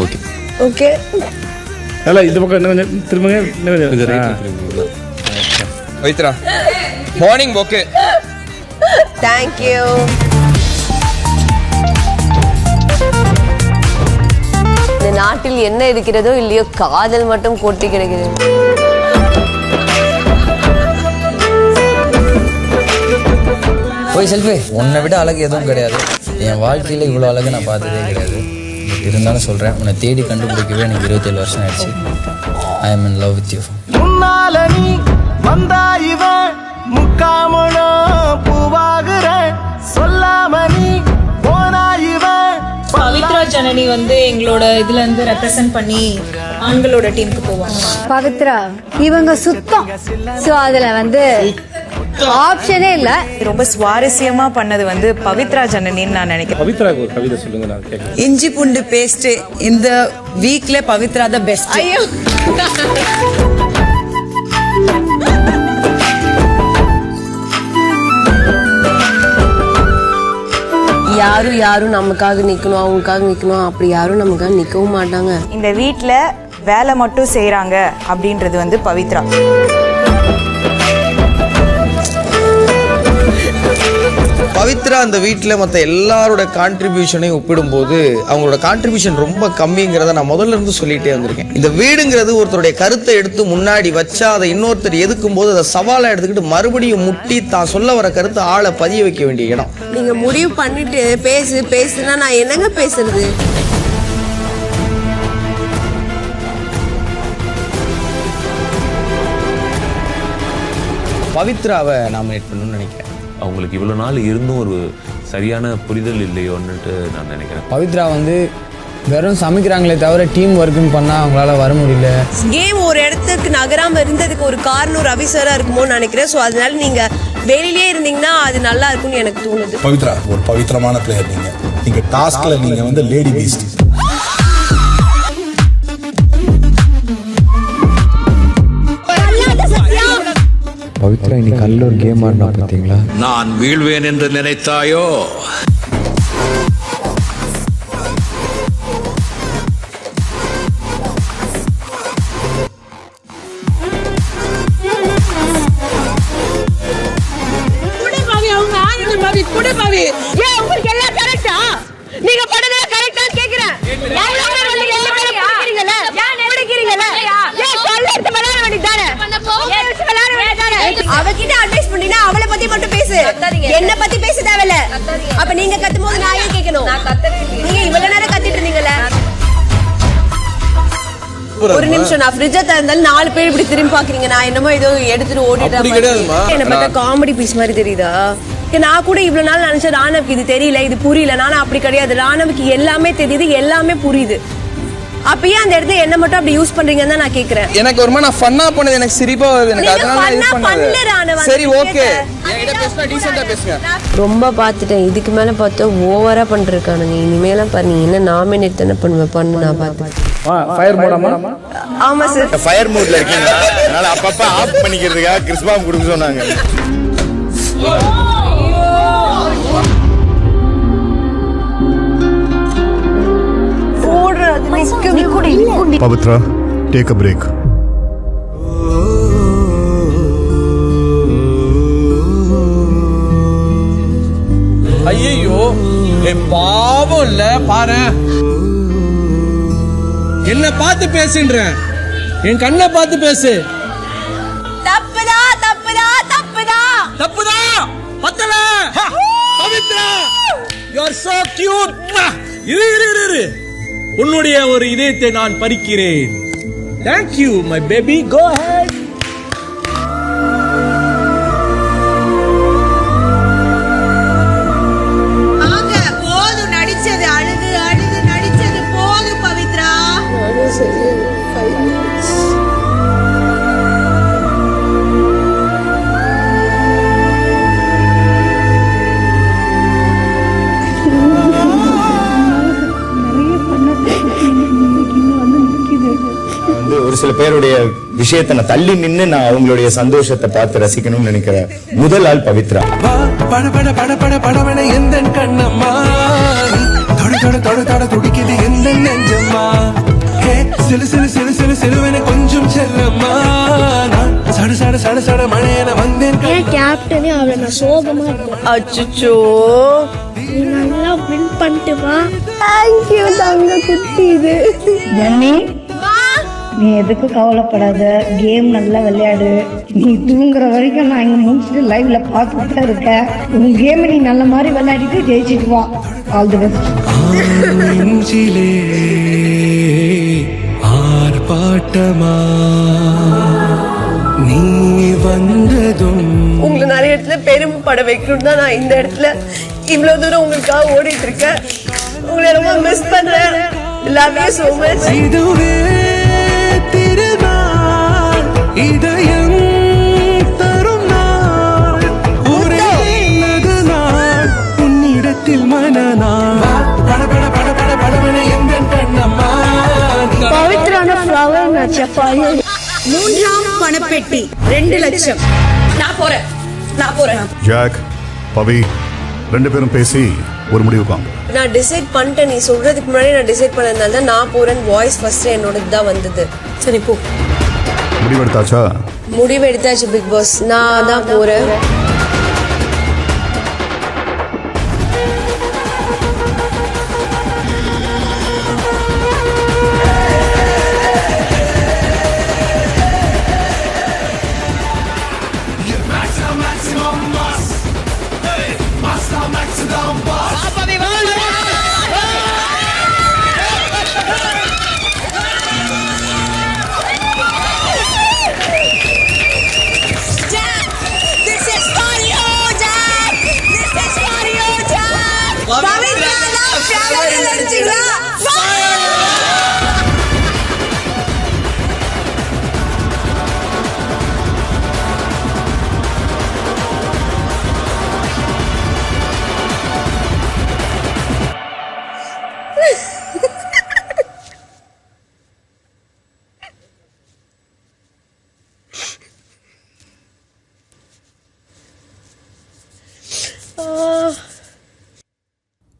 ஓகே ஓகே இல்ல இந்த பக்கம் என்ன திரும்பங்க. Pavithra morning okay. Thank you. இந்த நாட்டில் என்ன இருக்கிறதோ இல்லையோ காதல் மட்டும் கொட்டி கிடக்கிறது. போய் செல்ஃபி உன்னை விட அழகு எதுவும் கிடையாது. என் வாழ்க்கையில் இவ்வளோ அழகு நான் பார்த்ததே கிடையாது. இருந்தாலும் சொல்கிறேன் உன்னை தேடி கண்டுபிடிக்கவே எனக்கு 27 வருஷம் ஆயிடுச்சு. I am in love with you. முன்னால நீ வந்தா இவன் முக்காமனோ பூவாகுற சொல்லாம நீ போனா இவன். பவித்ரா ஜனனி வந்து எங்களோட இதுல இருந்து ரெப்ரசென்ட் பண்ணி ஆண்களோட டீமுக்கு போவாங்க. பவித்ரா இவங்க சுத்தம். ஸோ அதில் வந்து ஆப்ஷனே இல்ல. ரொம்ப சுவாரஸ்யமா பண்ணது வந்து பவித்ரா ஜனனின்னு நான் நினைக்கிறேன். பவித்ராக்கு ஒரு கவிதை சொல்லுங்க நான் கேட்கிறேன். இஞ்சி பூண்டு பேஸ்ட் இந்த வீக்ல பவித்ரா த பெஸ்ட். ஐயோ யாரும் நமக்காக நிக்கணும் அவங்களுக்காக நிக்கணும் அப்படி யாரும் நமக்காக நிக்கவும் மாட்டாங்க. இந்த வீட்ல வேலை மட்டும் செய்யறாங்க அப்படின்றது வந்து பவித்ரா. பவித்ரா அந்த வீட்டில் மற்ற எல்லாரோட கான்ட்ரிபியூஷனையும் ஒப்பிடும்போது அவங்களோட கான்ட்ரிபியூஷன் ரொம்ப கம்மிங்கிறத நான் முதல்ல இருந்து சொல்லிட்டே வந்திருக்கேன். இந்த வீடுங்கிறது ஒருத்தருடைய கருத்தை எடுத்து முன்னாடி வச்சா அதை இன்னொருத்தர் எதுக்கும் போது அதை சவாலாக எடுத்துக்கிட்டு மறுபடியும் முட்டி தான் சொல்ல வர கருத்தை ஆளை பதிய வைக்க வேண்டிய இடம். நீங்க முடிவு பண்ணிட்டு பேசுனா நான் என்னங்க பேசுறது? பவித்ராவை நாமினேட் பண்ணணும்னு நினைக்கிறேன். அவங்களுக்கு இவ்வளோ நாள் இருந்தும் ஒரு சரியான புரிதல் இல்லையோன்னுட்டு நான் நினைக்கிறேன். பவித்ரா வந்து வெறும் சமைக்கிறாங்களே தவிர டீம் ஒர்க்குன்னு பண்ணால் அவங்களால வர முடியல. கேம் ஒரு இடத்துக்கு நகராம இருந்ததுக்கு ஒரு காரணம் ரவி சாரா இருக்குமோன்னு நினைக்கிறேன். ஸோ அதனால நீங்க வெளியிலேயே இருந்தீங்கன்னா அது நல்லா இருக்கும்னு எனக்கு தோணுது. பவித்ரா ஒரு பவித்திரமான பிளேயர். நீங்க டாஸ்க்ல நீங்க வந்து லேடி பீஸ்ட். பவித்ரா இன்னைக்கு நல்ல ஒரு கேம் ஆடினா பார்த்தீங்களா? நான் வீழ்வேன் என்று நினைத்தாயோ? உங்களுக்கு எல்லாம் கரெக்டா? நீங்க பண்ணதே கரெக்டா கேக்குறேன். அவகிட்ட அட்வைஸ் பண்ணீங்கன்னா அவளை பத்தி மட்டும் பேசு, என்ன பத்தி பேச தேவையில்ல. அப்ப நீங்க கத்தும் போது நான் ஏன் கேட்கணும்? நீங்க இவ்வளவு நேரம் கத்திட்டு இருந்தீங்கல்ல. ஒரு நிமிஷம், நான் ஃப்ரிட்ஜை திறந்தாலும் 4 பேர் இப்படி திரும்பி பாக்குறீங்க. நான் என்னமோ ஏதோ எடுத்துட்டு ஓடிட்டேன். என்ன பார்த்தா காமெடி பீஸ் மாதிரி தெரியுதா? நான் கூட இவ்வளவு நாள் நினைச்சேன் ராணவுக்கு இது தெரியல, இது புரியல. நானும் அப்படி கிடையாது. ராணவுக்கு எல்லாமே தெரியுது, எல்லாமே புரியுது. அப்பயே அந்த இடத்துல என்ன மட்டும் அப்படி யூஸ் பண்றீங்கன்னு தான் நான் கேக்குறேன். எனக்கு ஒருமா நான் ஃபன்னா பண்ணது எனக்கு சிரிப்பா வருது. எனக்கு அதனால நான் யூஸ் பண்ணல. சரி ஓகே, என்கிட்ட பேசினா டீசென்ட்டா பேசுங்க. ரொம்ப பார்த்துட்டேன். இதுக்கு மேல பார்த்தா ஓவரா பண்ணிருக்கானுங்க. இனிமேலாம் பாருங்க என்ன நாமினேட் தானே பண்ணு. நான் பார்த்தேன். ஃபயர் மோடாமா? ஆமா சார், ஃபயர் மோட்ல இருக்கீங்க. அதனால அப்பப்ப ஆஃப் பண்ணிக்கிறதுக்காக கிறிஸ்பாம் கொடுக்க சொன்னாங்க. Pavitra, take a break. ஐயோ பாவம் இல்ல பாரு, என்ன பார்த்து பேசுன்றேன், என் கண்ணை பார்த்து பேசு. தப்புதா தப்புதா தப்புதா தப்புதா பத்தல. Pavithra you are so cute. இரு உன்னுடைய ஒரு இதயத்தை நான் பறிக்கிறேன். Thank you my baby, go ahead. போதும் நடிச்சது, அழுது நடிச்சது போதும் பவித்ரா. ஒரு சில பேருடைய விஷயத்தை நான் தள்ளி நின்று நான் அவங்களுடைய சந்தோஷத்தை பார்த்து ரசிக்கணும்னு நினைக்கிறேன். முதல் ஆள் பவித்ரா. பட பட பட படவன எந்த கண்ணம்மா, தொட துடிக்குது எந்த நெஞ்சம்மா, சிலுவன கொஞ்சம் செல்லம்மா, சட சட சட சட மழையன வந்தேன். கேப்டனே அவளை நான் சோகமா இருக்கேன். அச்சோ நீ நல்லா வின் பண்ணிட்டு வா. தேங்க்யூ தங்க குட்டி. இது ஜன்னி, நீ எதுக்கும் கவலைப்படாத. கேம் நல்லா விளையாடு. நீ தூங்குற வரைக்கும் நான் இங்க முடிச்சுட்டு லைவ்ல பார்த்துட்டு தான் இருக்கேன். உன் கேம் நீ நல்ல மாதிரி விளையாடிட்டு ஜெயிச்சுட்டு வா. All the best. ஆர்ப்பாட்டமா நீ வந்ததும் உங்களை நிறைய இடத்துல பெருமைப்பட வைக்கணும் தான் நான் இந்த இடத்துல இவ்வளவு தூரம் உங்களுக்காக ஓடிட்டு இருக்கேன். உங்களை ரொம்ப மிஸ் பண்றேன். Love you so much. இதுவே திருநாள், இதயம் தரும் நாள், ஒரே நாள், உன்னிடத்தில் மனநாள். பட பட பட பட படவன எந்த கண்ணம்மா. பவித்ரான ஃப்ளவர் மேட்ச் ஃபயர். 3ஆம் பணப்பெட்டி 2 லட்சம். நான் போறேன். ஜாக், பவி 2 பேரும் பேசி ஒரு முடிவுக்கு வாங்க. நான் டிசைட் பண்ணிட்டேன். நீ சொல்றதுக்கு முன்னாடி நான் டிசைட் பண்ணதுனால தான் நான் போறேன். வாய்ஸ் ஃபர்ஸ்ட் என்னோடது தான் வந்தது. சரி போ. முடிவெடுத்தாச்சா? முடிவு எடுத்தாச்சு பிக் பாஸ். நான் தான் போறேன்.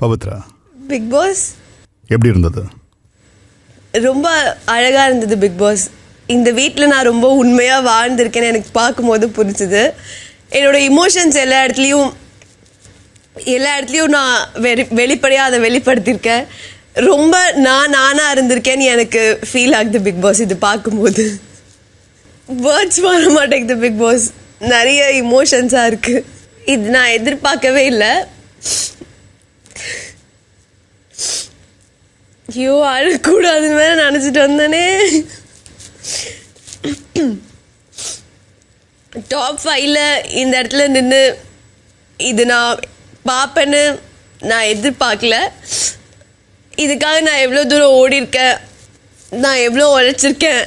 பவித்ரா, பிக் பாஸ் எப்படி இருந்தது? ரொம்ப அழகா இருந்தது பிக் பாஸ். இந்த வீட்டில் நான் ரொம்ப உண்மையாக வாழ்ந்திருக்கேன்னு எனக்கு பார்க்கும்போது புரிஞ்சுது. என்னோட இமோஷன்ஸ் எல்லா இடத்துலையும் நான் வெளிப்படையாக அதை வெளிப்படுத்தியிருக்கேன். ரொம்ப நானாக இருந்திருக்கேன்னு எனக்கு ஃபீல் ஆகுது பிக் பாஸ். இது பார்க்கும்போது வேர்ட்ஸ் வர மாட்டேங்குது பிக் பாஸ். நிறைய இமோஷன்ஸாக இருக்குது. இது நான் எதிர்பார்க்கவே இல்லை. ஐயோ அழக்கூடாதுன்னு வேற நினச்சிட்டு வந்தானே. டாப் 5ல இந்த இடத்துல நின்று இது நான் பார்ப்பேன்னு நான் எதிர்பார்க்கல. இதுக்காக நான் எவ்வளோ தூரம் ஓடிருக்கேன், நான் எவ்வளோ உழைச்சிருக்கேன்,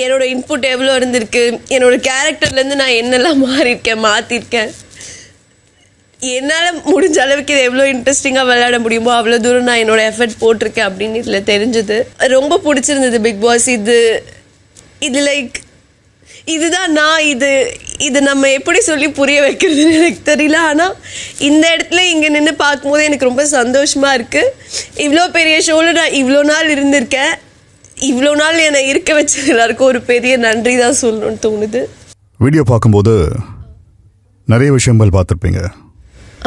என்னோட இன்புட் எவ்வளோ இருந்திருக்கு, என்னோட கேரக்டர்லேருந்து நான் என்னெல்லாம் மாற்றிருக்கேன். என்னால் முடிஞ்ச அளவுக்கு இது எவ்வளோ இன்ட்ரெஸ்டிங்காக விளையாட முடியுமோ அவ்வளோ தூரம் நான் என்னோட எஃபர்ட் போட்டிருக்கேன் அப்படின்னு இதில் தெரிஞ்சது. ரொம்ப பிடிச்சிருந்தது பிக் பாஸ். இது லைக் இதுதான் நான் இது நம்ம எப்படி சொல்லி புரிய வைக்கிறதுன்னு எனக்கு தெரியல. ஆனால் இந்த இடத்துல இங்கே நின்று பார்க்கும்போது எனக்கு ரொம்ப சந்தோஷமாக இருக்குது. இவ்வளோ பெரிய ஷோவில் நான் இவ்வளோ நாள் இருந்திருக்கேன். இவ்வளோ நாள் என்னை இருக்க வச்ச எல்லாருக்கும் ஒரு பெரிய நன்றி தான் சொல்லணும்னு தோணுது. வீடியோ பார்க்கும்போது நிறைய விஷயங்கள் பார்த்துருப்பீங்க.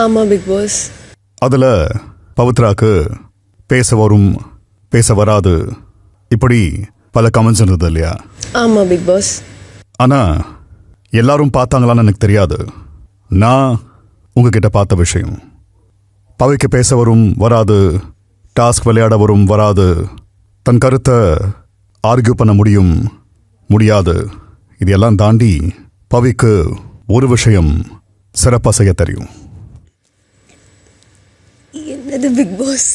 ஆமாம் பிக் பாஸ். அதில் பவித்ராக்கு பேச வரும், பேச வராது, இப்படி பல கமெண்ட்ஸ் இருந்தது இல்லையா? ஆமாம் பிக் பாஸ். ஆனால் எல்லாரும் பார்த்தாங்களான்னு எனக்கு தெரியாது. நான் உங்ககிட்ட பார்த்த விஷயம், பவிக்கு பேச வரும் வராது, டாஸ்க் விளையாட வரும் வராது, தன் கருத்தை ஆர்கியூ பண்ண முடியாது, இதெல்லாம் தாண்டி பவிக்கு ஒரு விஷயம் சிறப்பாக செய்ய தெரியும். என்னது பிக் பாஸ்?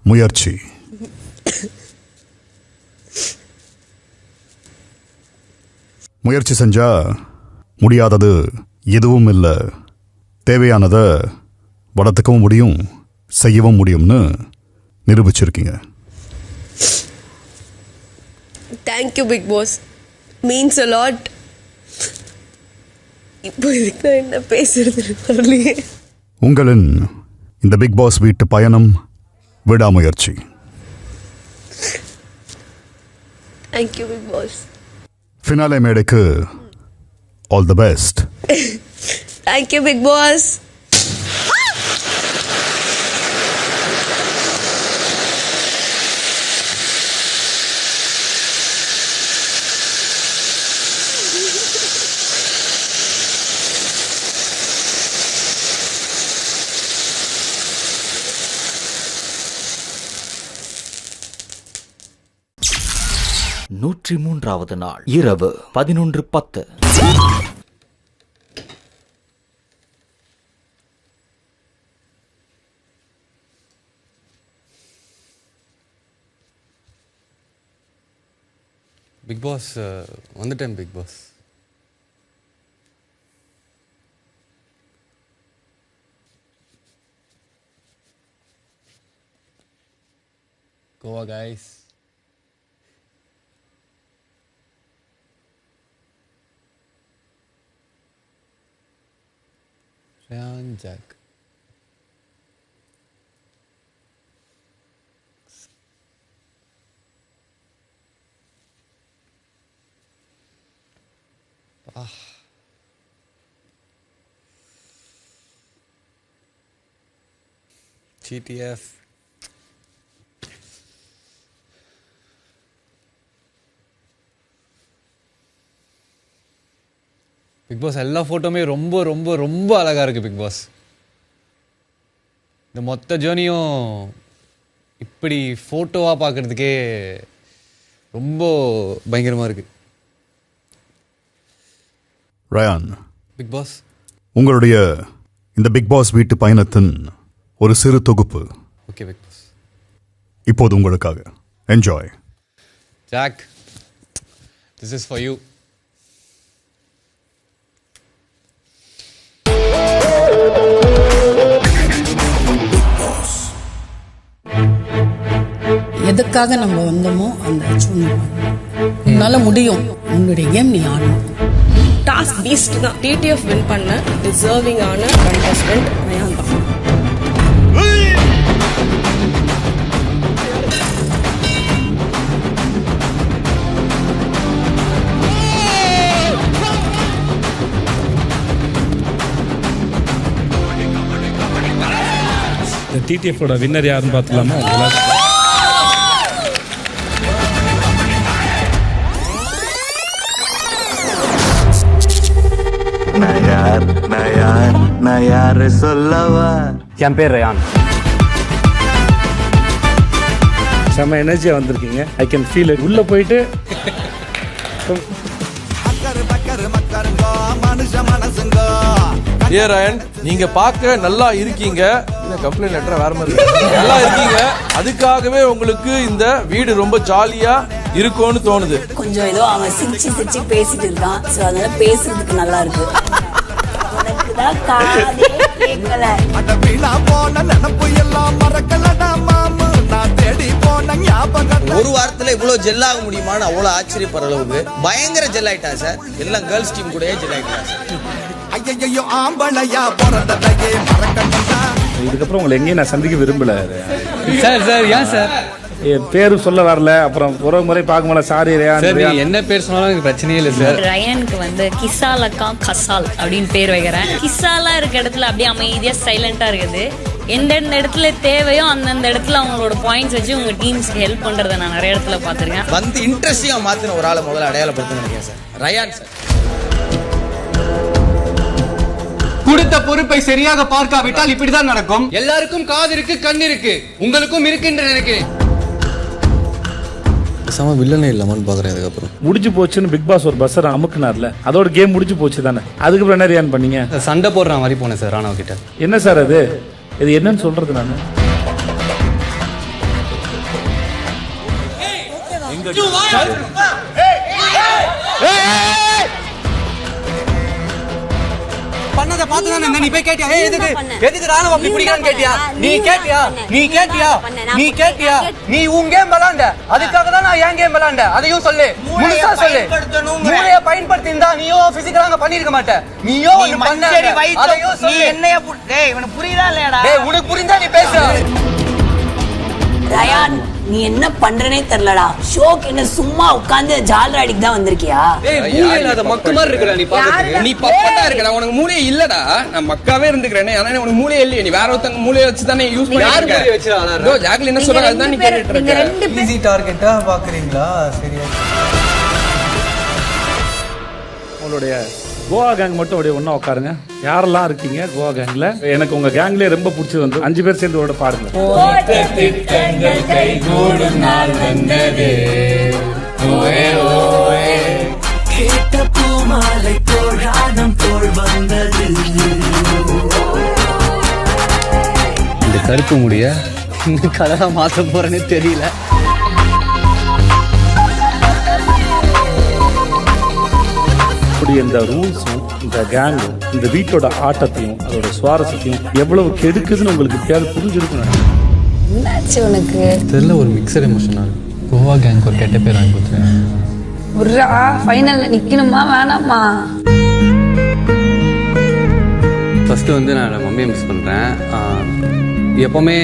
முயற்சி. முயற்சி செஞ்சா முடியாதது எதுவும் இல்லை, தேவையானதை வளர்த்துக்கவும் முடியும், செய்யவும் முடியும்னு நிரூபிச்சிருக்கீங்க. Thank you big boss, means a lot. இப்போ இதுக்கு நான் என்ன பேசுறது வரலையே. உங்களின் இந்த பிக் பாஸ் வீட்டு பயணம் விடாமுயற்சி. Thank you big pass. ஃபினாலே மேடைக்கு all the best. Thank you big Boss. நூற்றி 3வது நாள் இரவு 11:10. பிக் பாஸ் வந்துட்டேன் Bigg Boss. Goa guys. Jack. GTF. Bigg Boss எல்லா ஃபோட்டோமே ரொம்ப ரொம்ப ரொம்ப அழகாக இருக்குது பிக் பாஸ். இந்த மொத்த ஜேர்னியும் இப்படி ஃபோட்டோவாக பார்க்குறதுக்கே ரொம்ப பயங்கரமாக இருக்குது. ரயான், பிக் பாஸ் உங்களுடைய இந்த பிக் பாஸ் வீட்டு பயணத்தின் ஒரு சிறு தொகுப்பு ஓகே பிக் பாஸ் இப்போது உங்களுக்காக. Enjoy. Jack, this is for you. எதுக்காக நம்ம வந்தோமோ அந்த அச்சீவ்மெண்ட் உன்னால முடியும். உன்னுடைய கேம் நீ ஆடணும். டாஸ்க் பீஸ்ட் தான். டிடிஎஃப் வின் பண்ண டிசர்விங் ஆன கண்டஸ்டன்ட் ரயான் தான். இந்த டிடிஎஃபோட வின்னர் யாருன்னு பார்த்துலாமா? நான் யாரு சொல்லவா? என் பேர் ரயான். செம்ம எனர்ஜியா வந்திருக்கீங்க. I can feel it. உள்ள போயிட்டு ஏ ரயன், நீங்க பார்க்க நல்லா இருக்கீங்க. கம்ப்ளைண்ட் லெட்டர் வேற மாதிரி நல்லா இருக்கீங்க. அதுக்காகவே உங்களுக்கு இந்த வீடு ரொம்ப ஜாலியா இருக்கும்னு தோணுது. கொஞ்சம் ஏதோ அவன் சிரிச்சு பேசிட்டு இருக்கான். சோ அதனால பேசுறதுக்கு நல்லா இருக்கு. ஒரு வாரத்துல இவ்வளவு ஜெல்லாக முடியுமான்னு அவ்வளவு ஆச்சரியப்படுற அளவுக்கு பயங்கர ஜெல் ஆயிட்டா சார். எல்லாம் கேர்ள்ஸ் டீம் கூட ஜெல் ஆயிட்டா சார். இதுக்கப்புறம் உங்களை எங்கேயும் நான் சந்திக்க விரும்பல சார். ஏன் சார்? என் பேரு சொல்ல வரல. அப்புறம் ஒரு முறை பார்க்கும்போது சாரி ரயான். என்ன பேர் சொன்னாலும் எனக்கு பிரச்சனையே இல்லை சார். ரயானுக்கு வந்து கிசாலக்கா கசால் அப்படின்னு பேர் வைக்கிறேன். கிசாலா இருக்க இடத்துல அப்படியே அமைதியா சைலண்டா இருக்குது. எந்தெந்த இடத்துல தேவையோ அந்தந்த இடத்துல அவங்களோட பாயிண்ட்ஸ் வச்சு உங்க டீம்ஸ்க்கு ஹெல்ப் பண்றதை நான் நிறைய இடத்துல பார்த்துருக்கேன். வந்து இன்ட்ரெஸ்டிங்கா மாத்தின ஒரு ஆளை முதல்ல அடையாளப்படுத்த நினைக்கிறேன் சார். Rayon sir. கொடுத்த பொறுப்பை சரியாக பார்க்காவிட்டால் இப்படிதான் நடக்கும். எல்லாருக்கும் காது இருக்கு, கண் இருக்கு, உங்களுக்கும் இருக்குன்னு நினைக்கிறேன். பேசாம வில்லனே இல்லாமன்னு பாக்குறேன். அதுக்கப்புறம் முடிஞ்சு போச்சுன்னு பிக் பாஸ் ஒரு பஸ்ஸர் அமுக்குனார்ல, அதோட கேம் முடிஞ்சு போச்சு தானே. அதுக்கப்புறம் என்ன ரியான் பண்ணீங்க? சண்டை போடுற மாதிரி போனேன் சார் ராணா கிட்ட. என்ன சார் அது? இது என்னன்னு சொல்றது நான்? பண்ணத பாத்துதானே நீ போய் கேட்டியா? எதுக்கு ராணுவ அப்படி பிடிக்கிறான்னு கேட்டியா? நீ கேட்டியா? நீ உன் கேம் விளையாண்ட. அதுக்காக தான் நான் என் கேம் விளையாண்ட. அதையும் சொல்லு, முழுசா சொல்லு. மூளைய பயன்படுத்தி இருந்தா நீயோ பிசிக்கலா பண்ணிருக்க மாட்ட. நீயோ ஒன்னு பண்ண. அதையும் சொல்லு. என்னைய இவனுக்கு புரியுதா இல்லையாடா? உனக்கு புரிஞ்சா நீ பேசு. ரயான், நீ என்ன பண்றனே தெரியலடா. ஷோக்கு என்ன சும்மா உட்கார்ந்து ஜால்ராடிக்கு தான் வந்திருக்கியா? மக்கு மாதிரி இருக்கடா நீ பாக்க. நீ பப்பட்டா இருக்கடா. உனக்கு மூளையே இல்லடா. நான் மக்காவே இருந்துக்கிறேன். ஆனா உனக்கு மூளையே இல்லையே. நீ வேற ஒருத்தங்க மூளையை வச்சு தானே யூஸ் பண்ணி யார் மூளையை வச்சுறானே? ஜாக்லின் என்ன சொல்றாங்க அதுதான் நீ கேட்டுட்டு இருக்க. ஈஸி டார்கெட்டா பாக்குறீங்களா? சரியா. உங்களுடைய கோவா கேங் மட்டும் அப்படியே ஒண்ணா உட்காருங்க. யாரெல்லாம் இருக்கீங்க கோவா கேங்ல? எனக்கு உங்க கேங்லயே ரொம்ப பிடிச்சது வந்து 5 பேர் சேர்ந்து ஓட பாருங்க. இந்த கருப்பு முடிய இந்த கலரா மாத்த போறேன்னு தெரியல. இந்த ரூல்ஸும் இந்த கேங்கும் இந்த வீட்டோட ஆட்டத்தையும் அதோட சுவாரஸ்யத்தையும் எவ்வளவு கெடுக்குதுன்னு உங்களுக்கு எப்பயாவது புரிஞ்சிருக்கணும். என்னாச்சு உனக்கு? தெரியல, ஒரு மிக்சர் எமோஷனா இருக்கு. கோவா கேங்க் ஒரு கெட்ட பேர் வாங்கி கொடுத்துறேன். ஒரு ஃபைனல்ல நிக்கணுமா வேணாமா? ஃபர்ஸ்ட் வந்து நான் மம்மியை மிஸ் பண்றேன். எப்பவுமே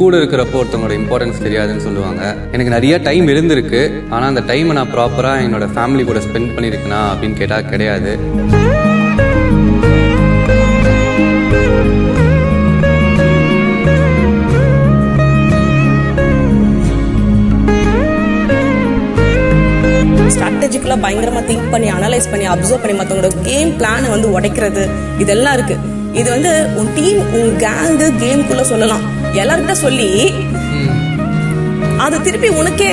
கூட இருக்கிறப்போ ஒருத்தவங்களோட இம்பார்ட்டன்ஸ் தெரியாதுன்னு சொல்லுவாங்க. எனக்கு நிறைய டைம் இருந்திருக்கு, ஆனால் அந்த டைமை நான் ப்ராப்பராக என்னோட ஃபேமிலி கூட ஸ்பெண்ட் பண்ணியிருக்கேனா அப்படின்னு கேட்டால் கிடையாது. ஸ்ட்ராட்டஜிக்கலாக பயங்கரமாக திங்க் பண்ணி அனலைஸ் பண்ணி அப்சர்வ் பண்ணி மற்றவங்களோட கேம் பிளானை வந்து உடைக்கிறது இதெல்லாம் இருக்கு. இது வந்து உன் டீம் உன் கேங்கு கேம்குள்ள சொல்லலாம், எல்லார்கிட்ட சொல்லி அது திருப்பி உனக்கே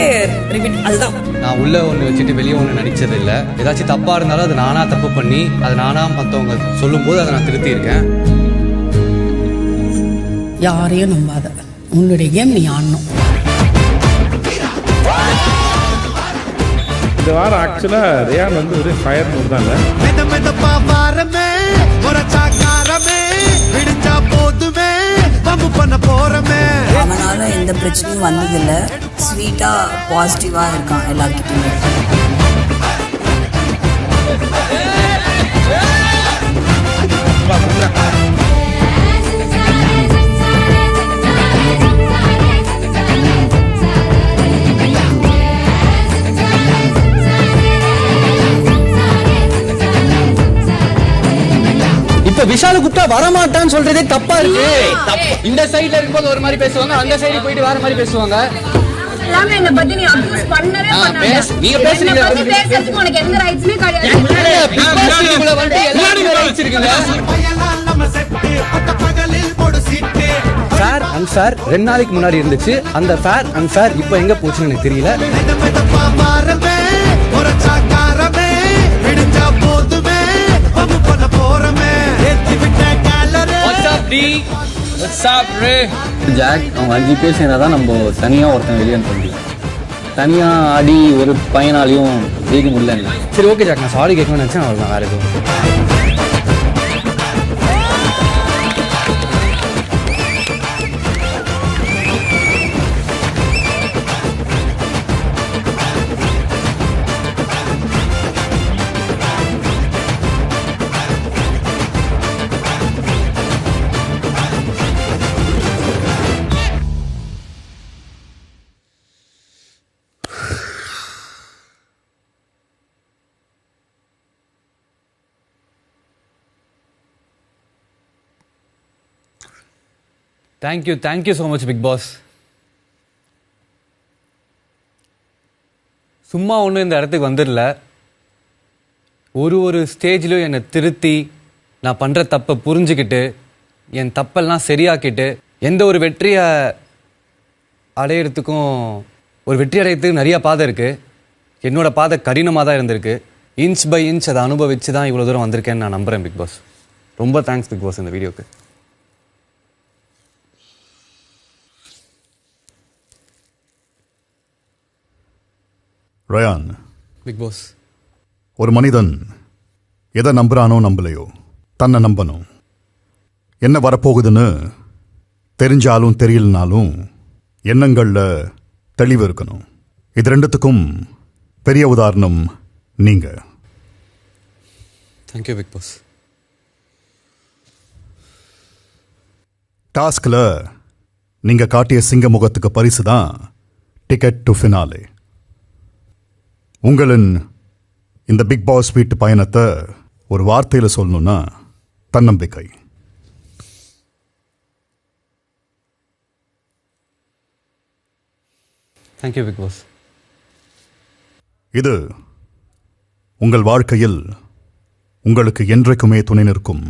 ரிப்பீட். அதுதான் நான் உள்ள ஒன்று வச்சுட்டு வெளியே ஒன்று நடிச்சது இல்லை. ஏதாச்சும் தப்பாக இருந்தாலும் அது நானாக தப்பு பண்ணி அது நானாக மற்றவங்க சொல்லும்போது அதை நான் திருத்தியிருக்கேன். யாரையும் நம்பாத, உன்னுடைய கேம் நீ ஆடணும். இந்த வாரம் ஆக்சுவலாக ரியான் வந்து ஒரு ஃபயர் மூட் தான். அவனால எந்த பிரச்சனையும் வந்ததில்லை. ஸ்வீட்டா பாசிட்டிவா இருக்கான் எல்லார்கிட்டயுமே. இப்ப விஷால கூப்பிட்டா வரமாட்டான்னு சொல்றதே தப்பா இருக்கு. இந்த சைடுல இருக்கும்போது ஒரு மாதிரி பேசுவாங்க, அந்த சைடு போயிட்டு வேற மாதிரி பேசுவாங்க. எல்லாமே என்ன பத்தி நீ அபியூஸ் பண்ணவே பண்ணாத. நீங்க பேசுறீங்க, பத்தி பேசுறதுக்கு உனக்கு எந்த ரைட்ஸ்மே கிடையாது. பிக் பாஸ் வீட்டுக்குள்ள வந்து எல்லாரும் ரைட்ஸ் இருக்குங்க. ஃபேர் அண்ட் ஃபேர் 2 நாளைக்கு முன்னாடி இருந்துச்சு. அந்த ஃபேர் அண்ட் ஃபேர் இப்போ எங்க போச்சுன்னு எனக்கு தெரியல. ஜாக் அவங்க 5 பேர் சேர்ந்தாதான் நம்ம தனியாக ஒருத்தன் வெளியே அனுப்ப முடியும். தனியாக ஆடி ஒரு பையனாலையும் ஜெயிக்க முடியல. சரி ஓகே ஜாக், நான் சாரி கேட்கணும்னு நினச்சேன், அவ்வளோதான், வேறு எதுவும். Thank you so much Bigg Boss. சும்மா ஒன்றும் இந்த இடத்துக்கு வந்துடல. ஒரு ஸ்டேஜ்லையும் என்னை திருத்தி நான் பண்ணுற தப்பை புரிஞ்சுக்கிட்டு என் தப்பெல்லாம் சரியாக்கிட்டு எந்த ஒரு வெற்றியை அடையிறதுக்கும் வெற்றி அடையிறதுக்கு நிறையா பாதை இருக்குது. என்னோடய பாதை கடினமாக தான் இருந்திருக்கு. இன்ச் பை இன்ச் அதை அனுபவித்து தான் இவ்வளோ தூரம் வந்திருக்கேன்னு நான் நம்புகிறேன் பிக் பாஸ். ரொம்ப தேங்க்ஸ் பிக் பாஸ் இந்த வீடியோக்கு. ரயான், பிக் பாஸ், ஒரு மனிதன் எதை நம்புறானோ நம்பலையோ தன்னை நம்பணும். என்ன வரப்போகுதுன்னு தெரிஞ்சாலும் தெரியலனாலும் எண்ணங்களில் தெளிவு இருக்கணும். இது ரெண்டுத்துக்கும் பெரிய உதாரணம் நீங்க. Thank you big boss. டாஸ்கில் நீங்கள் காட்டிய சிங்க முகத்துக்கு பரிசு தான் டிக்கெட் டு ஃபினாலே. உங்களின் இந்த பிக் பாஸ் வீட்டு பயணத்தை ஒரு வார்த்தையில் சொல்லணும்னா தன்னம்பிக்கை. Thank you big Boss. இது உங்கள் வாழ்க்கையில் உங்களுக்கு என்றைக்குமே துணை நிற்கும்.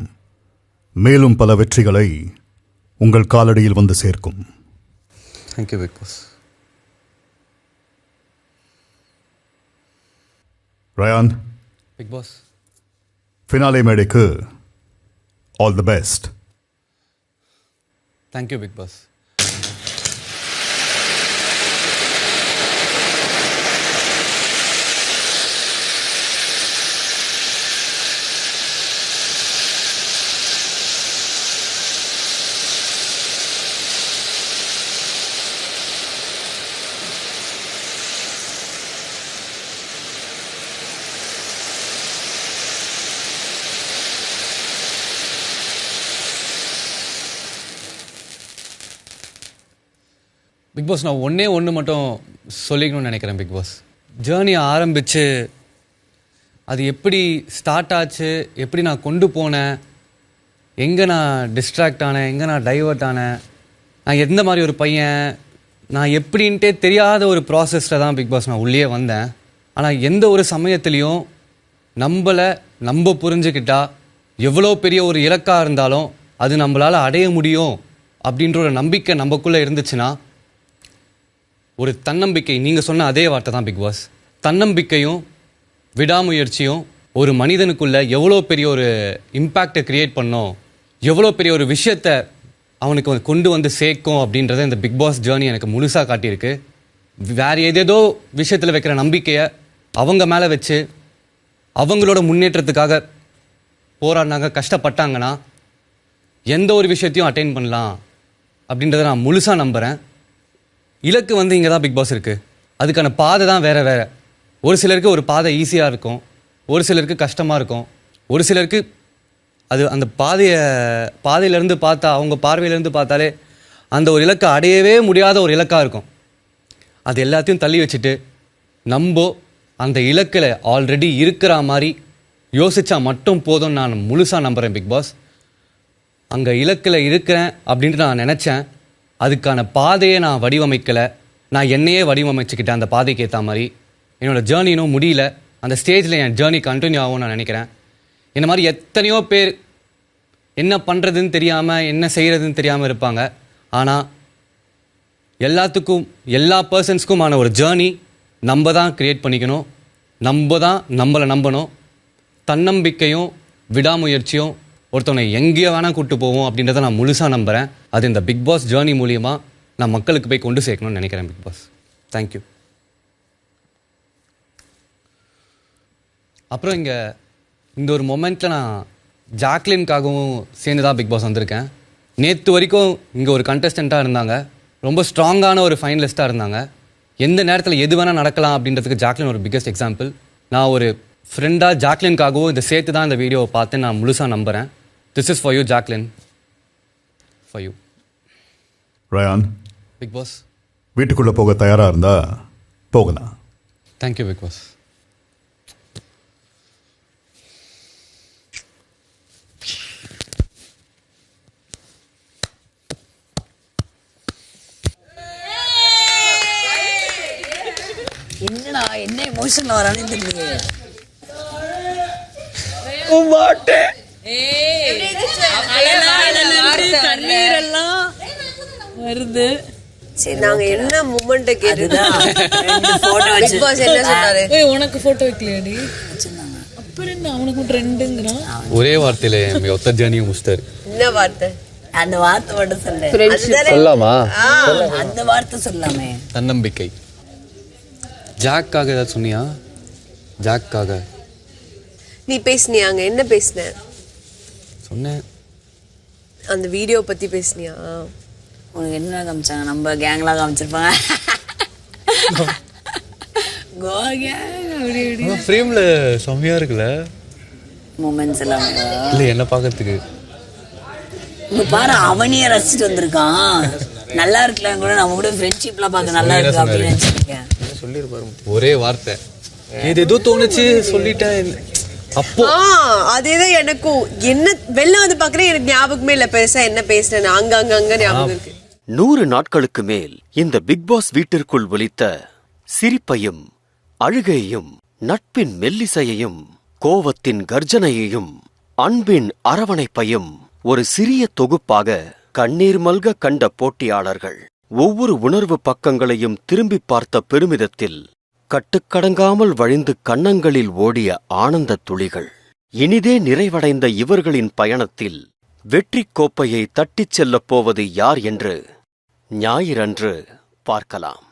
மேலும் பல வெற்றிகளை உங்கள் காலடியில் வந்து சேர்க்கும். Thank you big boss. Rayan, big pass, finale மேடைக்கு all the best. Thank you big boss. Big boss நான் ஒன்று மட்டும் சொல்லிக்கணும்னு நினைக்கிறேன் பிக் பாஸ். ஜேர்னி ஆரம்பித்து அது எப்படி ஸ்டார்ட் ஆச்சு, எப்படி நான் கொண்டு போனேன், எங்கே நான் டிஸ்ட்ராக்ட் ஆனேன், எங்கே நான் டைவர்ட் ஆனேன், நான் எந்த மாதிரி ஒரு பையன், நான் எப்படின்ட்டே தெரியாத ஒரு ப்ராசஸில் தான் பிக் பாஸ் நான் உள்ளே வந்தேன். ஆனால் எந்த ஒரு சமயத்துலேயும் நம்ம புரிஞ்சுக்கிட்டா எவ்வளோ பெரிய ஒரு இலக்காக இருந்தாலும் அது நம்மளால் அடைய முடியும் அப்படின்ற ஒரு நம்பிக்கை நமக்குள்ளே இருந்துச்சுன்னா, ஒரு தன்னம்பிக்கை, நீங்கள் சொன்ன அதே வார்த்தை தான் பிக் பாஸ், தன்னம்பிக்கையும் விடாமுயற்சியும் ஒரு மனிதனுக்குள்ளே எவ்வளோ பெரிய ஒரு இம்பேக்டை க்ரியேட் பண்ணோம், எவ்வளோ பெரிய ஒரு விஷயத்தை அவனுக்கு கொண்டு வந்து சேர்க்கும் அப்படின்றத இந்த பிக் பாஸ் ஜேர்னி எனக்கு முழுசாக காட்டியிருக்கு. வேறு ஏதேதோ விஷயத்தில் வைக்கிற நம்பிக்கையை அவங்க மேலே வச்சு அவங்களோட முன்னேற்றத்துக்காக போராடினாங்க, கஷ்டப்பட்டாங்கன்னா எந்த ஒரு விஷயத்தையும் அட்டைன் பண்ணலாம் அப்படின்றத நான் முழுசாக நம்புகிறேன். இலக்கு இங்கே தான் பிக் பாஸ் இருக்குது. அதுக்கான பாதை தான் வேறு வேறு. ஒரு சிலருக்கு ஒரு பாதை ஈஸியாக இருக்கும், ஒரு சிலருக்கு கஷ்டமாக இருக்கும், ஒரு சிலருக்கு அது அந்த பாதையிலேருந்து பார்த்தா, அவங்க பார்வையிலேருந்து பார்த்தாலே அந்த ஒரு இலக்கை அடையவே முடியாத ஒரு இலக்காக இருக்கும். அது எல்லாத்தையும் தள்ளி வச்சுட்டு நம்ம அந்த இலக்கில் ஆல்ரெடி இருக்கிற மாதிரி யோசித்தா மட்டும் போதும் நான் முழுசாக நம்புகிறேன் பிக் பாஸ். அங்கே இலக்கில் இருக்கிறேன் அப்படின்ட்டு நான் நினச்சேன். அதுக்கான பாதையை நான் வடிவமைக்கலை, நான் என்னையே வடிவமைச்சுக்கிட்டேன் அந்த பாதைக்கு ஏற்ற மாதிரி. என்னோடய ஜேர்னி இன்னும் முடியல, அந்த ஸ்டேஜில் என் ஜேர்னி கண்டினியூ ஆகும்னு நான் நினைக்கிறேன். இந்த மாதிரி எத்தனையோ பேர் என்ன பண்ணுறதுன்னு தெரியாமல், என்ன செய்கிறதுன்னு தெரியாமல் இருப்பாங்க. ஆனால் எல்லா பர்சன்ஸ்க்குமான ஒரு ஜேர்னி நம்ம தான் க்ரியேட் பண்ணிக்கணும், நம்ம தான் நம்மளை நம்பணும். தன்னம்பிக்கையும் விடாமுயற்சியும் ஒருத்தவனை எங்கேயோ வேணால் கூப்பிட்டு போவோம் அப்படின்றத நான் முழுசாக நம்புகிறேன். அது இந்த பிக் பாஸ் ஜேர்னி மூலியமாக நான் மக்களுக்கு போய் கொண்டு சேர்க்கணும்னு நினைக்கிறேன் பிக் பாஸ். தேங்க்யூ. அப்புறம் இந்த ஒரு மொமெண்ட்டில் நான் ஜாக்லின்காகவும் சேர்ந்து தான் பிக் பாஸ் வந்திருக்கேன். நேற்று வரைக்கும் இங்கே ஒரு கண்டஸ்டண்ட்டாக இருந்தாங்க, ரொம்ப ஸ்ட்ராங்கான ஒரு ஃபைனலிஸ்ட்டாக இருந்தாங்க. எந்த நேரத்தில் எது வேணால் நடக்கலாம் அப்படின்றதுக்கு ஜாக்லின் ஒரு பிக்கஸ்ட் எக்ஸாம்பிள். நான் ஒரு ஃப்ரெண்டாக ஜாக்லின்காகவும் இதை சேர்த்து தான் இந்த வீடியோவை பார்த்து நான் முழுசாக நம்புகிறேன். This is for you Jacquline, for you. Rayan, big Boss வீட்டுக்குள்ளே போக தயாராக இருந்தா போகலாம். Thank you big Boss. என்னடா என்ன எமோஷன்ல வரானே தெரியல. வருது. சரி, நாங்க என்ன மூமெண்ட் கேட்டுதான் போட்டோ வச்சு பிக் பாஸ் என்ன சொன்னாரு? உனக்கு போட்டோ வைக்கலையாடி? அப்புறம் என்ன அவனுக்கு ட்ரெண்டுங்கிறான். ஒரே வார்த்தையில ஒத்த ஜேர்னியை முடிச்சிட்டாரு. என்ன வார்த்தை? அந்த வார்த்தை மட்டும் சொல்லு. சொல்லாமா? அந்த வார்த்தை சொல்லாமே. தன்னம்பிக்கை. ஜாக்காக ஏதாவது சொன்னியா? ஜாக்காக நீ பேசுனியாங்க? என்ன பேசுன? சொன்னேன். அந்த வீடியோ பத்தி பேசுனியா? உனக்கு என்ன காமிச்சாங்க? நம்ம கேங்லாம் காமிச்சிருப்பாங்க. கோவா கேங் அப்படி இப்படி ஃப்ரேம்ல செம்மையா இருக்குல்ல மூமெண்ட்ஸ் எல்லாம். இல்லை என்ன பார்க்கறதுக்கு இங்க பாரு, அவனையே ரசிச்சுட்டு வந்திருக்கான். நல்லா இருக்கலாம் கூட, நம்ம கூட ஃப்ரெண்ட்ஷிப்லாம் பார்க்க நல்லா இருக்கு அப்படின்னு நினைச்சிருக்கேன். ஒரே வார்த்தை ஏதோ தோணுச்சு சொல்லிட்டேன். அப்போ அதேதான் எனக்கும். என்ன வெளில வந்து பாக்குறேன், எனக்கு ஞாபகமே இல்ல பெருசா என்ன பேசுறேன். அங்க ஞாபகம் இருக்கு. 100 நாட்களுக்கு மேல் இந்த பிக் பாஸ் வீட்டிற்குள் ஒலித்த சிரிப்பையும் அழுகையையும், நட்பின் மெல்லிசையையும், கோவத்தின் கர்ஜனையையும், அன்பின் அரவணைப்பையும் ஒரு சிறிய தொகுப்பாக கண்ணீர் மல்க கண்ட போட்டியாளர்கள் ஒவ்வொரு உணர்வு பக்கங்களையும் திரும்பி பார்த்த பெருமிதத்தில் கட்டுக்கடங்காமல் வழிந்து கன்னங்களில் ஓடிய ஆனந்த துளிகள். இனிதே நிறைவடைந்த இவர்களின் பயணத்தில் வெற்றிக் கோப்பையை தட்டிச் செல்லப் போவது யார் என்று ஞாயிறன்று பார்க்கலாம்.